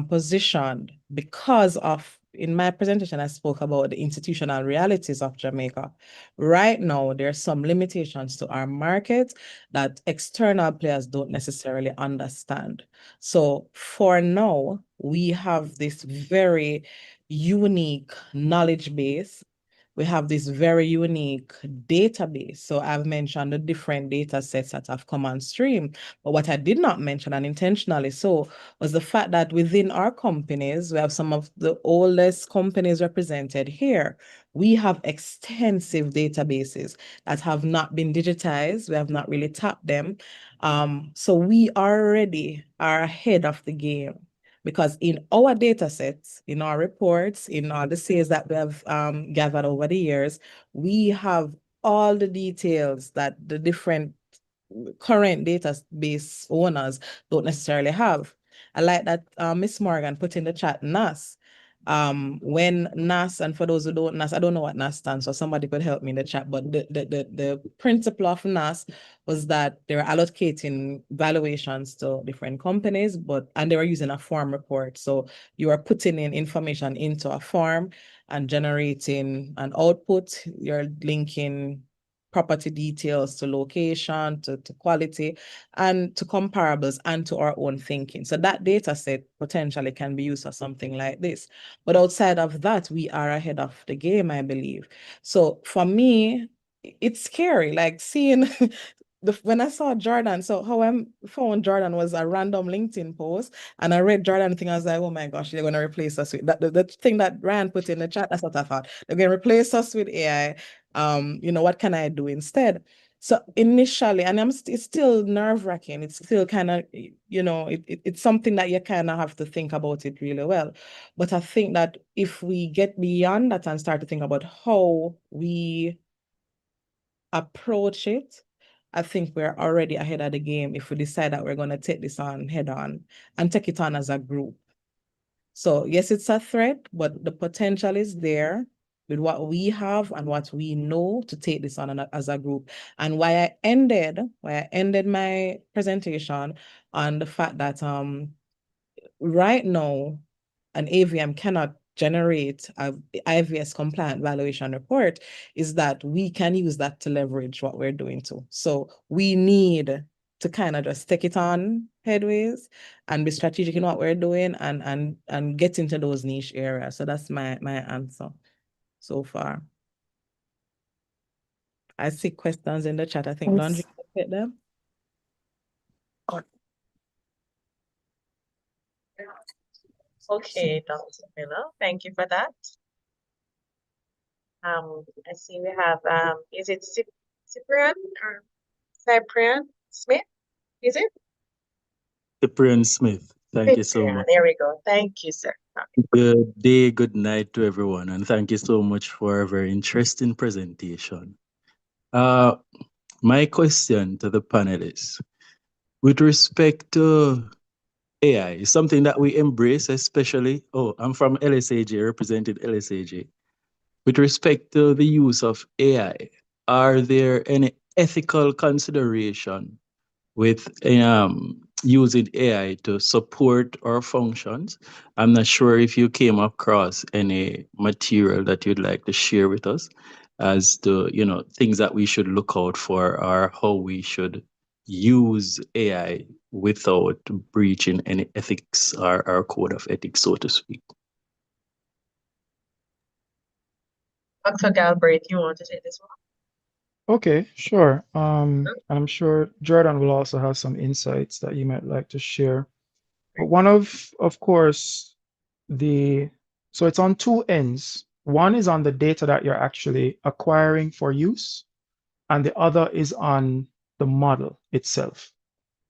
positioned because of in my presentation, I spoke about the institutional realities of Jamaica. Right now, there are some limitations to our market that external players don't necessarily understand. So for now, we have this very unique knowledge base. We have this very unique database. So I've mentioned the different data sets that have come on stream. But what I did not mention, and intentionally so, was the fact that within our companies, we have some of the oldest companies represented here. We have extensive databases that have not been digitized. We have not really tapped them. So we already are ahead of the game, because in our data sets, in our reports, in all the sales that we have gathered over the years, we have all the details that the different current database owners don't necessarily have. I like that Miss Morgan put in the chat NAS. When NAS, and for those who don't NAS, I don't know what NAS stands for, somebody could help me in the chat, but the principle of NAS was that they're allocating valuations to different companies, and they were using a form report. So you are putting in information into a form and generating an output. You're linking property details to location, to quality, and to comparables, and to our own thinking. So that data set potentially can be used for something like this. But outside of that, we are ahead of the game, I believe. So for me, it's scary, like seeing when I saw Jordan. So how I found Jordan was a random LinkedIn post, and I read Jordan thing. I was like, oh my gosh, they're going to replace us with that. The thing that Rand put in the chat, that's what I thought. They're going to replace us with AI. What can I do instead? So initially, and it's still nerve-wracking. It's still kind of, it's something that you kind of have to think about it really well. But I think that if we get beyond that and start to think about how we approach it, I think we're already ahead of the game if we decide that we're going to take this on head on and take it on as a group. So yes, it's a threat, but the potential is there with what we have and what we know to take this on as a group. And why I ended my presentation on the fact that right now an AVM cannot generate a IVS compliant valuation report is that we can use that to leverage what we're doing too. So we need to kind of just take it on headways and be strategic in what we're doing and get into those niche areas. So that's my answer so far. I see questions in the chat. I think Laundry can get them. Okay, Dr. Miller, thank you for that. I see we have, is it Cyprian or Cyprian Smith? Is it? Cyprian Smith. Thank you so Cyprian, much. there we go. Thank you, sir. Good day, good night to everyone, and thank you so much for a very interesting presentation. My question to the panelists, with respect to AI, is something that we embrace, especially, I'm from LSAG, represented LSAG. With respect to the use of AI, are there any ethical consideration with using AI to support our functions? I'm not sure if you came across any material that you'd like to share with us as to, things that we should look out for, or how we should use AI without breaching any ethics or our code of ethics, so to speak. Dr. Galbraith, you want to take this one? Okay, sure. I'm sure Jordan will also have some insights that you might like to share. But one of course, so it's on two ends. One is on the data that you're actually acquiring for use, and the other is on the model itself.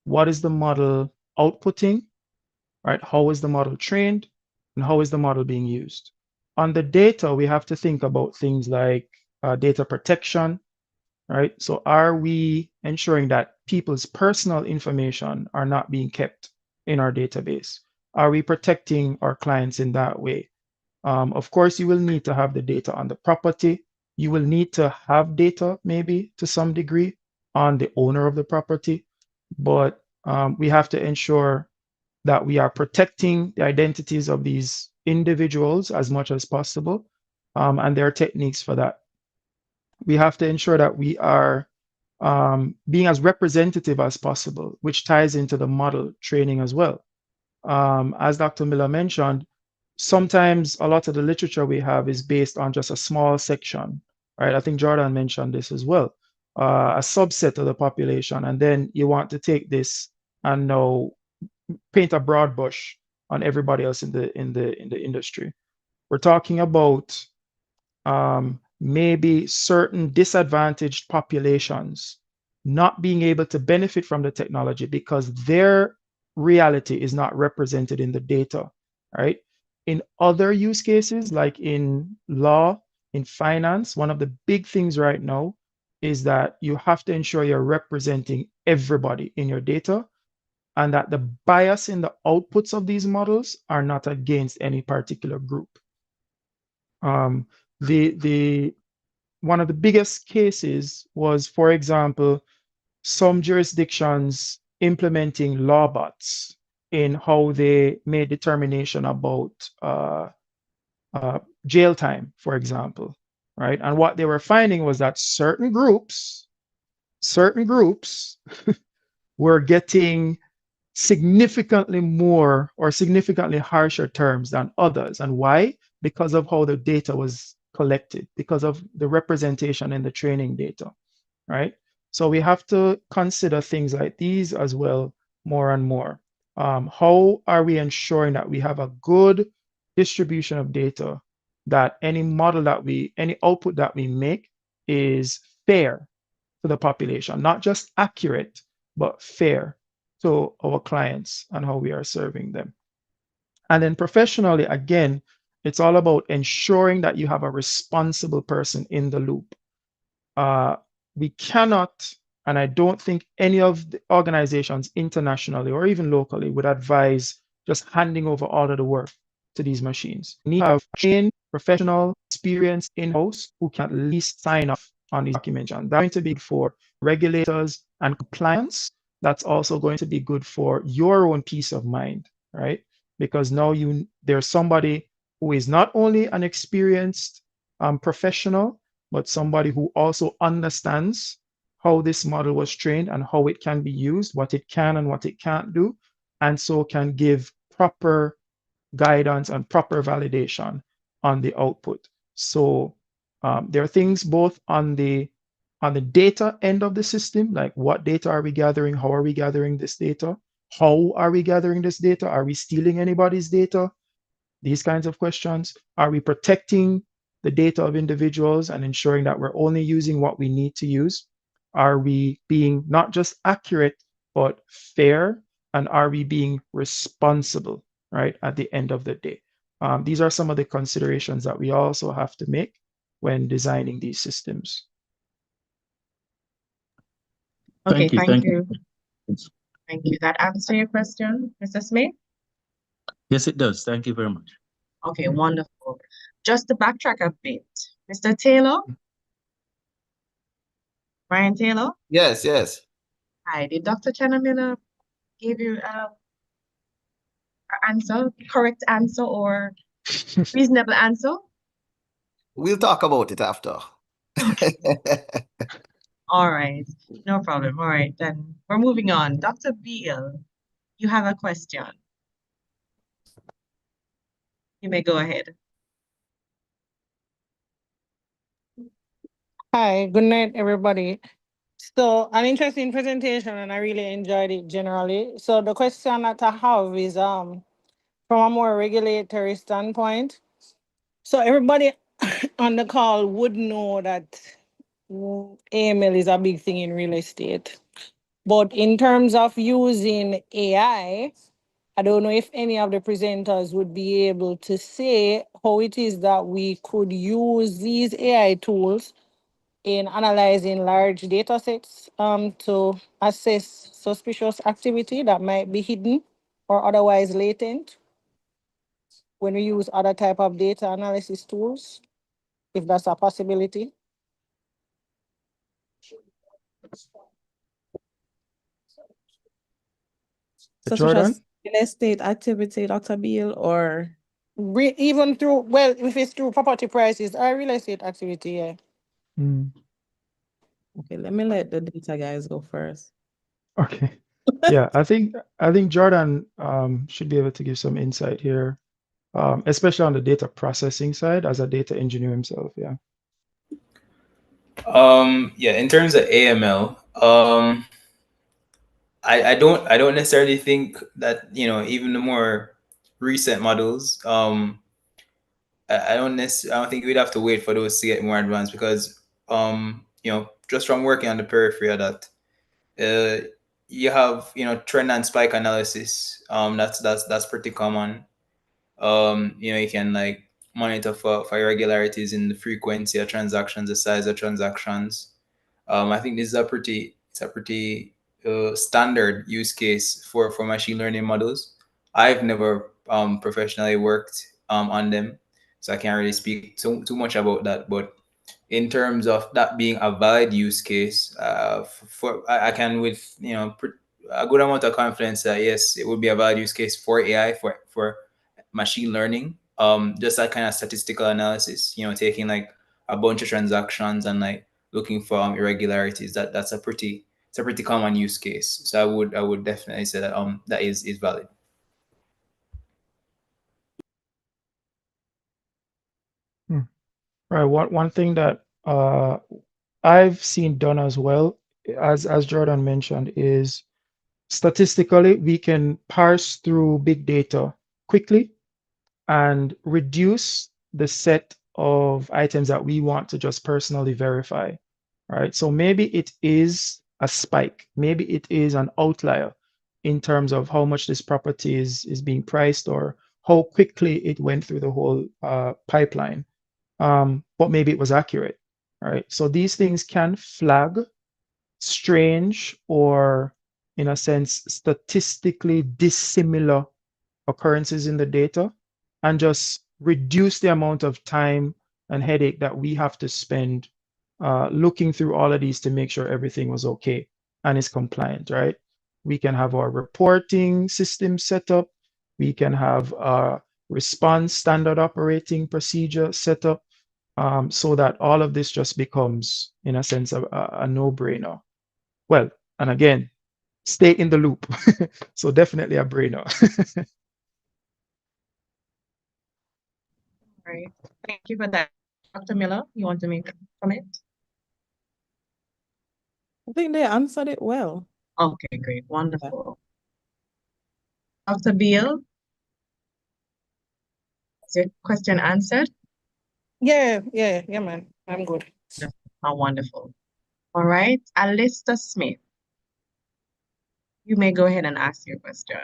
What is the model outputting, right? How is the model trained, and how is the model being used? On the data, we have to think about things like data protection, right? So are we ensuring that people's personal information are not being kept in our database? Are we protecting our clients in that way? Of course, you will need to have the data on the property. You will need to have data, maybe to some degree, on the owner of the property. But we have to ensure that we are protecting the identities of these individuals as much as possible, and there are techniques for that. We have to ensure that we are being as representative as possible, which ties into the model training as well. As Dr. Miller mentioned, sometimes a lot of the literature we have is based on just a small section, right? I think Jordan mentioned this as well, a subset of the population, and then you want to take this and now paint a broad brush on everybody else in the industry. We're talking about maybe certain disadvantaged populations not being able to benefit from the technology because their reality is not represented in the data, right? In other use cases, like in law, in finance, one of the big things right now is that you have to ensure you're representing everybody in your data and that the bias in the outputs of these models are not against any particular group. One of the biggest cases was, for example, some jurisdictions implementing law bots in how they made determination about jail time, for example, right? And what they were finding was that certain groups were getting significantly more or significantly harsher terms than others. And why? Because of how the data was collected, because of the representation in the training data, right? So we have to consider things like these as well more and more. How are we ensuring that we have a good distribution of data, that any model that any output that we make is fair to the population, not just accurate, but fair to our clients and how we are serving them. And then professionally, again, it's all about ensuring that you have a responsible person in the loop. We cannot, and I don't think any of the organizations internationally or even locally would advise just handing over all of the work to these machines. We need to have trained, professional, experienced in-house who can at least sign off on these documents. And that's going to be for regulators and compliance. That's also going to be good for your own peace of mind, right? Because now there's somebody who is not only an experienced professional, but somebody who also understands how this model was trained and how it can be used, what it can and what it can't do, and so can give proper guidance and proper validation on the output. So there are things both on the data end of the system, like what data are we gathering, how are we gathering this data, how are we gathering this data, are we stealing anybody's data, these kinds of questions. Are we protecting the data of individuals and ensuring that we're only using what we need to use? Are we being not just accurate, but fair? And are we being responsible, right, at the end of the day? These are some of the considerations that we also have to make when designing these systems. Okay, Thank you. thank you. Thank you. That answer your question, Mr. Smith? Yes, it does. Thank you very much. Okay, wonderful. Just to backtrack a bit, Mr. Taylor? Brian Taylor? Yes, yes. Hi, did Dr. Miller give you an answer, correct answer or reasonable answer? We'll talk about it after. Okay. All right, no problem. All right, then we're moving on. Dr. Beal, you have a question. You may go ahead. Hi, good night, everybody. So, an interesting presentation, and I really enjoyed it generally. So, the question that I have is from a more regulatory standpoint. So, everybody on the call would know that AML is a big thing in real estate. But in terms of using AI, I don't know if any of the presenters would be able to say how it is that we could use these AI tools in analyzing large data sets to assess suspicious activity that might be hidden or otherwise latent when we use other type of data analysis tools, if that's a possibility. Jordan? Real estate activity, Dr. Beal, or Even through, well, if it's through property prices or real estate activity, yeah. Mm, okay, let me let the data guys go first. okay. Yeah, I think Jordan should be able to give some insight here, especially on the data processing side as a data engineer himself. Yeah. Yeah, in terms of AML, I don't necessarily think that, even the more recent models, I don't think we'd have to wait for those to get more advanced because, just from working on the periphery of that, you have, trend and spike analysis. That's pretty common. You can like monitor for irregularities in the frequency of transactions, the size of transactions. I think this is a pretty standard use case for machine learning models. I've never professionally worked on them, so I can't really speak too much about that. But in terms of that being a valid use case, I can with a good amount of confidence that yes, it would be a valid use case for AI for machine learning. Just that kind of statistical analysis, taking like a bunch of transactions and like looking for irregularities. It's a pretty common use case. So I would definitely say that that is valid. Right. One thing that I've seen done as well, as Jordan mentioned, is statistically we can parse through big data quickly and reduce the set of items that we want to just personally verify, right? So maybe it is a spike, maybe it is an outlier in terms of how much this property is being priced or how quickly it went through the whole pipeline. But maybe it was accurate, right? So these things can flag strange or, in a sense, statistically dissimilar occurrences in the data and just reduce the amount of time and headache that we have to spend looking through all of these to make sure everything was okay and is compliant, right? We can have our reporting system set up. We can have a response standard operating procedure set up so that all of this just becomes, in a sense, a no-brainer. Well, and again, stay in the loop. So definitely a brainer. Right. Thank you for that. Dr. Miller, you want to make a comment? I think they answered it well. Okay, great. Wonderful. Dr. Beal, is your question answered? Yeah, man. I'm good. Oh, wonderful. All right. Alista Smith, you may go ahead and ask your question.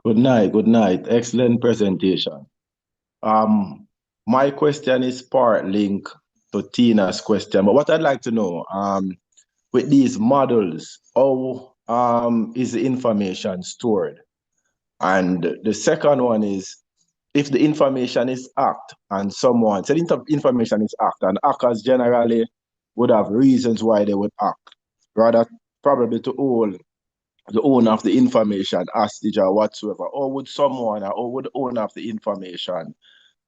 Good night, good night. Excellent presentation. My question is part link to Tina's question, but what I'd like to know, with these models, how is the information stored? And the second one is, if the information is hacked and someone said information is hacked, and hackers generally would have reasons why they would hack, rather probably to hold the owner of the information hostage or whatsoever, or would someone or would the owner of the information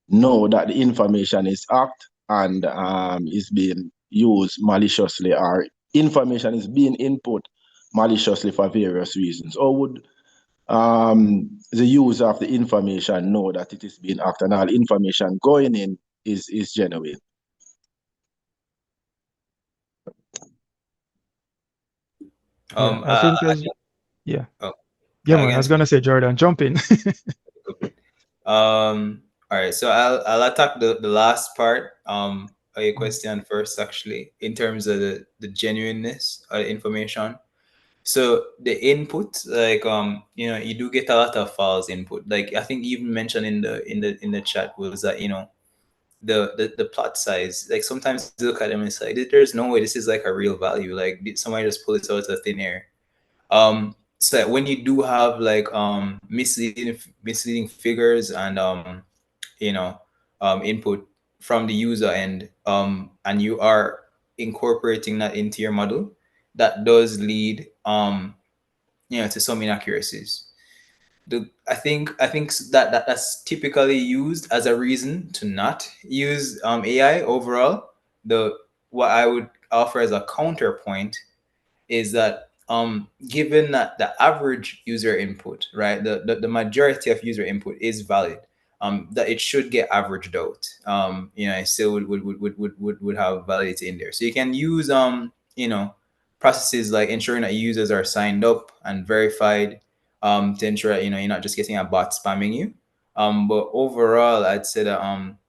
know that the information is hacked and is being used maliciously, or information is being input maliciously for various reasons? Or would the user of the information know that it is being hacked and all information going in is genuine? Yeah, I think as yeah. Oh, Yeah, I man, I was guess. gonna say Jordan, jump in. All right, so I'll attack the last part of your question first, actually, in terms of the genuineness of the information. So the input, like you do get a lot of false input. Like I think you even mentioned in the chat was that the plot size. Like sometimes you look at them and it's like there's no way this is like a real value. Like did somebody just pull it out of thin air? So that when you do have like misleading figures and you know input from the user end, and you are incorporating that into your model, that does lead to some inaccuracies. I think that's typically used as a reason to not use AI overall. The What I would offer as a counterpoint is that given that the average user input, right, the majority of user input is valid, that it should get averaged out. It still would have validity in there. So you can use processes like ensuring that users are signed up and verified, to ensure that you're not just getting a bot spamming you. But overall, I'd say that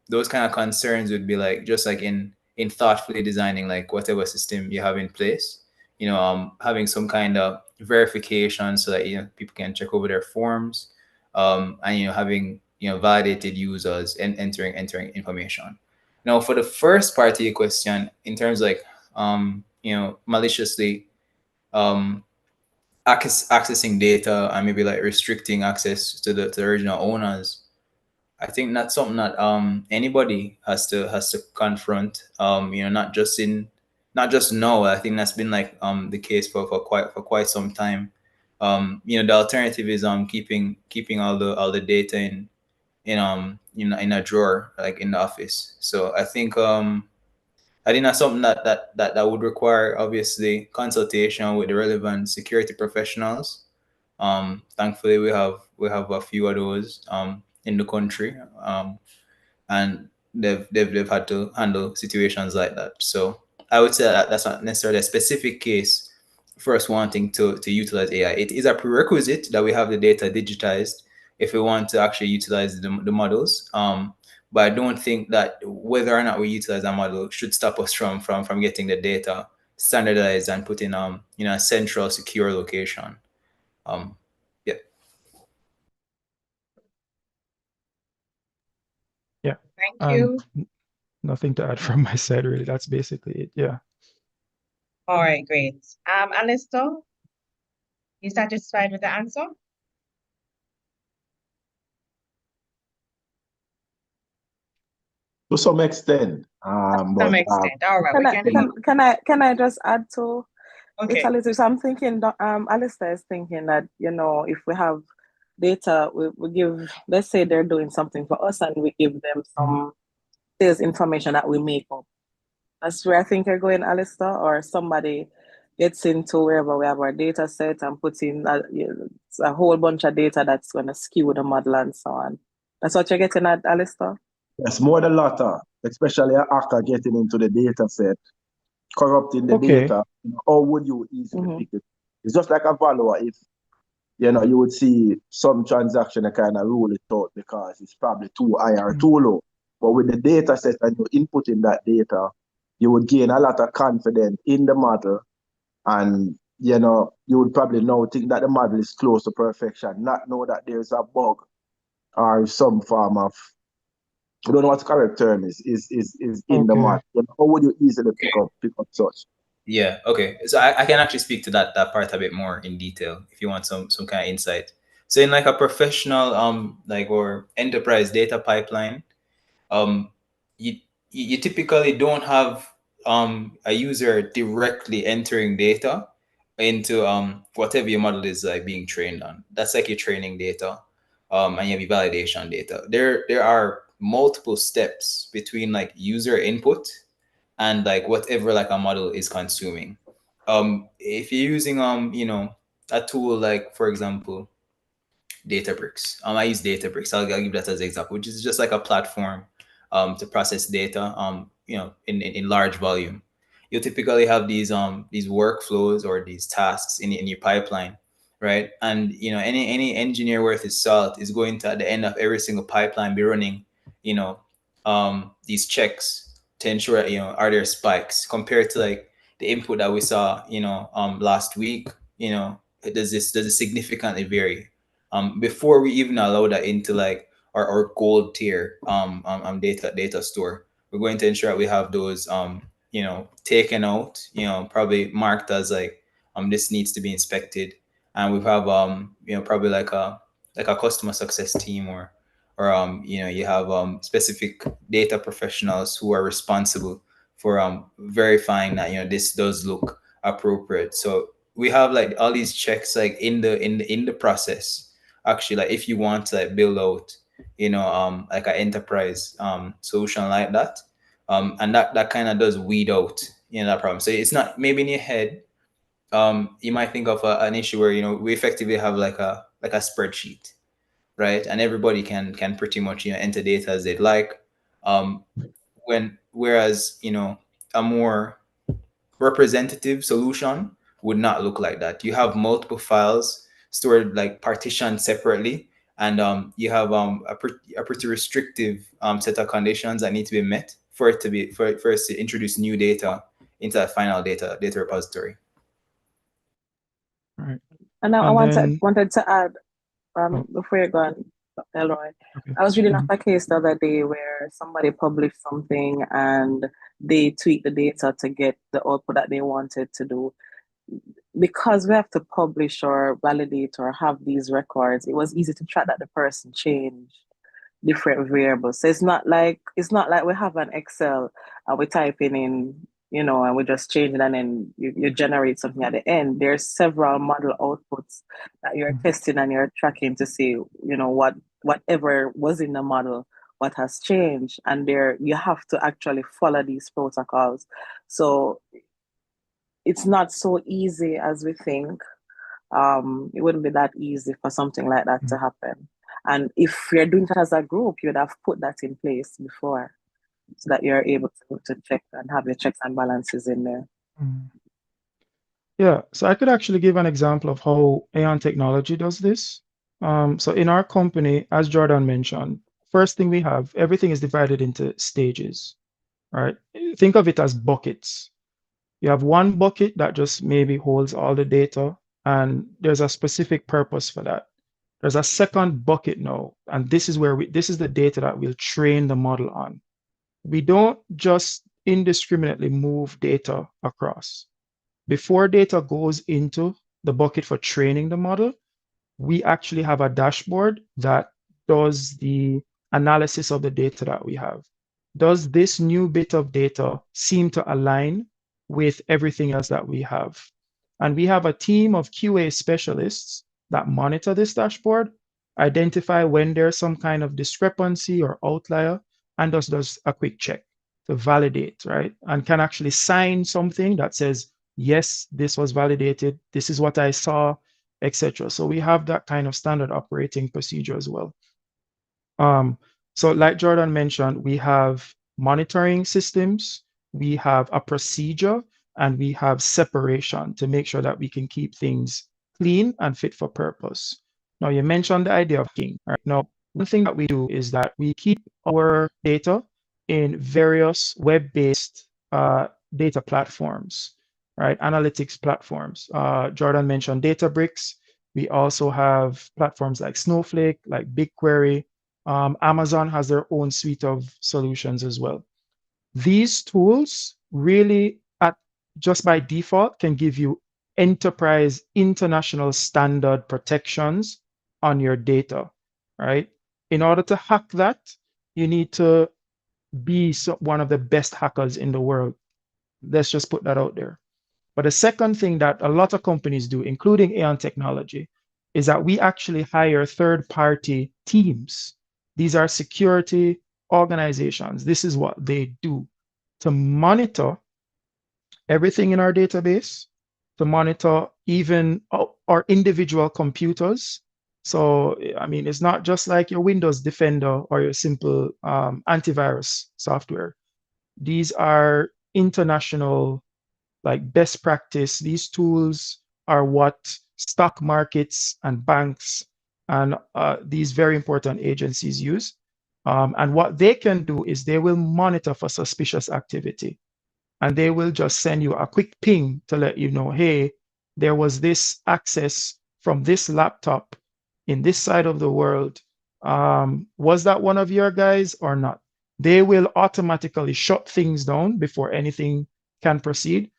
those kind of concerns would be like just like in thoughtfully designing like whatever system you have in place, having some kind of verification so that people can check over their forms, and having validated users and entering information. Now, for the first part of your question, in terms of like maliciously um, accessing data and maybe like restricting access to the original owners, I think that's something that anybody has to confront. Not just now. I think that's been like the case for quite some time. The alternative is keeping all the data in a drawer like in the office. So I think that's something that would require obviously consultation with the relevant security professionals. Thankfully, we have a few of those in the country, and they've had to handle situations like that. So I would say that that's not necessarily a specific case for us wanting to utilize AI. It is a prerequisite that we have the data digitized if we want to actually utilize the models. But I don't think that whether or not we utilize a model should stop us from getting the data standardized and put in a central secure location. Yeah. Yeah. Thank And you. nothing to add from my side, really. That's basically it. Yeah. All right, great. Alistair, you satisfied with the answer? To some extent. To But some extent. All right, Can we I can can, leave. can I just add to it Okay. a little? So I'm thinking that Alistair is thinking that, if we have data, we give, let's say they're doing something for us and we give them some sales information that we make up. That's where I think you're going, Alistair, or somebody gets into wherever we have our data set and puts in a whole bunch of data that's going to skew the model and so on. That's what you're getting at, Alistair? yes, more the latter, especially a hacker getting into the data set, corrupting the Okay. data. How would you easily Mhm. pick it? It's just like a valuer. If you would see some transaction that kind of rule it out because it's probably too high or too low. But with the data set and you input in that data, you would gain a lot of confidence in the model, and you would probably now think that the model is close to perfection, not know that there's a bug or some form of, I don't know what the correct term is in the Okay. model. How would you easily pick up such? Yeah. Okay. So I can actually speak to that part a bit more in detail if you want some kind of insight. So in like a professional like or enterprise data pipeline, um you you typically don't have a user directly entering data into whatever your model is like being trained on. That's like your training data, and you have your validation data. There are multiple steps between like user input and like whatever like a model is consuming. If you're using a tool like, for example, Databricks. I use Databricks. I'll give that as an example, which is just like a platform to process data in large volume. You'll typically have these workflows or these tasks in your pipeline, right? And any engineer worth his salt is going to, at the end of every single pipeline, be running you know these checks to ensure that, are there spikes compared to like the input that we saw last week. Does it significantly vary before we even allow that into like our gold tier data store. We're going to ensure that we have those taken out, probably marked as like this needs to be inspected, and we have probably like a customer success team, or you have specific data professionals who are responsible for verifying that this does look appropriate. So we have like all these checks like in the process. Actually, like if you want to like build out, like an enterprise solution like that, and that kind of does weed out that problem. So it's not maybe in your head. You might think of an issue where we effectively have like a spreadsheet, right? And everybody can pretty much enter data as they'd like. Whereas a more representative solution would not look like that. You have multiple files stored like partitioned separately, and you have a pretty restrictive set of conditions that need to be met for us to introduce new data into that final data repository. All right. And I And wanted to add, Oh, before you go on, Elroy, okay. I was reading Mhm. up a case the other day where somebody published something and they tweaked the data to get the output that they wanted to do. Because we have to publish or validate or have these records, it was easy to track that the person changed different variables. So it's not like we have an Excel and we type in, and we just change it and then you generate something at the end. There's several model outputs that you're testing and you're tracking to see, whatever was in the model, what has changed. And there you have to actually follow these protocols. So it's not so easy as we think. It wouldn't be that easy for something like that to happen. And if you're doing that as a group, you'd have put that in place before so that you're able to check and have your checks and balances in there. Yeah, so I could actually give an example of how Aon Technology does this. So in our company, as Jordan mentioned, first thing we have, everything is divided into stages, right? Think of it as buckets. You have one bucket that just maybe holds all the data, and there's a specific purpose for that. There's a second bucket now, and this is the data that we'll train the model on. We don't just indiscriminately move data across. Before data goes into the bucket for training the model, we actually have a dashboard that does the analysis of the data that we have. Does this new bit of data seem to align with everything else that we have? And we have a team of QA specialists that monitor this dashboard, identify when there's some kind of discrepancy or outlier, and does a quick check to validate, right? And can actually sign something that says, yes, this was validated, this is what I saw, etc. So we have that kind of standard operating procedure as well. So like Jordan mentioned, we have monitoring systems, we have a procedure, and we have separation to make sure that we can keep things clean and fit for purpose. Now, you mentioned the idea of king. Right? Now, one thing that we do is that we keep our data in various web-based data platforms, right? Analytics platforms. Jordan mentioned Databricks. We also have platforms like Snowflake, like BigQuery. Amazon has their own suite of solutions as well. These tools really, just by default, can give you enterprise international standard protections on your data, right? In order to hack that, you need to be one of the best hackers in the world. Let's just put that out there. But the second thing that a lot of companies do, including Aon Technology, is that we actually hire third-party teams. These are security organizations. This is what they do to monitor everything in our database, to monitor even our individual computers. So, I mean, it's not just like your Windows Defender or your simple antivirus software. These are international, like best practice. These tools are what stock markets and banks and these very important agencies use. And what they can do is they will monitor for suspicious activity. And they will just send you a quick ping to let you know, hey, there was this access from this laptop in this side of the world. Was that one of your guys or not? They will automatically shut things down before anything can proceed,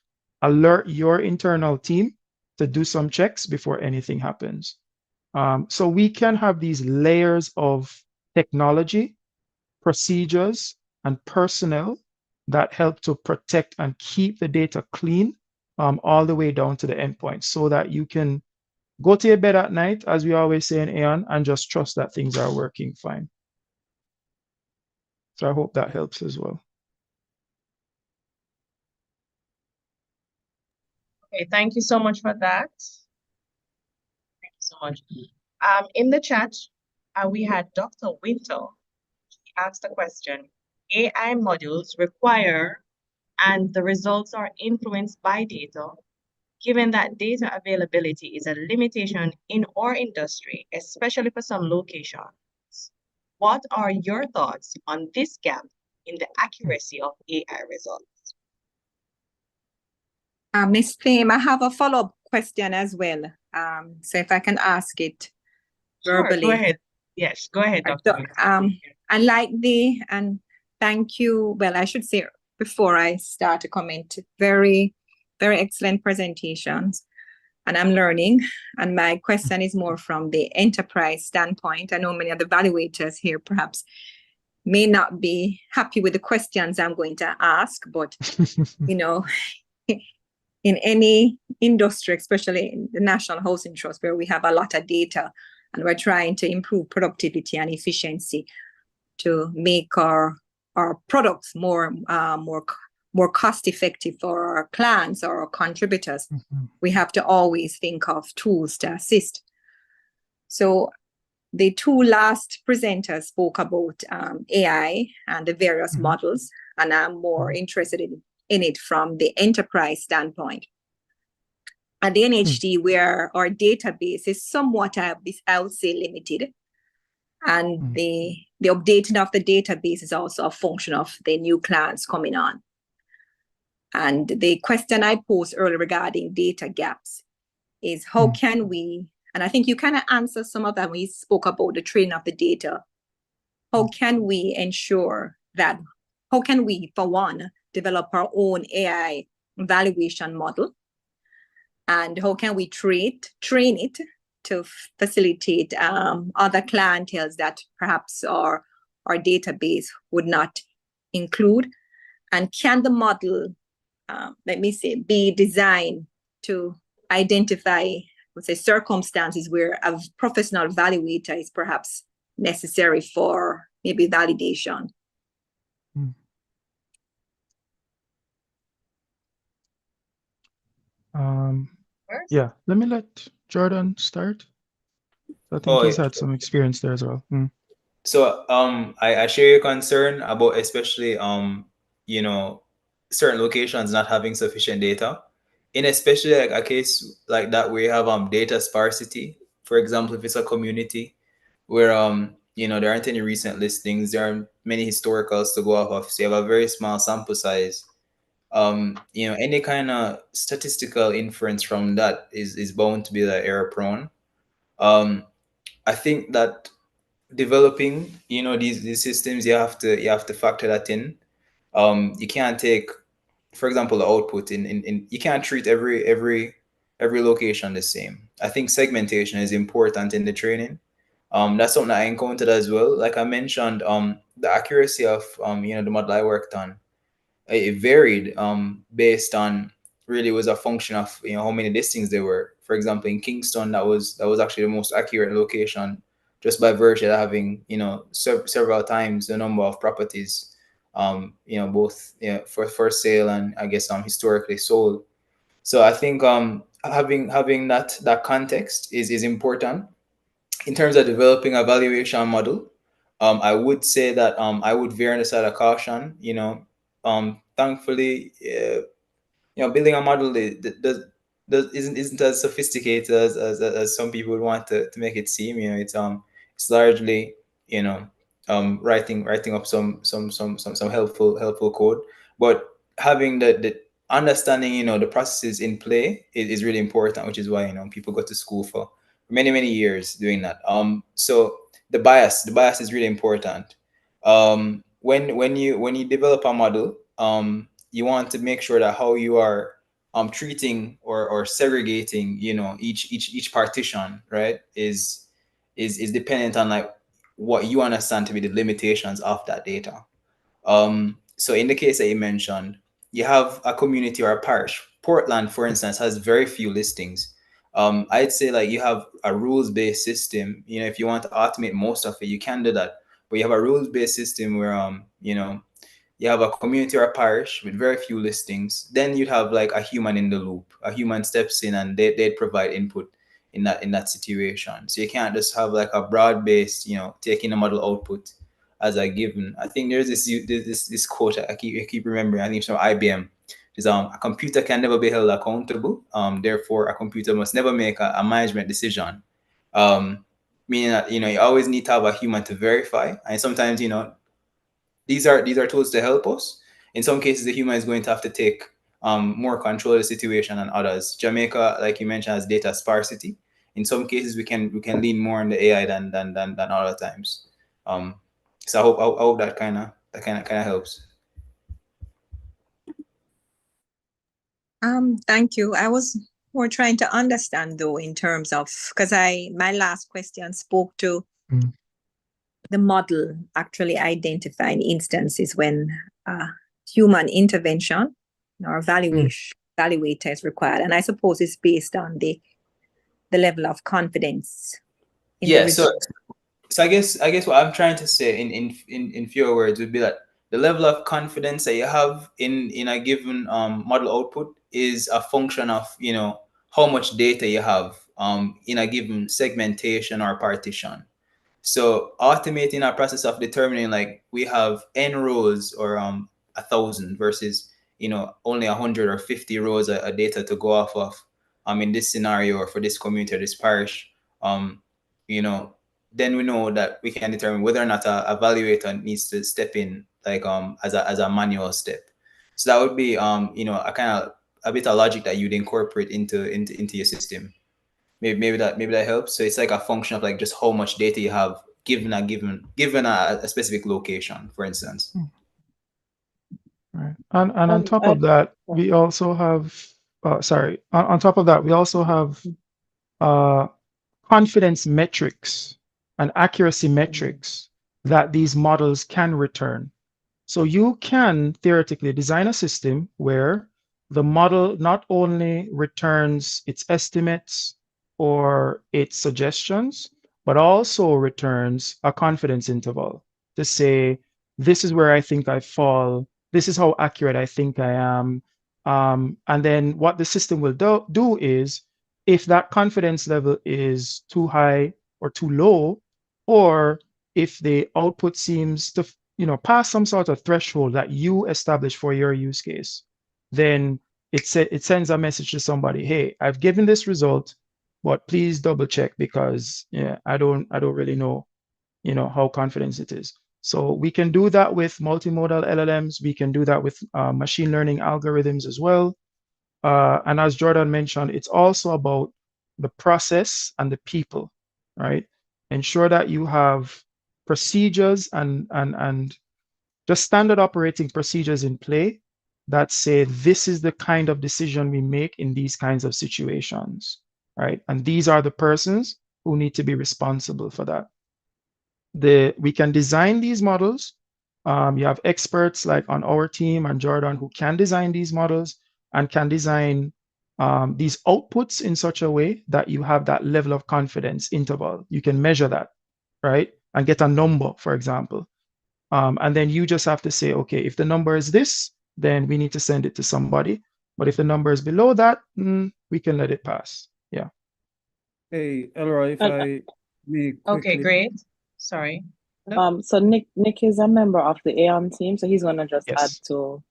alert your internal team to do some checks before anything happens. So we can have these layers of technology, procedures, and personnel that help to protect and keep the data clean all the way down to the endpoint so that you can go to your bed at night, as we always say in Aon, and just trust that things are working fine. So I hope that helps as well. Okay, thank you so much for that. Thank you so much. In the chat, we had Dr. Winter. He asked a question. AI models require and the results are influenced by data. Given that data availability is a limitation in our industry, especially for some locations, what are your thoughts on this gap in the accuracy of AI results? Ms. Thame, I have a follow-up question as well. So if I can ask it verbally. Sure, go ahead. Yes, go ahead, Dr. And thank you. Well, I should say before I start to comment, very, very excellent presentations. And I'm learning. And my question is more from the enterprise standpoint. I know many of the evaluators here perhaps may not be happy with the questions I'm going to ask, but you know, in any industry, especially in the National Housing Trust, where we have a lot of data and we're trying to improve productivity and efficiency to make our products more cost effective for our clients or our contributors, we have to always think of tools to assist. So the two last presenters spoke about AI and the various models, and I'm more interested in it from the enterprise standpoint. At the NHD, where our database is somewhat, I would say, limited, and the updating of the database is also a function of the new clients coming on. And the question I posed earlier regarding data gaps is how can we, and I think you kind of answered some of that when you spoke about the training of the data, how can we ensure that, how can we, for one, develop our own AI valuation model? And how can we train it to facilitate other clienteles that perhaps our database would not include? And can the model, let me say, be designed to identify, let's say, circumstances where a professional evaluator is perhaps necessary for maybe validation? Yeah, let me let Jordan start. I think he's had some experience there as well. So I share your concern about especially you know, certain locations not having sufficient data. In especially like a case like that where you have data sparsity. For example, if it's a community where you know, there aren't any recent listings, there are many historicals to go off of, so you have a very small sample size. You know, any kind of statistical inference from that is bound to be like error prone. I think that developing, you know, these systems, you have to factor that in. You can't take, for example, the output in you can't treat every location the same. I think segmentation is important in the training. That's something I encountered as well. Like I mentioned, the accuracy of you know, the model I worked on, it varied based on, really was a function of, you know, how many listings there were. For example, in Kingston, that was actually the most accurate location, just by virtue of having, you know, several times the number of properties, you know, both, you know, for sale and I guess historically sold. So I think having that context is important in terms of developing a valuation model. I would say that I would veer on the side of caution. You know, thankfully, you know, building a model isn't as sophisticated as some people would want to make it seem. You know, it's largely, you know, writing up some helpful code, but having the understanding, you know, the processes in play is really important, which is why, you know, people go to school for many years doing that. So the bias is really important. When you develop a model, you want to make sure that how you are treating or segregating, you know, each partition, right, is dependent on like what you understand to be the limitations of that data. So in the case that you mentioned, you have a community or a parish. Portland, for instance, has very few listings. I'd say like you have a rules-based system. You know, if you want to automate most of it, you can do that. But you have a rules-based system where you know, you have a community or a parish with very few listings. Then you'd have like a human in the loop. A human steps in and they'd provide input in that situation. So you can't just have like a broad-based, you know, taking a model output as a given. I think there's this quote I keep remembering. I think it's from IBM. Is a computer can never be held accountable. Therefore, a computer must never make a management decision. Meaning that, you know, you always need to have a human to verify, and sometimes, you know, these are tools to help us. In some cases, the human is going to have to take more control of the situation than others. Jamaica, like you mentioned, has data sparsity. In some cases, we can lean more on the AI than other times. So I hope that kind of helps. Thank you. I was more trying to understand though in terms of, because my last question spoke to the model actually identifying instances when human intervention or evaluator is required. And I suppose it's based on the level of confidence in the result. So I guess what I'm trying to say in fewer words would be that the level of confidence that you have in a given model output is a function of, you know, how much data you have in a given segmentation or partition. So automating our process of determining like we have n rows or 1,000 versus, you know, only 100 or 50 rows of data to go off of in this scenario or for this community or this parish, you know, then we know that we can determine whether or not a evaluator needs to step in like as a manual step. So that would be you know, a bit of logic that you'd incorporate into your system. Maybe that helps. So it's like a function of like just how much data you have given a specific location, for instance. Right. And on top of that, we also have on top of that, we also have confidence metrics and accuracy metrics that these models can return. So you can theoretically design a system where the model not only returns its estimates or its suggestions, but also returns a confidence interval to say, this is where I think I fall, this is how accurate I think I am. And then what the system will do is, if that confidence level is too high or too low, or if the output seems to, you know, pass some sort of threshold that you establish for your use case, then it sends a message to somebody, hey, I've given this result, but please double check because yeah, I don't really know, you know, how confident it is. So we can do that with multimodal LLMs. We can do that with machine learning algorithms as well. And as Jordan mentioned, it's also about the process and the people, right? Ensure that you have procedures and just standard operating procedures in play that say this is the kind of decision we make in these kinds of situations, right? And these are the persons who need to be responsible for that. We can design these models. You have experts like on our team and Jordan who can design these models and can design these outputs in such a way that you have that level of confidence interval. You can measure that, right? And get a number, for example. And then you just have to say, okay, if the number is this, then we need to send it to somebody. But if the number is below that, we can let it pass. Yeah. Hey, Elroy, if I may quickly. Okay, great. Sorry. So Nick is a member of the Aon team, so he's gonna just add to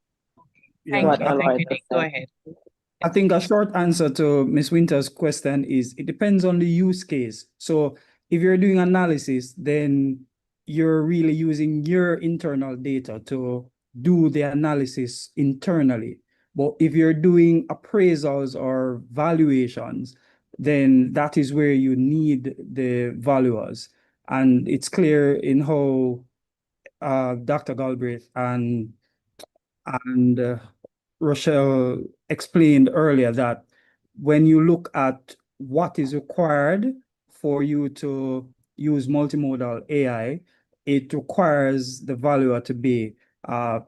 what Elroy Thank you, just Nick. Go said. ahead. I think a short answer to Ms. Winter's question is it depends on the use case. So if you're doing analysis, then you're really using your internal data to do the analysis internally. But if you're doing appraisals or valuations, then that is where you need the valuers. And it's clear in how Dr. Galbraith and Rochelle explained earlier that when you look at what is required for you to use multimodal AI, it requires the valuer to be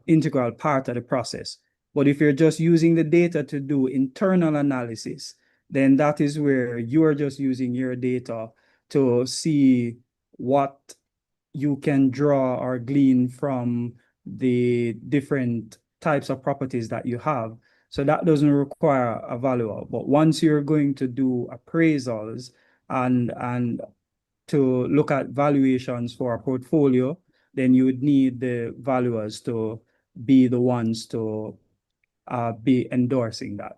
integral part of the process. But if you're just using the data to do internal analysis, then that is where you are just using your data to see what you can draw or glean from the different types of properties that you have. So that doesn't require a valuer. But once you're going to do appraisals and to look at valuations for a portfolio, then you would need the valuers to be the ones to be endorsing that.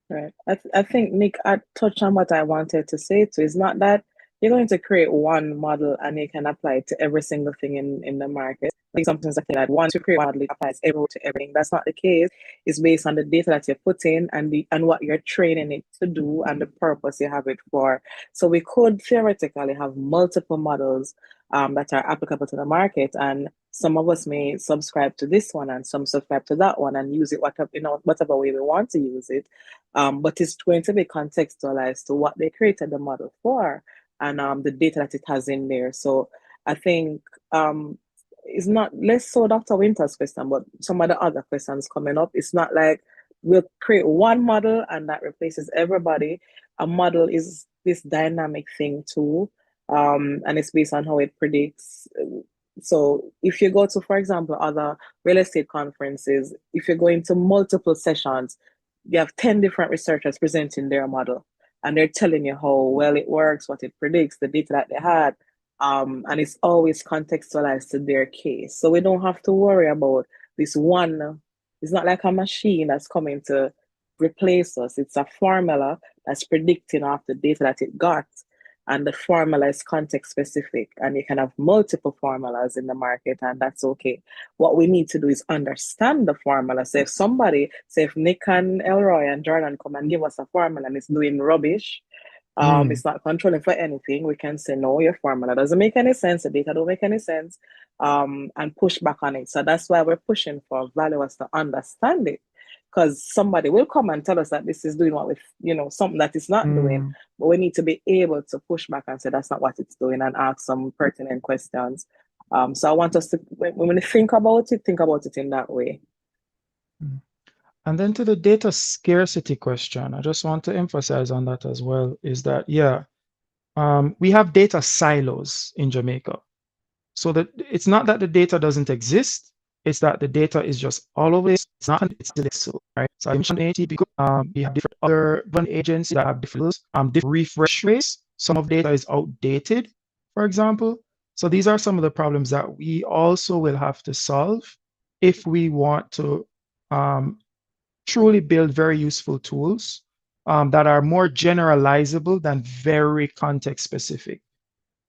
Right. I think Nick, I touched on what I wanted to say too. It's not that you're going to create one model and you can apply it to every single thing in the market. Like sometimes I feel that once you create one model, it applies to everything. That's not the case. It's based on the data that you put in and what you're training it to do and the purpose you have it for. So we could theoretically have multiple models that are applicable to the market, and some of us may subscribe to this one and some subscribe to that one and use it whatever way we want to use it. But it's going to be contextualized to what they created the model for and the data that it has in there. So I think it's not less so Dr. Winter's question, but some of the other questions coming up. It's not like we'll create one model and that replaces everybody. A model is this dynamic thing too, and it's based on how it predicts. So if you go to, for example, other real estate conferences, if you're going to multiple sessions, you have 10 different researchers presenting their model, and they're telling you how well it works, what it predicts, the data that they had, and it's always contextualized to their case. So we don't have to worry about this one. It's not like a machine that's coming to replace us. It's a formula that's predicting off the data that it got, and the formula is context specific, and you can have multiple formulas in the market, and that's okay. What we need to do is understand the formula. So if Nick and Elroy and Jordan come and give us a formula and it's doing rubbish, it's not controlling for anything, we can say, no, your formula doesn't make any sense, the data don't make any sense, and push back on it. So that's why we're pushing for valuers to understand it, because somebody will come and tell us that this is doing what something that it's not doing, but we need to be able to push back and say that's not what it's doing and ask some pertinent questions. So I want us to, when we think about it in that way. And then to the data scarcity question, I just want to emphasize on that as well, is that, we have data silos in Jamaica. So that it's not that the data doesn't exist, it's that the data is just all over. It's not so, right? So I mentioned ATP. We have different other agencies that have different refresh rates. Some of data is outdated, for example. So these are some of the problems that we also will have to solve if we want to truly build very useful tools that are more generalizable than very context specific.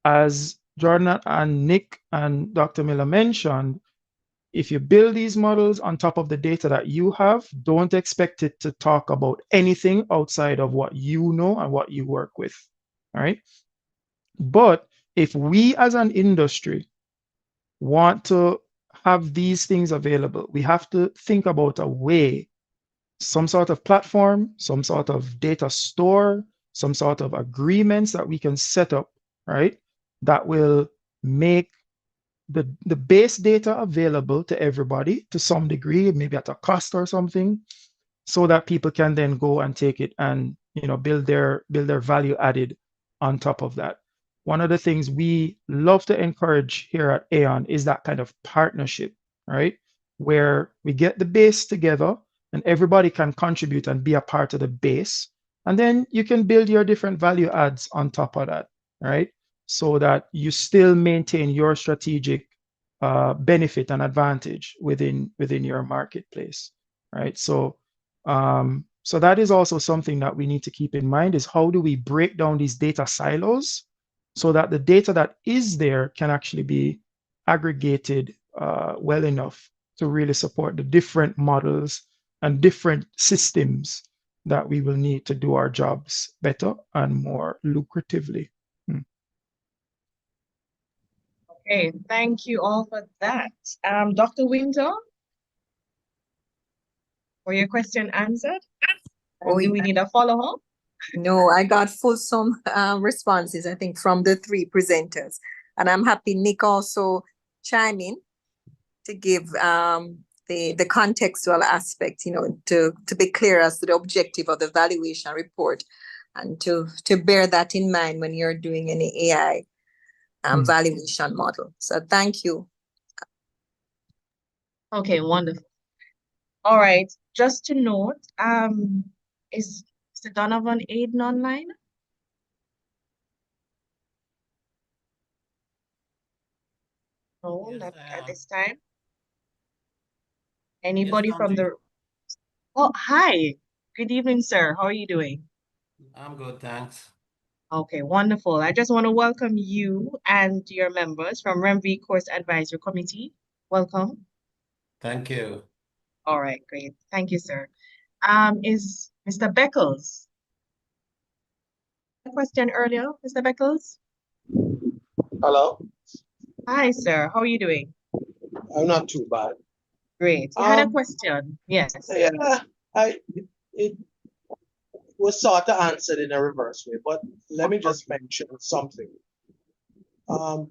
As Jordan and Nick and Dr. Miller mentioned, if you build these models on top of the data that you have, don't expect it to talk about anything outside of what you know and what you work with, all right? But if we as an industry want to have these things available, we have to think about a way, some sort of platform, some sort of data store, some sort of agreements that we can set up, right? That will make the base data available to everybody to some degree, maybe at a cost or something, so that people can then go and take it and build their value added on top of that. One of the things we love to encourage here at Aon is that kind of partnership, right? Where we get the base together and everybody can contribute and be a part of the base. And then you can build your different value adds on top of that, right? So that you still maintain your strategic benefit and advantage within your marketplace, right? So that is also something that we need to keep in mind, is how do we break down these data silos so that the data that is there can actually be aggregated well enough to really support the different models and different systems that we will need to do our jobs better and more lucratively. Okay, thank you all for that. Dr. Winter, were your question answered? Or do we need a follow-up? No, I got fulsome responses, I think, from the three presenters. And I'm happy Nick also chime in to give the contextual aspect, to be clear as to the objective of the valuation report, and to bear that in mind when you're doing any AI valuation model. So thank you. Okay, wonderful. All right, just to note, is Mr. Donovan Aiden online? No, Yes, not I at am. this time. Yes, Anybody from Dominic. the... Oh, hi. Good evening, sir. How are you doing? I'm good, thanks. Okay, wonderful. I just want to welcome you and your members from REMV Course Advisory Committee. Welcome. Thank you. All right, great. Thank you, sir. Is Mr. Beckles? A question earlier, Mr. Beckles? Hello, Hi, sir. How are you doing? I'm not too bad. Great. You had a question? Yes. Yeah, it was sort of answered in a reverse way, but let me just mention something. At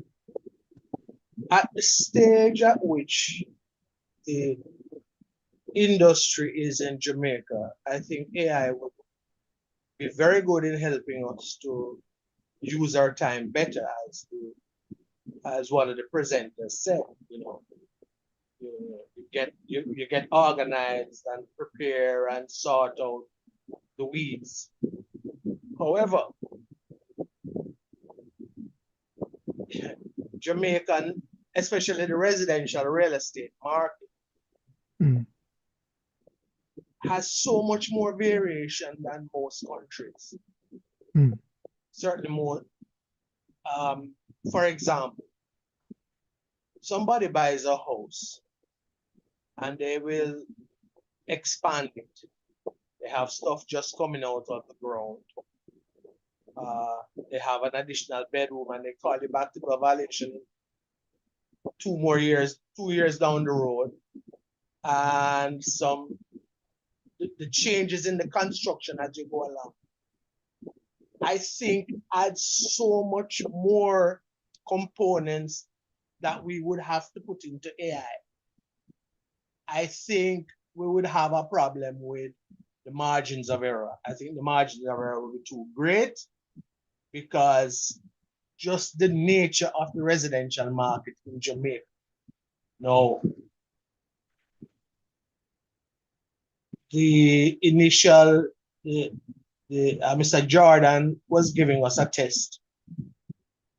the stage at which the industry is in Jamaica, I think AI would be very good in helping us to use our time better, as one of the presenters said. You get organized and prepare and sort out the weeds. However, Jamaican, especially the residential real estate market, has so much more variation than most countries. Certainly more. For example, somebody buys a house and they will expand it. They have stuff just coming out of the ground. They have an additional bedroom and they call you back to do a valuation 2 years down the road. And the changes in the construction as you go along, I think adds so much more components that we would have to put into AI. I think we would have a problem with the margins of error. I think the margins of error will be too great because just the nature of the residential market in Jamaica. Now, the initial, Mr. Jordan was giving us a test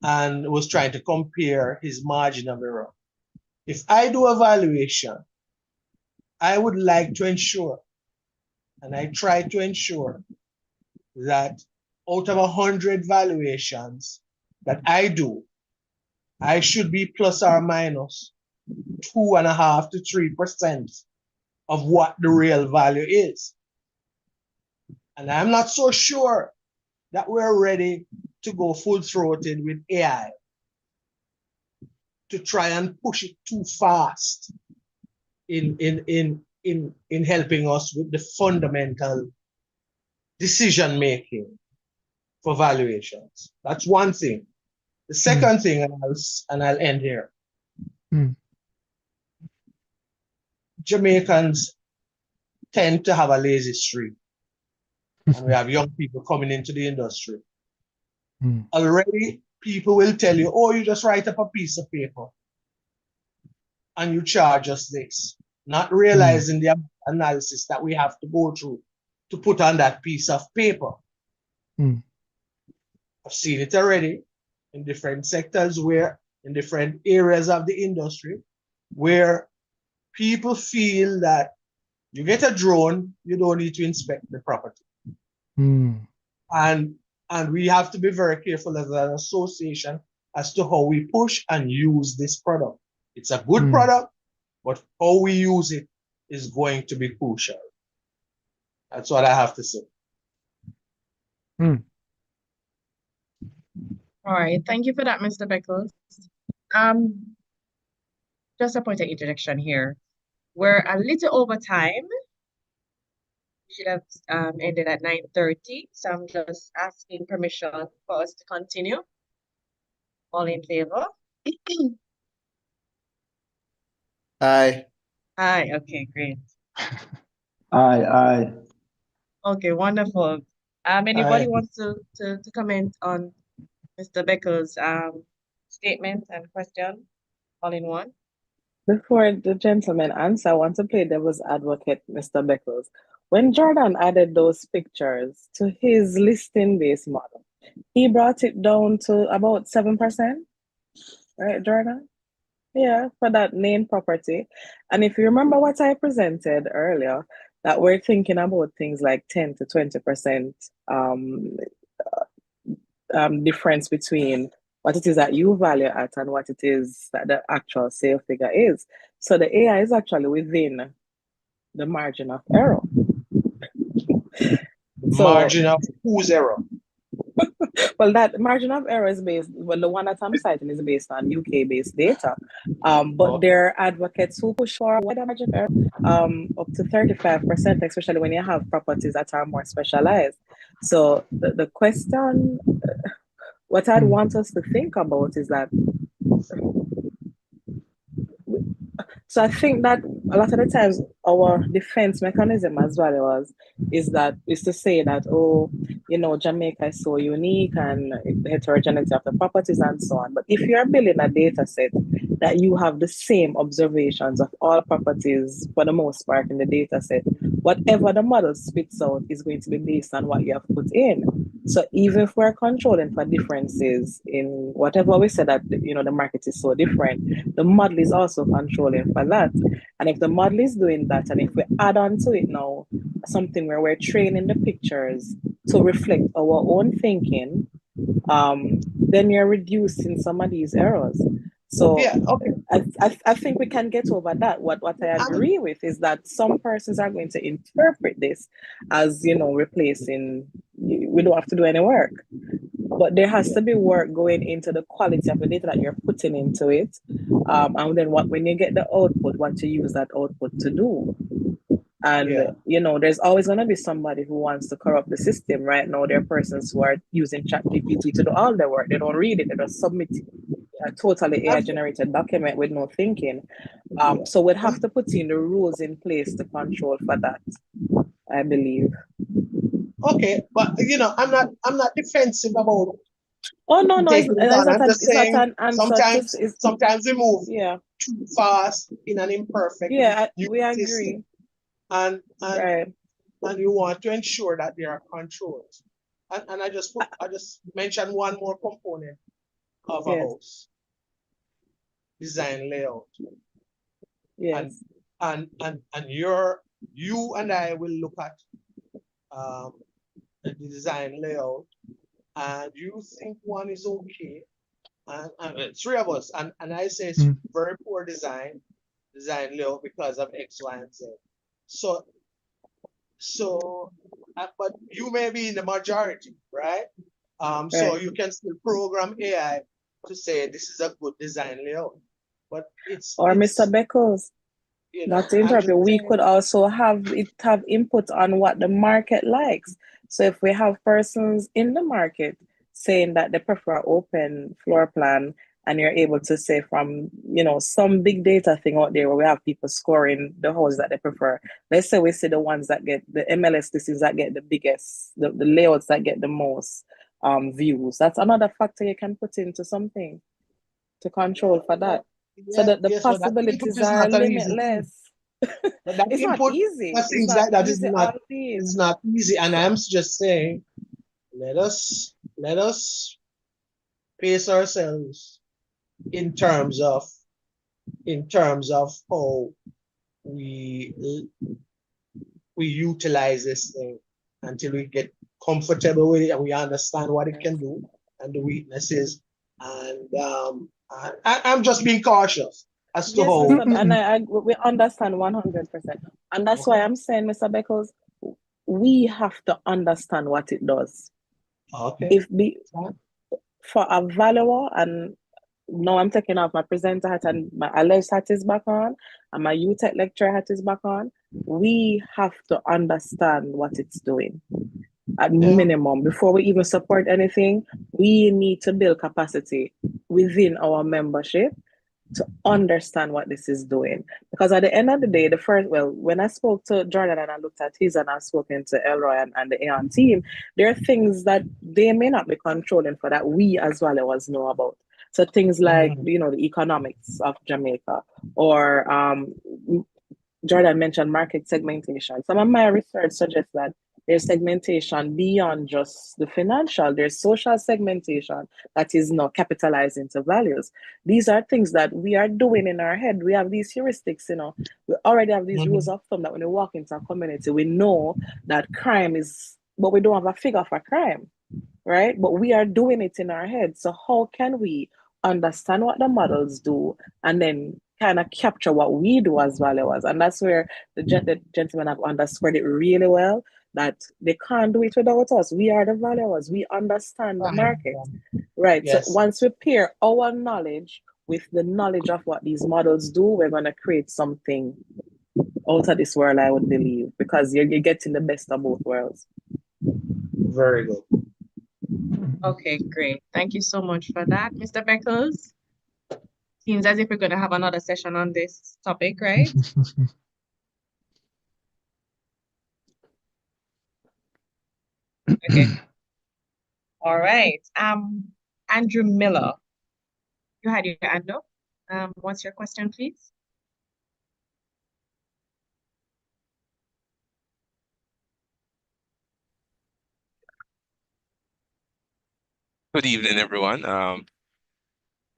and was trying to compare his margin of error. If I do a valuation, I would like to ensure, and I try to ensure, that out of 100 valuations that I do, I should be plus or minus 2.5% to 3% of what the real value is. And I'm not so sure that we're ready to go full-throated with AI to try and push it too fast in helping us with the fundamental decision making for valuations. That's one thing. The second thing, and I'll end here. Jamaicans tend to have a lazy streak, and we have young people coming into the industry. Already, people will tell you, oh, you just write up a piece of paper and you charge us this, not realizing the analysis that we have to go through to put on that piece of paper. I've seen it already in different sectors in different areas of the industry, where people feel that you get a drone, you don't need to inspect the property. And we have to be very careful as an association as to how we push and use this product. It's a good product, but how we use it is going to be crucial. That's what I have to say. All right, thank you for that, Mr. Beckles. Just a point of interjection here. We're a little over time. We should have ended at 9:30, so I'm just asking permission for us to continue. All in favor? Aye. Aye, okay, great. Aye. Okay, wonderful. Anybody Aye. wants to comment on Mr. Becker's statement and question all in one? Before the gentleman answer, I want to play devil's advocate, Mr. Beckles. When Jordan added those pictures to his listing-based model, he brought it down to about 7%, right, Jordan? Yeah, for that name property. And if you remember what I presented earlier, that we're thinking about things like 10 to 20% difference between what it is that you value at and what it is that the actual sale figure is. So the AI is actually within the margin of error. So, Margin of whose error? well, that margin of error is based, well, the one that I'm citing is based on UK-based data. But there are advocates who push for a wider margin of error, up to 35%, especially when you have properties that are more specialized. So the question, what I'd want us to think about is that, so I think that a lot of the times our defense mechanism as well is to say that, oh, you know, Jamaica is so unique and the heterogeneity of the properties and so on. But if you're building a data set that you have the same observations of all properties for the most part in the data set, whatever the model spits out is going to be based on what you have put in. So even if we're controlling for differences in whatever we said that, you know, the market is so different, the model is also controlling for that. And if the model is doing that, and if we add on to it now something where we're training the pictures to reflect our own thinking, then you're reducing some of these errors. So yeah, okay. I think we can get over that. What I agree with is that some persons are going to interpret this as, you know, replacing, we don't have to do any work. But there has to be work going into the quality of the data that you're putting into it. And then when you get the output, what to use that output to do. And, you know, there's always going to be somebody who wants to corrupt the system. Right now, there are persons who are using ChatGPT to do all their work. They don't read it. They just submit a totally AI-generated document with no thinking. So we'd have to put in the rules in place to control for that, I believe. Okay, but you know, I'm not defensive about. Oh no, I'm just saying sometimes we move too fast in an imperfect we agree. system. And you want to ensure that there are controls. And I just mentioned one more component of a house. Design layout. Yes. And you and I will look at the design layout, and you think one is okay, and three of us, and I say it's very poor design layout because of X, Y, and Z. So, but you may be in the majority, right? So you can still program AI to say this is a good design layout, but Mr. Beckles, you know, not to interrupt you, we could also have input on what the market likes. So if we have persons in the market saying that they prefer open floor plan, and you're able to say from, you know, some big data thing out there where we have people scoring the houses that they prefer. Let's say we see the ones that get the MLS listings that get the biggest, the layouts that get the most views. That's another factor you can put into something to control for that. So that the possibilities are limitless. But that it's input, not easy. Things like that is not easy. And I'm just saying, let us pace ourselves in terms of how we utilize this thing until we get comfortable with it and we understand what it can do and the weaknesses. And I'm just being cautious as to how. And we understand 100%. And that's why I'm saying, Mr. Beckles, we have to understand what it does. Okay. For a valuer, and now I'm taking off my presenter hat and my ALEVS hat is back on, and my UTech lecturer hat is back on. We have to understand what it's doing. At minimum, before we even support anything, we need to build capacity within our membership to understand what this is doing. Because at the end of the day, when I spoke to Jordan and I looked at his and I've spoken to Elroy and the Aon team, there are things that they may not be controlling for that we as valuers know about. So things like, the economics of Jamaica, or Jordan mentioned market segmentation. Some of my research suggests that there's segmentation beyond just the financial. There's social segmentation that is now capitalized into values. These are things that we are doing in our head. We have these heuristics, we already have these rules of thumb that when we walk into a community, we know that crime is, but we don't have a figure for crime, right? But we are doing it in our head. So how can we understand what the models do and then kind of capture what we do as valuers? And that's where the gentlemen have underscored it really well, that they can't do it without us. We are the valuers. We understand the market, right? Yes. So once we pair our knowledge with the knowledge of what these models do, we're going to create something out of this world, I would believe, because you're getting the best of both worlds. Very good. Okay, great. Thank you so much for that, Mr. Beckles. Seems as if we're going to have another session on this topic, right? Okay. All right. Andrew Miller, you had your hand up. What's your question, please? Good evening, everyone.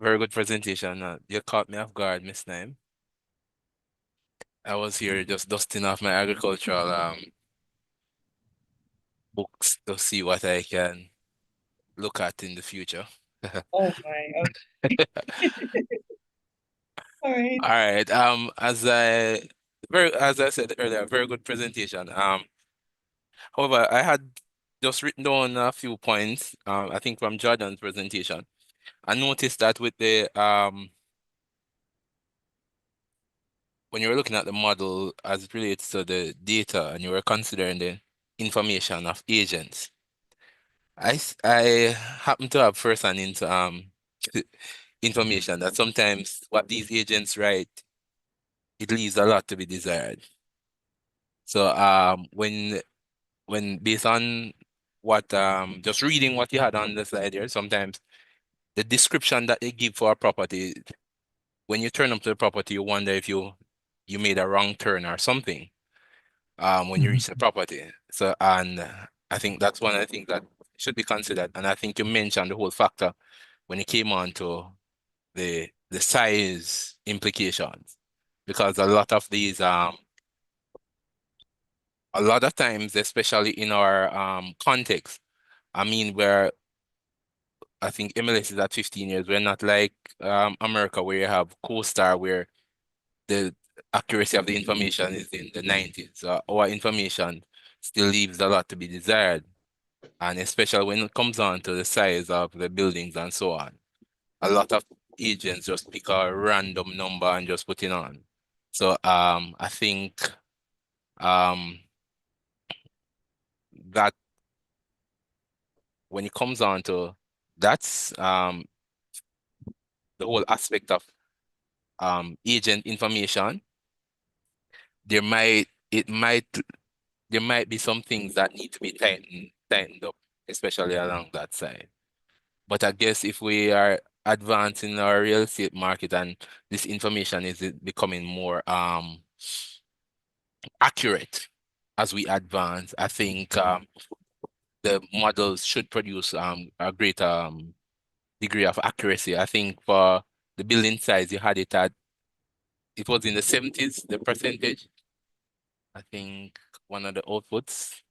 Very good presentation. You caught me off guard, Miss Name. I was here just dusting off my agricultural books to see what I can look at in the future. Oh my, okay. All right. All right. As I said earlier, very good presentation. However, I had just written down a few points. I think from Jordan's presentation. I noticed that with the when you were looking at the model as it relates to the data and you were considering the information of agents, I happen to have first-hand into information that sometimes what these agents write, it leaves a lot to be desired. So when based on what just reading what you had on the slide here, sometimes the description that they give for a property, when you turn up to the property, you wonder if you made a wrong turn or something when you reach the property. So, and I think that's one of the things that should be considered. And I think you mentioned the whole factor when it came on to the size implications, because a lot of these a lot of times, especially in our context, I mean, where I think MLS is at 15 years, we're not like America, where you have CoStar, where the accuracy of the information is in the 90s. So our information still leaves a lot to be desired. And especially when it comes on to the size of the buildings and so on. A lot of agents just pick a random number and just put it on. So I think that when it comes on to that's the whole aspect of agent information, there might be some things that need to be tightened up, especially along that side. But I guess if we are advancing our real estate market and this information is becoming more accurate as we advance, I think the models should produce a greater degree of accuracy. I think for the building size, you had it at, it was in the 70s, the percentage. I think one of the outputs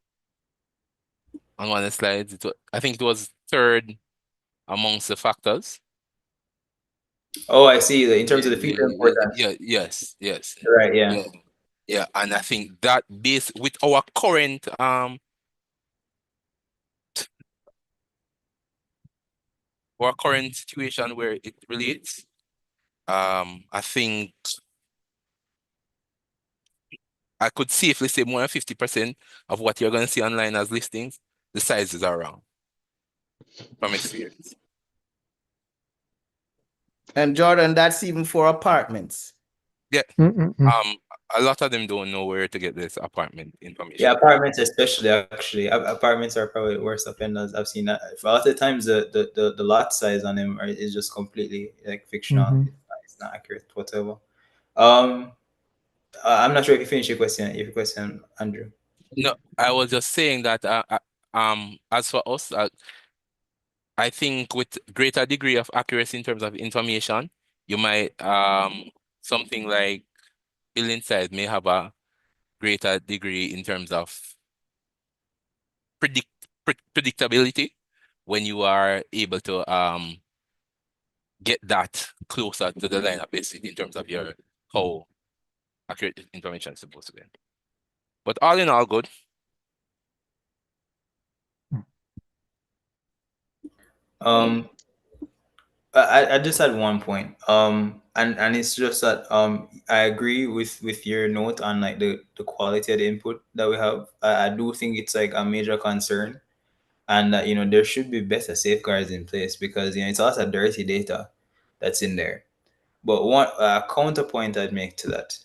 on one of the slides, I think it was third amongst the factors. Oh, I see. In terms of the future importance. Yeah, yes. Right, yeah. Yeah, and I think that based with our current situation where it relates, I think I could safely say more than 50% of what you're going to see online as listings, the sizes are wrong from experience. And Jordan, that's even for apartments. Yeah. Mm-mm-mm. A lot of them don't know where to get this apartment information. Yeah, apartments especially, actually. Apartments are probably the worst offenders. I've seen that. A lot of times the lot size on them is just completely like fictional. Mm-hmm. It's not accurate whatever. Um, I'm not sure if you finished your question, Andrew. No, I was just saying that as for us, I think with greater degree of accuracy in terms of information, you might something like building size may have a greater degree in terms of predictability when you are able to get that closer to the line of basic in terms of your how accurate information is supposed to be. But all in all, good. I just had one point. And it's just that I agree with your note on like the quality of the input that we have. I do think it's like a major concern, and that there should be better safeguards in place, because it's a lot of dirty data that's in there. But one counterpoint I'd make to that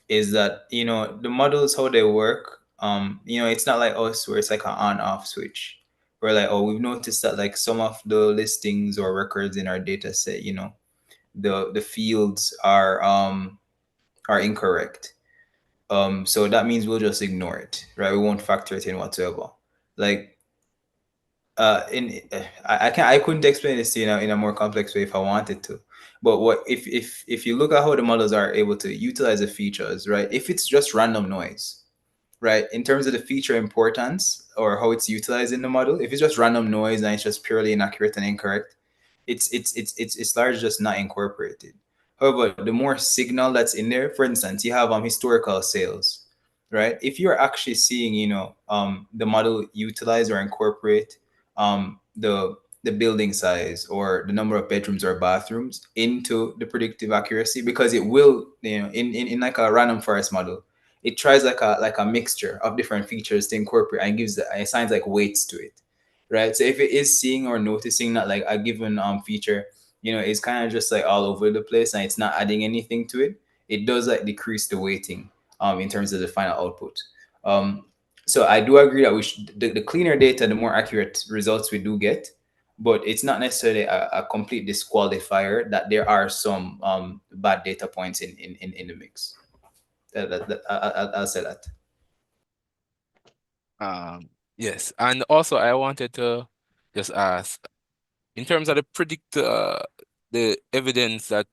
is that the models, how they work, it's not like us where it's like an on off switch. We're like, oh, we've noticed that like some of the listings or records in our data set, the fields are incorrect. So that means we'll just ignore it, right? We won't factor it in whatsoever. Like in I couldn't explain this to you in a more complex way if I wanted to. But what if you look at how the models are able to utilize the features, right? If it's just random noise, right? In terms of the feature importance or how it's utilized in the model, if it's just random noise and it's just purely inaccurate and incorrect, it's largely just not incorporated. However, the more signal that's in there, for instance, you have historical sales, right? If you're actually seeing, the model utilize or incorporate the building size or the number of bedrooms or bathrooms into the predictive accuracy, because it will, in like a random forest model, it tries like a mixture of different features to incorporate and gives assigns like weights to it, right? So if it is seeing or noticing that like a given feature, is kind of just like all over the place and it's not adding anything to it, it does like decrease the weighting in terms of the final output. So I do agree that the cleaner data, the more accurate results we do get, but it's not necessarily a complete disqualifier that there are some bad data points in the mix. I'll say that. Yes, and also I wanted to just ask, in terms of the evidence that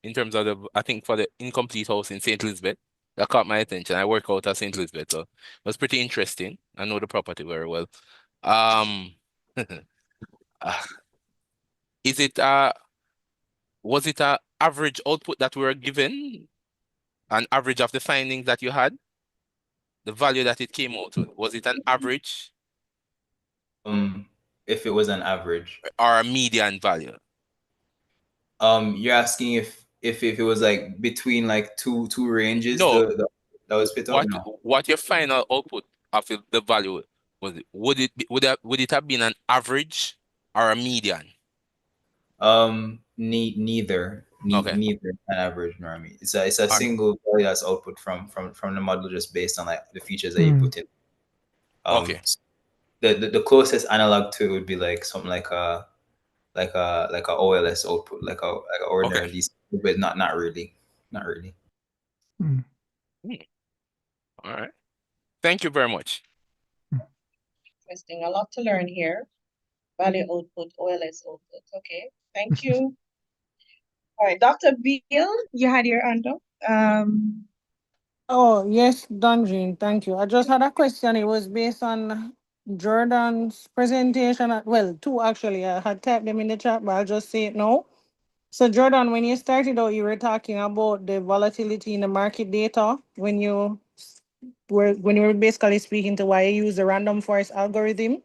in terms of I think for the incomplete house in St. Elizabeth, that caught my attention. I work out at St. Elizabeth, so it was pretty interesting. I know the property very well. Um, uh, is it was it a average output that we were given? An average of the findings that you had? The value that it came out with, was it an average? If it was an average. Or a median value? You're asking if it was like between like two ranges, No. that was spit out? No. What your final output of the value was it? Would it have been an average or a median? Neither. Okay. Neither an average nor a median. It's a single value that's output from the model just based on like the features that you put in. Okay. The closest analog to it would be like something like a OLS output, like a ordinary Okay. DC, but not really. All right. Thank you very much. Interesting. A lot to learn here. Value output, OLS output. Okay. Thank you. All right, Dr. Beal, you had your hand up. Oh, yes, Dungeon, thank you. I just had a question. It was based on Jordan's presentation. Well, two actually. I had typed them in the chat, but I'll just say it now. So, Jordan, when you started out, you were talking about the volatility in the market data when you were basically speaking to why you use the random forest algorithm.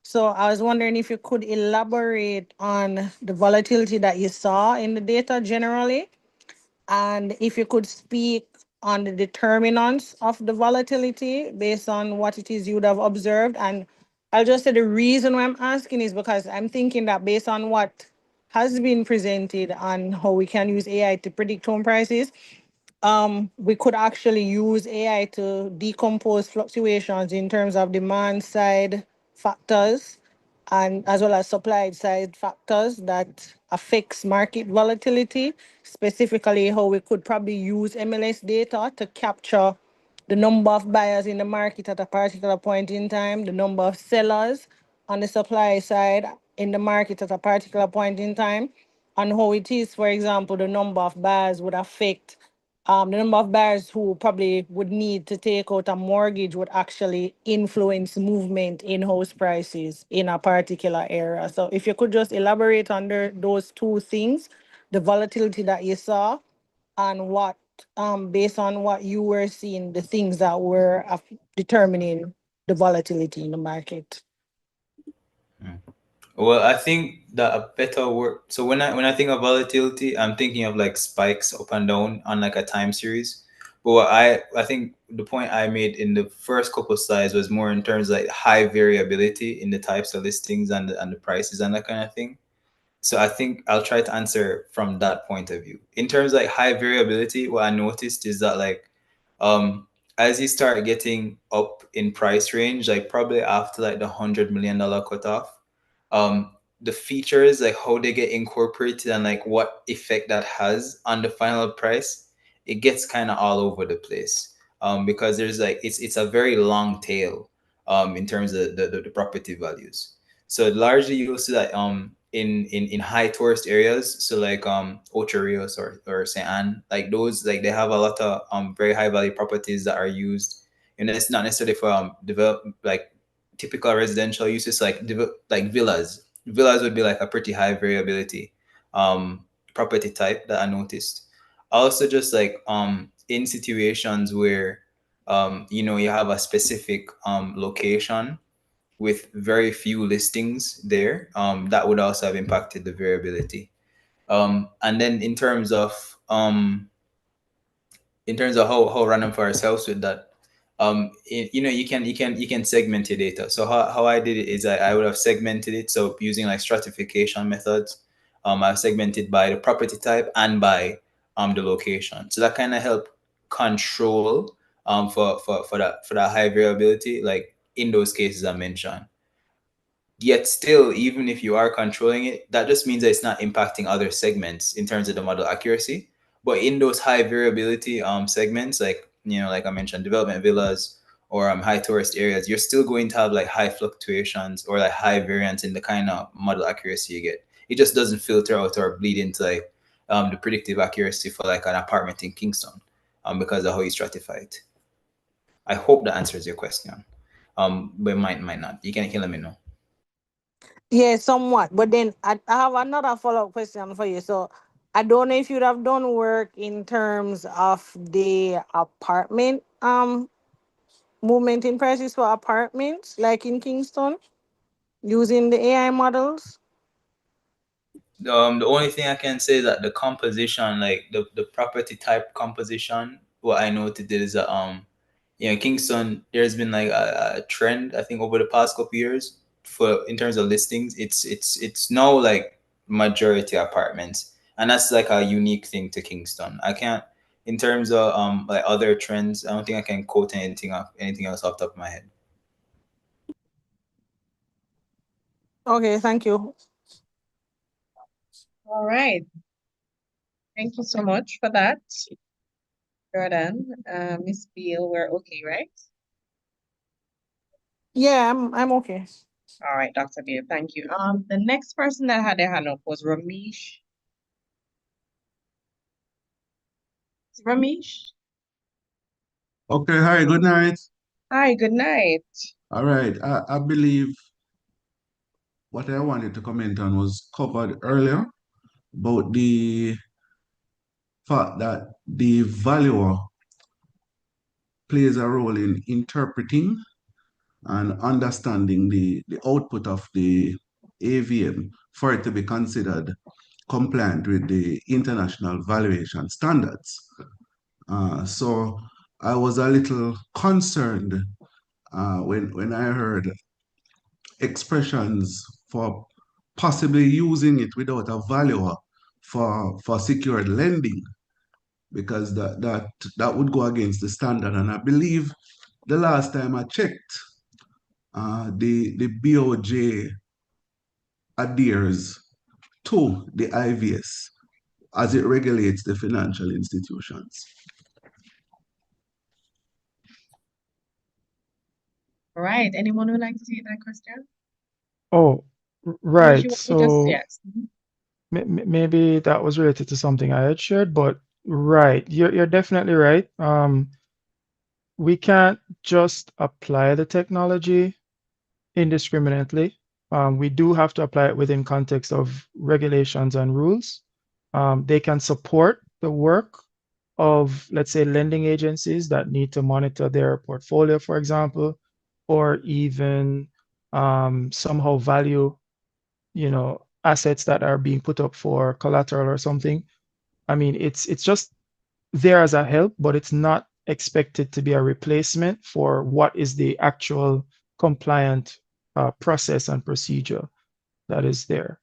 So I was wondering if you could elaborate on the volatility that you saw in the data generally, and if you could speak on the determinants of the volatility based on what it is you would have observed. And I'll just say the reason why I'm asking is because I'm thinking that based on what has been presented on how we can use AI to predict home prices. We could actually use AI to decompose fluctuations in terms of demand side factors and as well as supply side factors that affects market volatility, specifically how we could probably use MLS data to capture the number of buyers in the market at a particular point in time, the number of sellers on the supply side in the market at a particular point in time, and how it is, for example, the number of buyers would affect the number of buyers who probably would need to take out a mortgage would actually influence movement in house prices in a particular area. So if you could just elaborate under those two things, the volatility that you saw and what based on what you were seeing, the things that were determining the volatility in the market. Well, I think that a better word. So when I think of volatility, I'm thinking of like spikes up and down on like a time series. But what I think the point I made in the first couple slides was more in terms of like high variability in the types of listings and the prices and that kind of thing. So I think I'll try to answer from that point of view. In terms of like high variability, what I noticed is that like um as you start getting up in price range, like probably after like the $100 million cutoff, the features, like how they get incorporated and like what effect that has on the final price, it gets kind of all over the place. Because there's like it's a very long tail in terms of the property values. So largely you'll see that in high tourist areas, so like Ocho Rios or St. Anne, like those, like they have a lot of very high value properties that are used, and it's not necessarily for develop like typical residential uses, like like villas. Villas would be like a pretty high variability property type that I noticed. Also just like in situations where you have a specific location with very few listings there, that would also have impacted the variability. And then in terms of how random forest helps with that, you can segment your data. So how I did it is I would have segmented it, so using like stratification methods. I've segmented by the property type and by the location, so that kind of help control for that high variability, like in those cases I mentioned. Yet still, even if you are controlling it, that just means that it's not impacting other segments in terms of the model accuracy. But in those high variability segments, like like I mentioned, development villas or high tourist areas, you're still going to have like high fluctuations or like high variance in the kind of model accuracy you get. It just doesn't filter out or bleed into like the predictive accuracy for like an apartment in Kingston, because of how you stratify it. I hope that answers your question. But it might not. You can let me know. Yeah, somewhat. But then I have another follow-up question for you. So I don't know if you'd have done work in terms of the apartment movement in prices for apartments, like in Kingston, using the AI models. The only thing I can say is that the composition, like the property type composition, what I noted is that Kingston, there's been like a trend, I think, over the past couple years for in terms of listings. It's now like majority apartments, and that's like a unique thing to Kingston. I can't, in terms of like other trends, I don't think I can quote anything else off the top of my head. Okay, thank you. All right. Thank you so much for that, Jordan. Miss Beal, we're okay, right? Yeah, I'm okay. All right, Dr. Beal, thank you. The next person that had their hand up was Ramesh. Ramesh? Okay, hi, good night. Hi, good night. All right, I believe what I wanted to comment on was covered earlier about the fact that the valuer plays a role in interpreting and understanding the output of the AVM for it to be considered compliant with the international valuation standards. So I was a little concerned when I heard expressions for possibly using it without a valuer for secured lending, because that would go against the standard. And I believe the last time I checked, the BOJ adheres to the IVS as it regulates the financial institutions. All right. Anyone would like to take that question? Oh, Unless right. you want to just, So yes. maybe that was related to something I had shared, but right, you're definitely right. We can't just apply the technology indiscriminately. We do have to apply it within context of regulations and rules. They can support the work of, let's say, lending agencies that need to monitor their portfolio, for example, or even somehow value, assets that are being put up for collateral or something. I mean, it's just there as a help, but it's not expected to be a replacement for what is the actual compliant process and procedure that is there.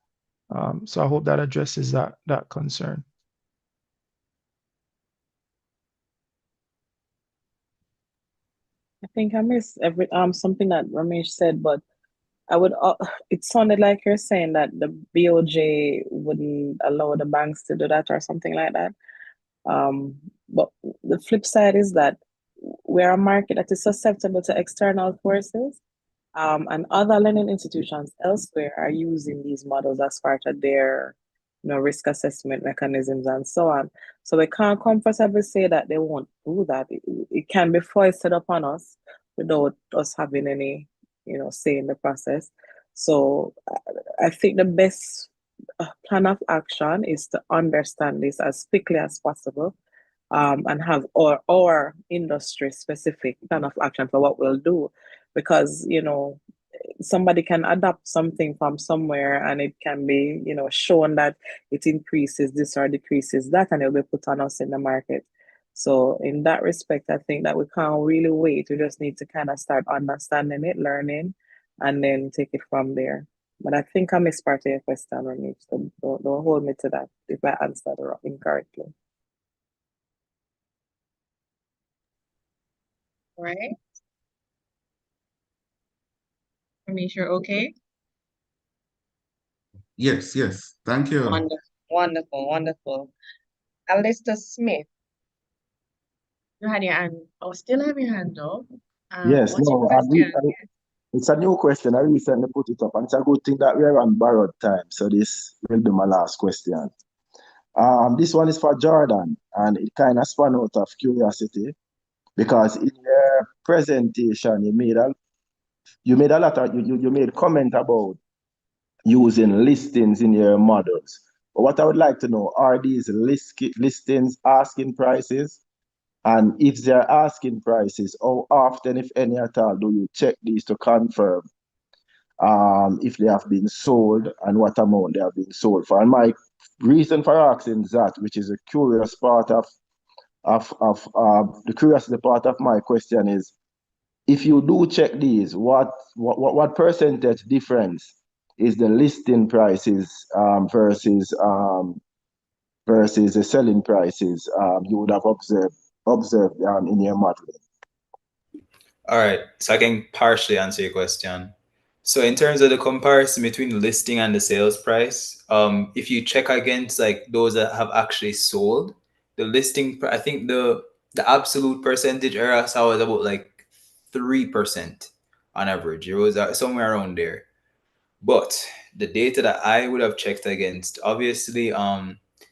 So I hope that addresses that concern. I think I missed something that Ramesh said, but I would. It sounded like you're saying that the BOJ wouldn't allow the banks to do that or something like that. But the flip side is that we're a market that is susceptible to external forces, and other lending institutions elsewhere are using these models as part of their, risk assessment mechanisms and so on. So we can't comfortably say that they won't do that. It can be foisted upon us without us having any, say in the process. So I think the best plan of action is to understand this as quickly as possible, and have our industry specific plan of action for what we'll do, because somebody can adapt something from somewhere and it can be shown that it increases this or decreases that, and it'll be put on us in the market. So in that respect, I think that we can't really wait. We just need to kind of start understanding it, learning, and then take it from there. But I think I missed part of your question, Ramesh, so don't hold me to that if I answered incorrectly. All right. Ramesh, you're okay? Yes, yes. Thank you. Wonderful, wonderful, wonderful. Alistair Smith, you had your hand. Oh, still have your hand up. Yes, What's your no, question? it's a new question. I recently put it up, and it's a good thing that we're on borrowed time. So this will be my last question. This one is for Jordan, and it kind of spun out of curiosity because in your presentation you made a lot of you made comment about using listings in your models. But what I would like to know, are these listings asking prices? And if they're asking prices, how often, if any at all, do you check these to confirm if they have been sold and what amount they have been sold for? And my reason for asking that, which is a curious part of the curiosity part of my question, is if you do check these, what percentage difference is the listing prices versus the selling prices you would have observed in your modeling? All right, so I can partially answer your question. So in terms of the comparison between the listing and the sales price, if you check against like those that have actually sold, the I think the absolute percentage error I saw was about like 3% on average. It was somewhere around there. But the data that I would have checked against, obviously,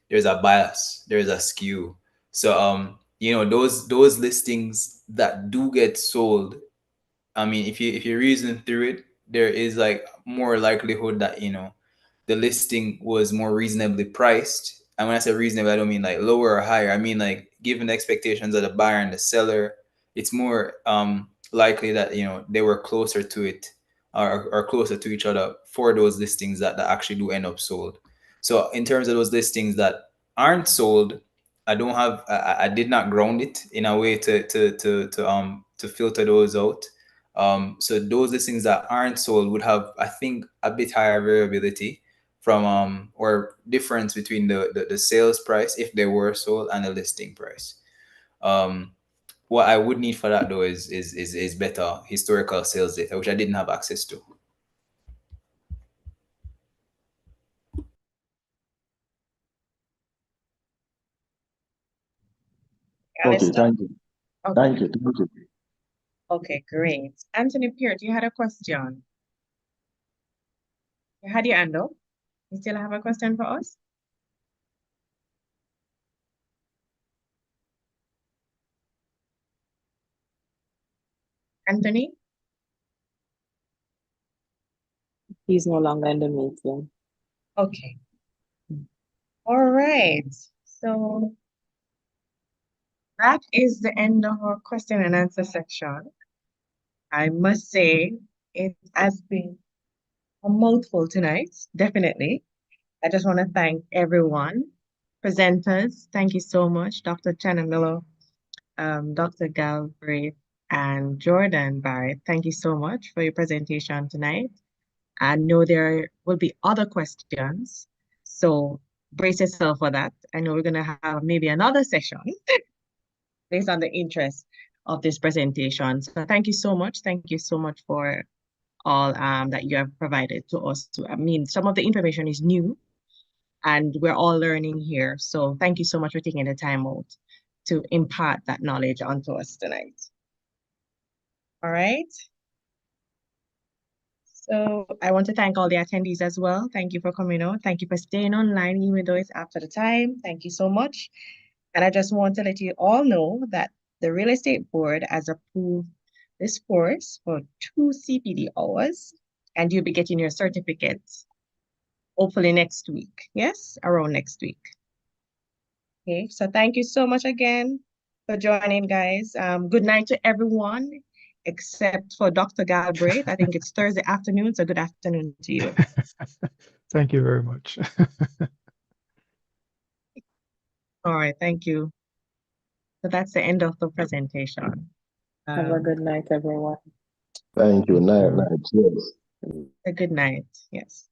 there's a bias, there's a skew. So those listings that do get sold, I mean, if you reason through it, there is like more likelihood that the listing was more reasonably priced. And when I say reasonable, I don't mean like lower or higher. I mean like given the expectations of the buyer and the seller, it's more likely that they were closer to it, or closer to each other for those listings that actually do end up sold. So in terms of those listings that aren't sold, I did not ground it in a way to filter those out. So those listings that aren't sold would have, I think, a bit higher variability. from or difference between the sales price if they were sold and the listing price. What I would need for that though is better historical sales data, which I didn't have access to. Okay, thank you. Okay. Thank you. Thank you. Okay, great. Anthony Peart, you had a question. You had your hand up. You still have a question for us? Anthony? He's no longer in the meeting. Okay. All right. So that is the end of our question and answer section. I must say it has been a mouthful tonight, definitely. I just want to thank everyone. Presenters, thank you so much. Dr. Chanamilo, Dr. Galbraith, and Jordan Barrett, thank you so much for your presentation tonight. I know there will be other questions, so brace yourself for that. I know we're going to have maybe another session based on the interest of this presentation. So thank you so much. Thank you so much for all that you have provided to us. I mean, some of the information is new and we're all learning here. So thank you so much for taking the time out to impart that knowledge onto us tonight. All right. So I want to thank all the attendees as well. Thank you for coming out. Thank you for staying online, even though it's after the time. Thank you so much. And I just want to let you all know that the Real Estate Board has approved this course for 2 CPD hours, and you'll be getting your certificates hopefully next week. Yes, around next week. Okay, so thank you so much again for joining, guys. Good night to everyone, except for Dr. Galbraith. I think it's Thursday afternoon, so good afternoon to you. Thank you very much. All right, thank you. So that's the end of the presentation. Have a good night, everyone. Thank you. Night, night. Yes. A good night. Yes.